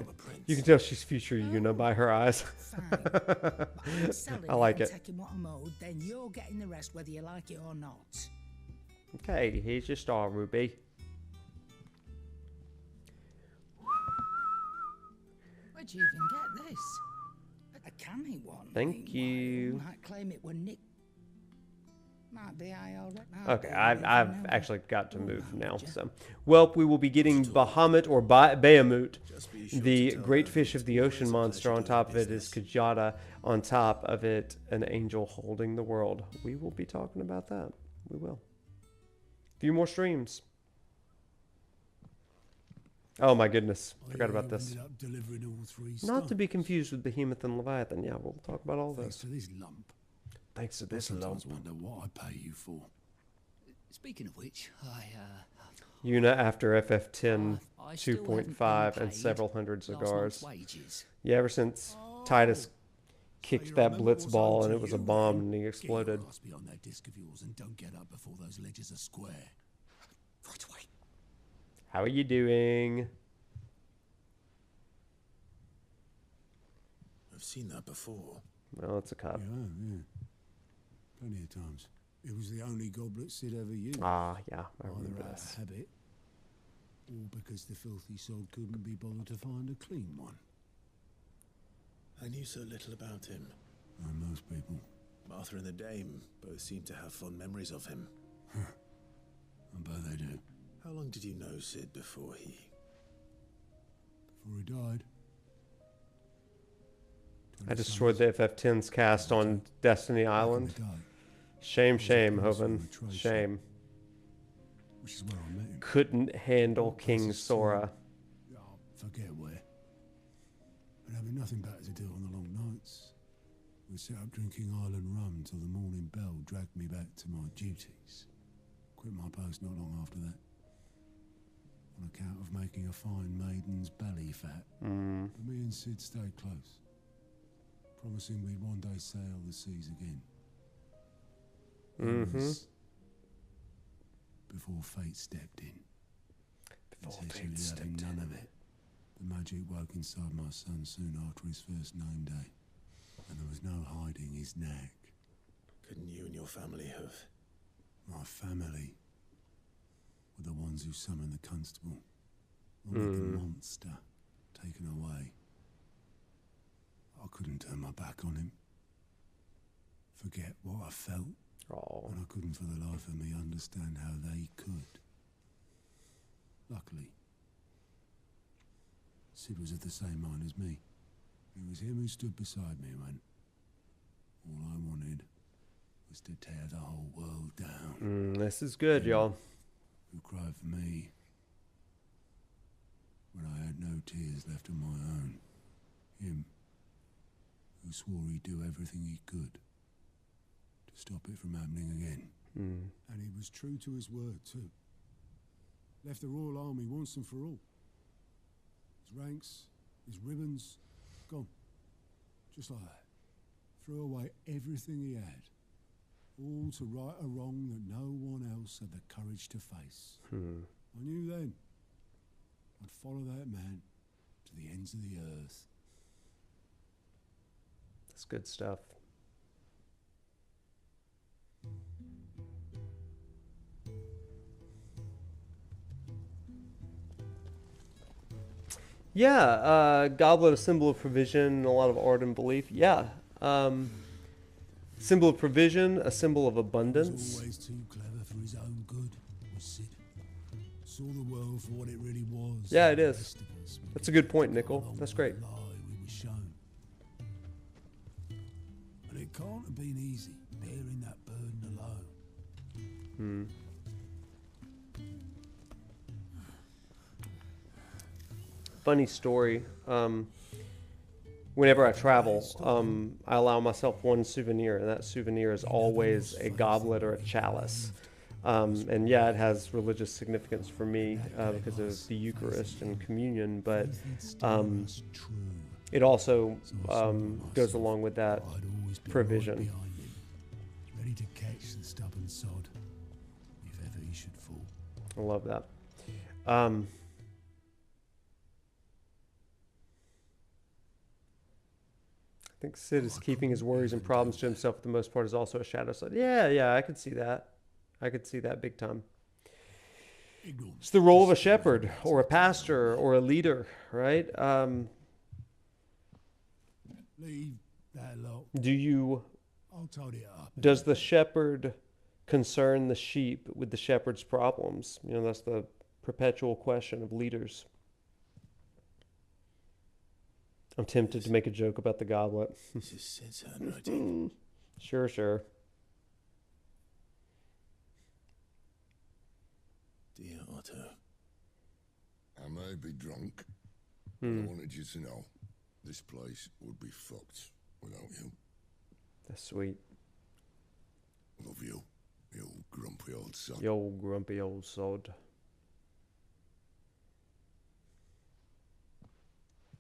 You can tell she's future Yuna by her eyes. I like it. Taking what I'm owed, then you're getting the rest whether you like it or not. Okay, here's your star, Ruby. Where'd you even get this? A canny one. Thank you. Might claim it were Nick. Might be I already. Okay, I've actually got to move now. So, well, we will be getting Bahamut or Bahamut, the great fish of the ocean monster. On top of it is Kajata. On top of it, an angel holding the world. We will be talking about that. We will. A few more streams. Oh my goodness, forgot about this. Not to be confused with Behemoth and Leviathan. Yeah, we'll talk about all this. Thanks to this lump. Wonder what I pay you for. Speaking of which, Yuna after FF10 2.5 and several hundred cigars. Yeah, ever since Titus kicked that blitz ball and it was a bomb and he exploded. Beyond that disc of yours and don't get up before those ledges are square. Right away. How are you doing? I've seen that before. Well, it's a cup. Yeah. Plenty of times. It was the only goblet Sid ever used. Ah, yeah, I remember Either out this. of habit, or because the filthy sod couldn't be bothered to find a clean one. I knew so little about him. Like most people. Martha and the Dame both seem to have fond memories of him. I bet they do. How long did you know Sid before he died? I destroyed the FF10's cast on Destiny Island. Shame, Hoven. Shame. Which is where I met him. Couldn't handle King Sora. Forget where. But having nothing better to do on the long nights, we sat up drinking island rum till the morning bell dragged me back to my duties. Quit my post not long after that. On account of making a fine maiden's belly fat. But me and Sid stayed close, promising we'd one day sail the seas again. It was before fate stepped in. None of it. The magic woke inside my son soon after his first name day, and there was no hiding his knack. Couldn't you and your family have? My family were the ones who summoned the constable. Wanted the monster taken away. I couldn't turn my back on him. Forget what I felt. And I couldn't for the life of me understand how they could. Luckily, Sid was of the same mind as me. It was him who stood beside me when all I wanted was to tear the whole world down. This is good, y'all. Who cried for me when I had no tears left of my own. Him who swore he'd do everything he could to stop it from happening again. And he was true to his word too. Left the Royal Army once and for all. His ranks, his ribbons, gone. Just like that. Threw away everything he had. All to right a wrong that no one else had the courage to face. I knew then I'd follow that man to the ends of the earth. That's good stuff. Yeah, goblet, a symbol of provision, a lot of art and belief. Yeah. Symbol of provision, a symbol of abundance. Always too clever for his own good, was Sid. Saw the world for what it really was. Yeah, it is. That's a good point, Nickel. That's great. We were shown. And it can't have been easy bearing that burden alone. Funny story. Whenever I travel, I allow myself one souvenir, and that souvenir is always a goblet or a chalice. And yeah, it has religious significance for me because of the Eucharist and communion, but it also goes along with that provision. Ready to catch the stubborn sod if ever he should fall. I love that. I think Sid is keeping his worries and problems to himself for the most part, is also a shadow side. Yeah, I could see that. I could see that big time. It's the role of a shepherd or a pastor or a leader, right? Leave that lot. I'll tidy it up. Does the shepherd concern the sheep with the shepherd's problems? You know, that's the perpetual question of leaders. I'm tempted to make a joke about the goblet. This is Sid's handwriting. Sure. Dear Otto. I may be drunk, but I wanted you to know this place would be fucked without you. That's sweet. Love you, you old grumpy old sod. You old grumpy old sod.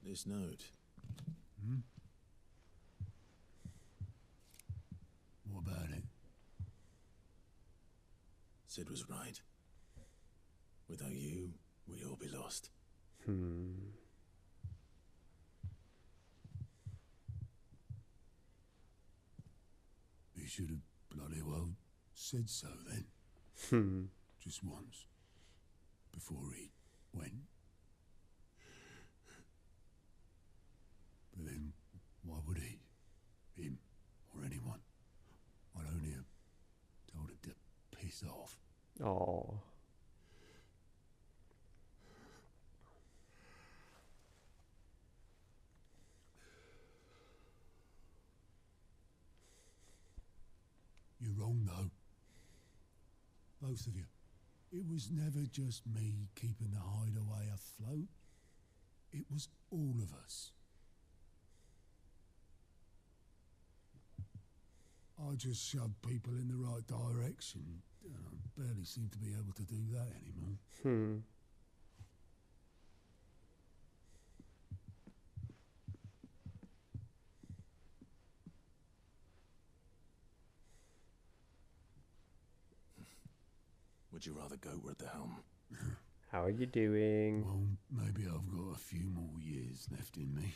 This note. What about it? Sid was right. Without you, we'd all be lost. He should have bloody well said so then. Just once. Before he went. But then, why would he? Him or anyone? I'd only have told him to piss off. Oh. You're wrong, though. Both of you. It was never just me keeping the hideaway afloat. It was all of us. I just shoved people in the right direction. I barely seem to be able to do that anymore. Would you rather go at the helm? How are you doing? Well, maybe I've got a few more years left in me.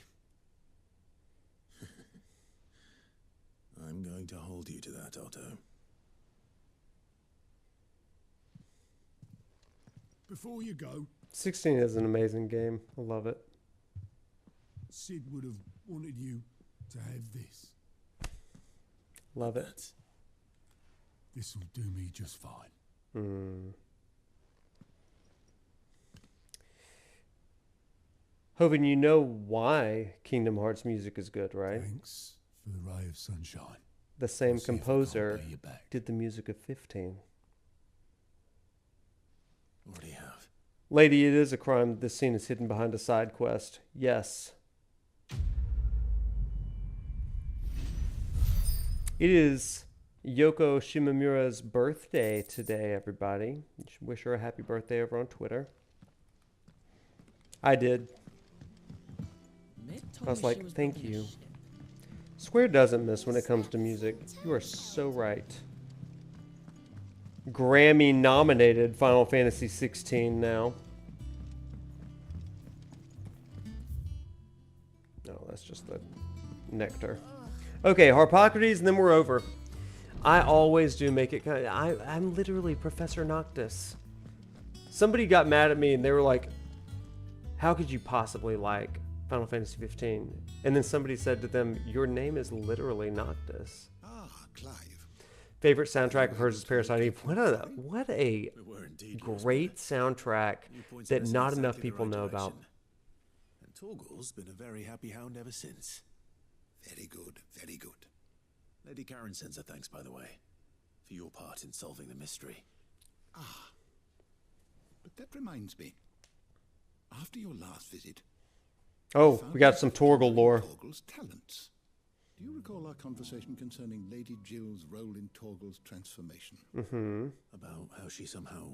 I'm going to hold you to that, Otto. Before you go, 16 is an amazing game. I love it. Sid would have wanted you to have this. Love it. This will do me just fine. Hovind, you know why Kingdom Hearts music is good, right? Thanks for the ray of sunshine. The same I'll see if I can't composer pay you back. did the music of 15. What do you have? Lady, it is a crime that this scene is hidden behind a side quest. Yes. It is Yoko Shimomura's birthday today, everybody. You should wish her a happy birthday over on Twitter. I did. I was like, thank you. Square doesn't miss when it comes to music. You are so right. Grammy nominated Final Fantasy XVI now. No, that's just the nectar. Okay, Harpocrates, and then we're over. I always do make it kind of... I'm literally Professor Noctis. Somebody got mad at me and they were like, how could you possibly like Final Fantasy 15? And then somebody said to them, your name is literally Noctis. Ah, Clive. Favorite soundtrack of hers is Parasite Eve. What a great soundtrack that not enough people know about. And Torgal's been a very happy hound ever since. Very good, very good. Lady Karen sends her thanks, by the way, for your part in solving the mystery. Ah, but that reminds me. After your last visit... Oh, we got some Torgal lore. Torgal's talents. Do you recall our conversation concerning Lady Jill's role in Torgal's transformation? Mm-hmm. About how she somehow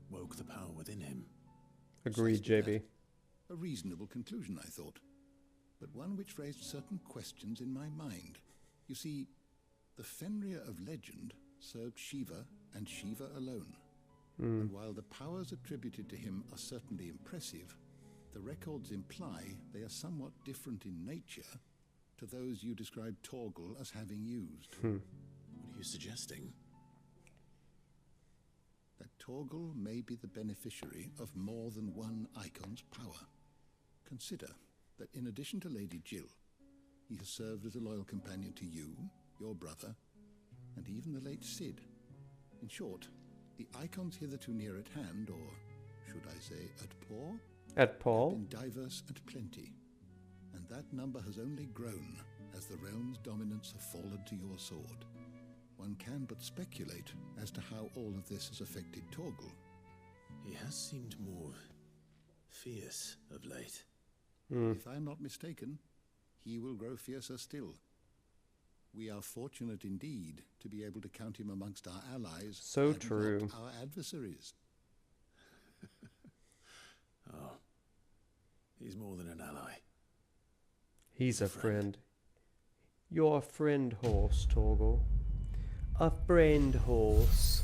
woke the power within him. Agreed, JB. A reasonable conclusion, I thought, but one which raised certain questions in my mind. You see, the Fenrir of legend served Shiva and Shiva alone. And while the powers attributed to him are certainly impressive, the records imply they are somewhat different in nature to those you described Torgal as having used. What are you suggesting? That Torgal may be the beneficiary of more than one icon's power. Consider that in addition to Lady Jill, he has served as a loyal companion to you, your brother, and even the late Cid. In short, the icons hitherto near at hand, or should I say at paw, At Paul? have been diverse and plenty, and that number has only grown as the realm's dominance have fallen to your sword. One can but speculate as to how all of this has affected Torgal. He has seemed more fierce of late. If I am not mistaken, he will grow fiercer still. We are fortunate indeed to be able to count him amongst our allies. So and true. not our adversaries. Oh, he's more than an ally. He's a friend. You're a friend horse, Torgal. A friend horse.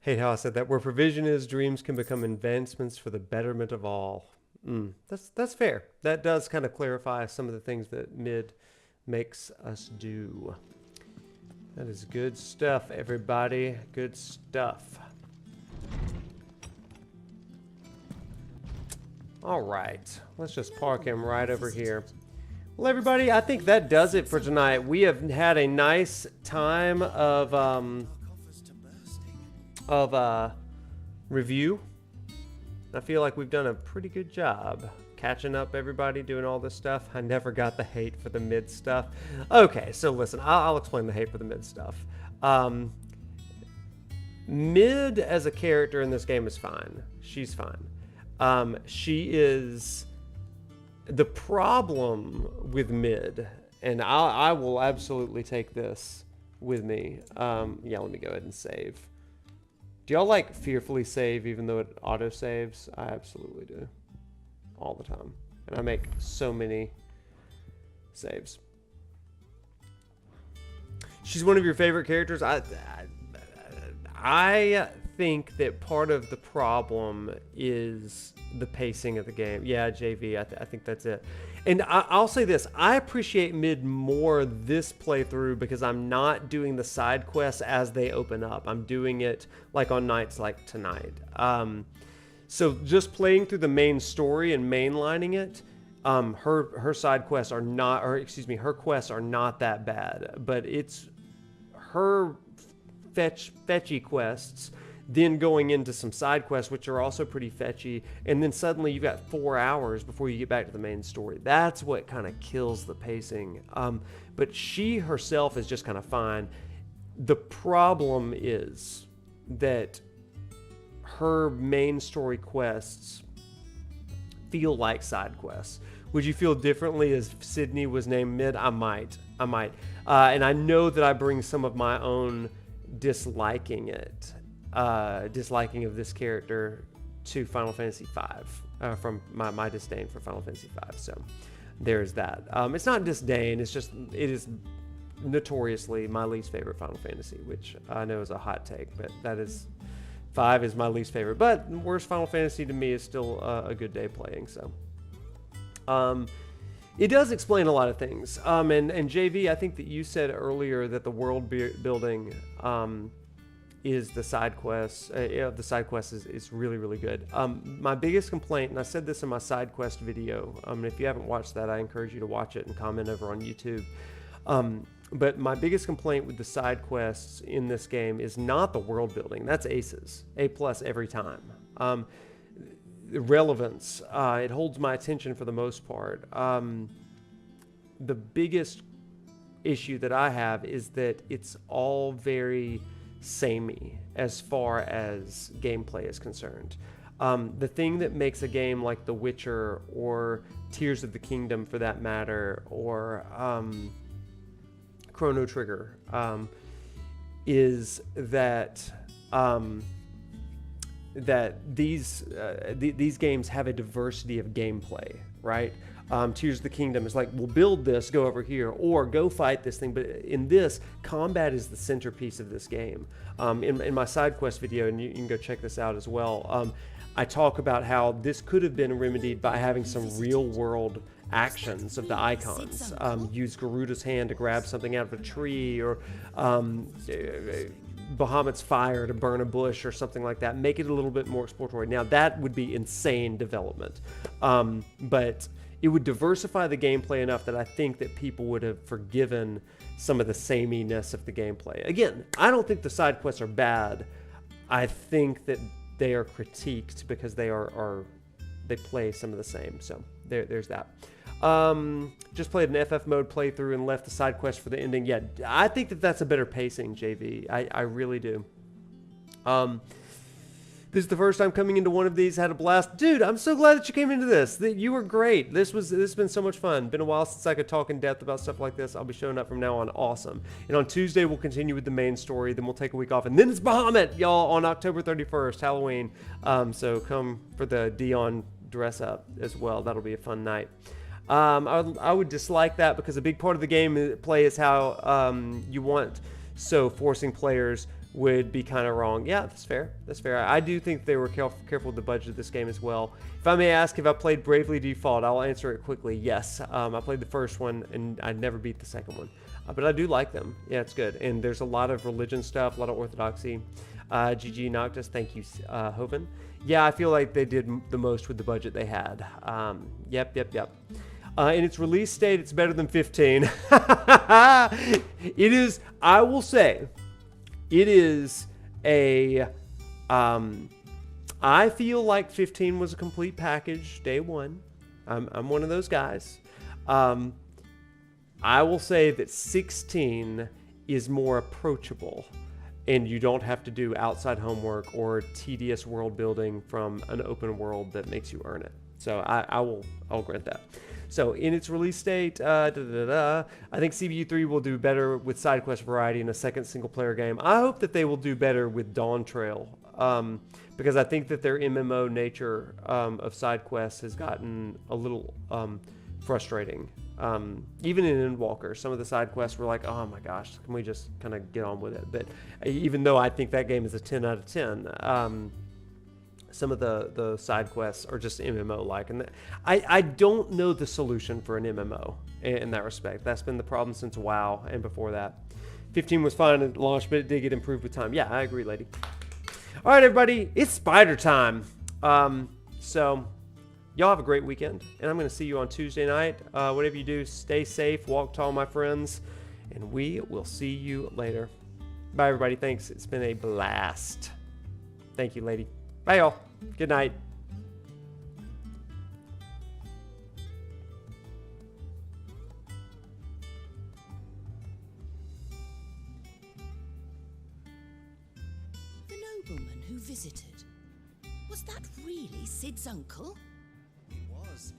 Hate how I said that. Where provision is, dreams can become advancements for the betterment of all. That's fair. That does kind of clarify some of the things that Mid makes us do. That is good stuff, everybody. Good stuff. All right. Let's just park him right over here. Well, everybody, I think that does it for tonight. We have had a nice time of review. I feel like we've done a pretty good job catching up, everybody, doing all this stuff. I never got the hate for the mid stuff. Okay, so listen, I'll explain the hate for the mid stuff. Mid as a character in this game is fine. She's fine. She is the problem with Mid, and I will absolutely take this with me. Yeah, let me go ahead and save. Do y'all like fearfully save even though it auto saves? I absolutely do. All the time. And I make so many saves. She's one of your favorite characters. I think that part of the problem is the pacing of the game. Yeah, JV, I think that's it. And I'll say this. I appreciate Mid more this playthrough because I'm not doing the side quests as they open up. I'm doing it like on nights like tonight. So just playing through the main story and mainlining it, her side quests are not, or excuse me, her quests are not that bad. But it's her fetchy quests, then going into some side quests, which are also pretty fetchy, and then suddenly you've got 4 hours before you get back to the main story. That's what kind of kills the pacing. But she herself is just kind of fine. The problem is that her main story quests feel like side quests. Would you feel differently if Sydney was named Mid? I might. And I know that I bring some of my own disliking of this character to Final Fantasy V from my disdain for Final Fantasy V. So there's that. It's not disdain. It is notoriously my least favorite Final Fantasy, which I know is a hot take, but that is 5 is my least favorite. But worst Final Fantasy to me is still a good day playing. So it does explain a lot of things. And JV, I think that you said earlier that the world building is the side quests. The side quests is really, really good. My biggest complaint, and I said this in my side quest video, if you haven't watched that, I encourage you to watch it and comment over on YouTube. But my biggest complaint with the side quests in this game is not the world building. That's aces. A+ every time. Relevance. It holds my attention for the most part. The biggest issue that I have is that it's all very samey as far as gameplay is concerned. The thing that makes a game like The Witcher or Tears of the Kingdom, for that matter, or Chrono Trigger, is that these games have a diversity of gameplay, right? Tears of the Kingdom is like, we'll build this, go over here, or go fight this thing. But in this, combat is the centerpiece of this game. In my side quest video, and you can go check this out as well, I talk about how this could have been remedied by having some real world actions of the icons. Use Garuda's hand to grab something out of a tree, or Bahamut's fire to burn a bush or something like that. Make it a little bit more exploratory. Now that would be insane development, but it would diversify the gameplay enough that I think that people would have forgiven some of the sameness of the gameplay. Again, I don't think the side quests are bad. I think that they are critiqued because they they play some of the same. So there's that. Just played an FF mode playthrough and left the side quest for the ending. Yeah, I think that that's a better pacing, JV. I really do. This is the first time coming into one of these. Had a blast. Dude, I'm so glad that you came into this. You were great. This has been so much fun. Been a while since I could talk in depth about stuff like this. I'll be showing up from now on. Awesome. And on Tuesday, we'll continue with the main story. Then we'll take a week off. And then it's Bahamut, y'all, on October 31st, Halloween. So come for the Dion dress up as well. That'll be a fun night. I would dislike that because a big part of the game play is how you want. So forcing players would be kind of wrong. Yeah, that's fair. That's fair. I do think they were careful with the budget of this game as well. If I may ask if I played Bravely Default, I'll answer it quickly. Yes. I played the first one and I never beat the second one. But I do like them. Yeah, it's good. And there's a lot of religion stuff, a lot of orthodoxy. GG Noctis, thank you, Hoven. Yeah, I feel like they did the most with the budget they had. Yep. In its release state, it's better than 15. It is, I will say, it is a, I feel like 15 was a complete package day one. I'm one of those guys. I will say that 16 is more approachable, and you don't have to do outside homework or tedious world building from an open world that makes you earn it. So I'll grant that. So in its release date, I think CBU3 will do better with side quest variety in a second single player game. I hope that they will do better with Dawn Trail, because I think that their MMO nature of side quests has gotten a little frustrating. Even in Endwalker, some of the side quests were like, oh my gosh, can we just kind of get on with it? But even though I think that game is a 10 out of 10, some of the side quests are just MMO-like. And I don't know the solution for an MMO in that respect. That's been the problem since WoW and before that. 15 was fine at launch, but it did get improved with time. Yeah, I agree, lady. All right, everybody, it's spider time. So y'all have a great weekend, and I'm going to see you on Tuesday night. Whatever you do, stay safe, walk tall, my friends, and we will see you later. Bye, everybody. Thanks. It's been a blast. Thank you, lady. Bye, y'all. Good night. The nobleman who visited. Was that really Sid's uncle? It was.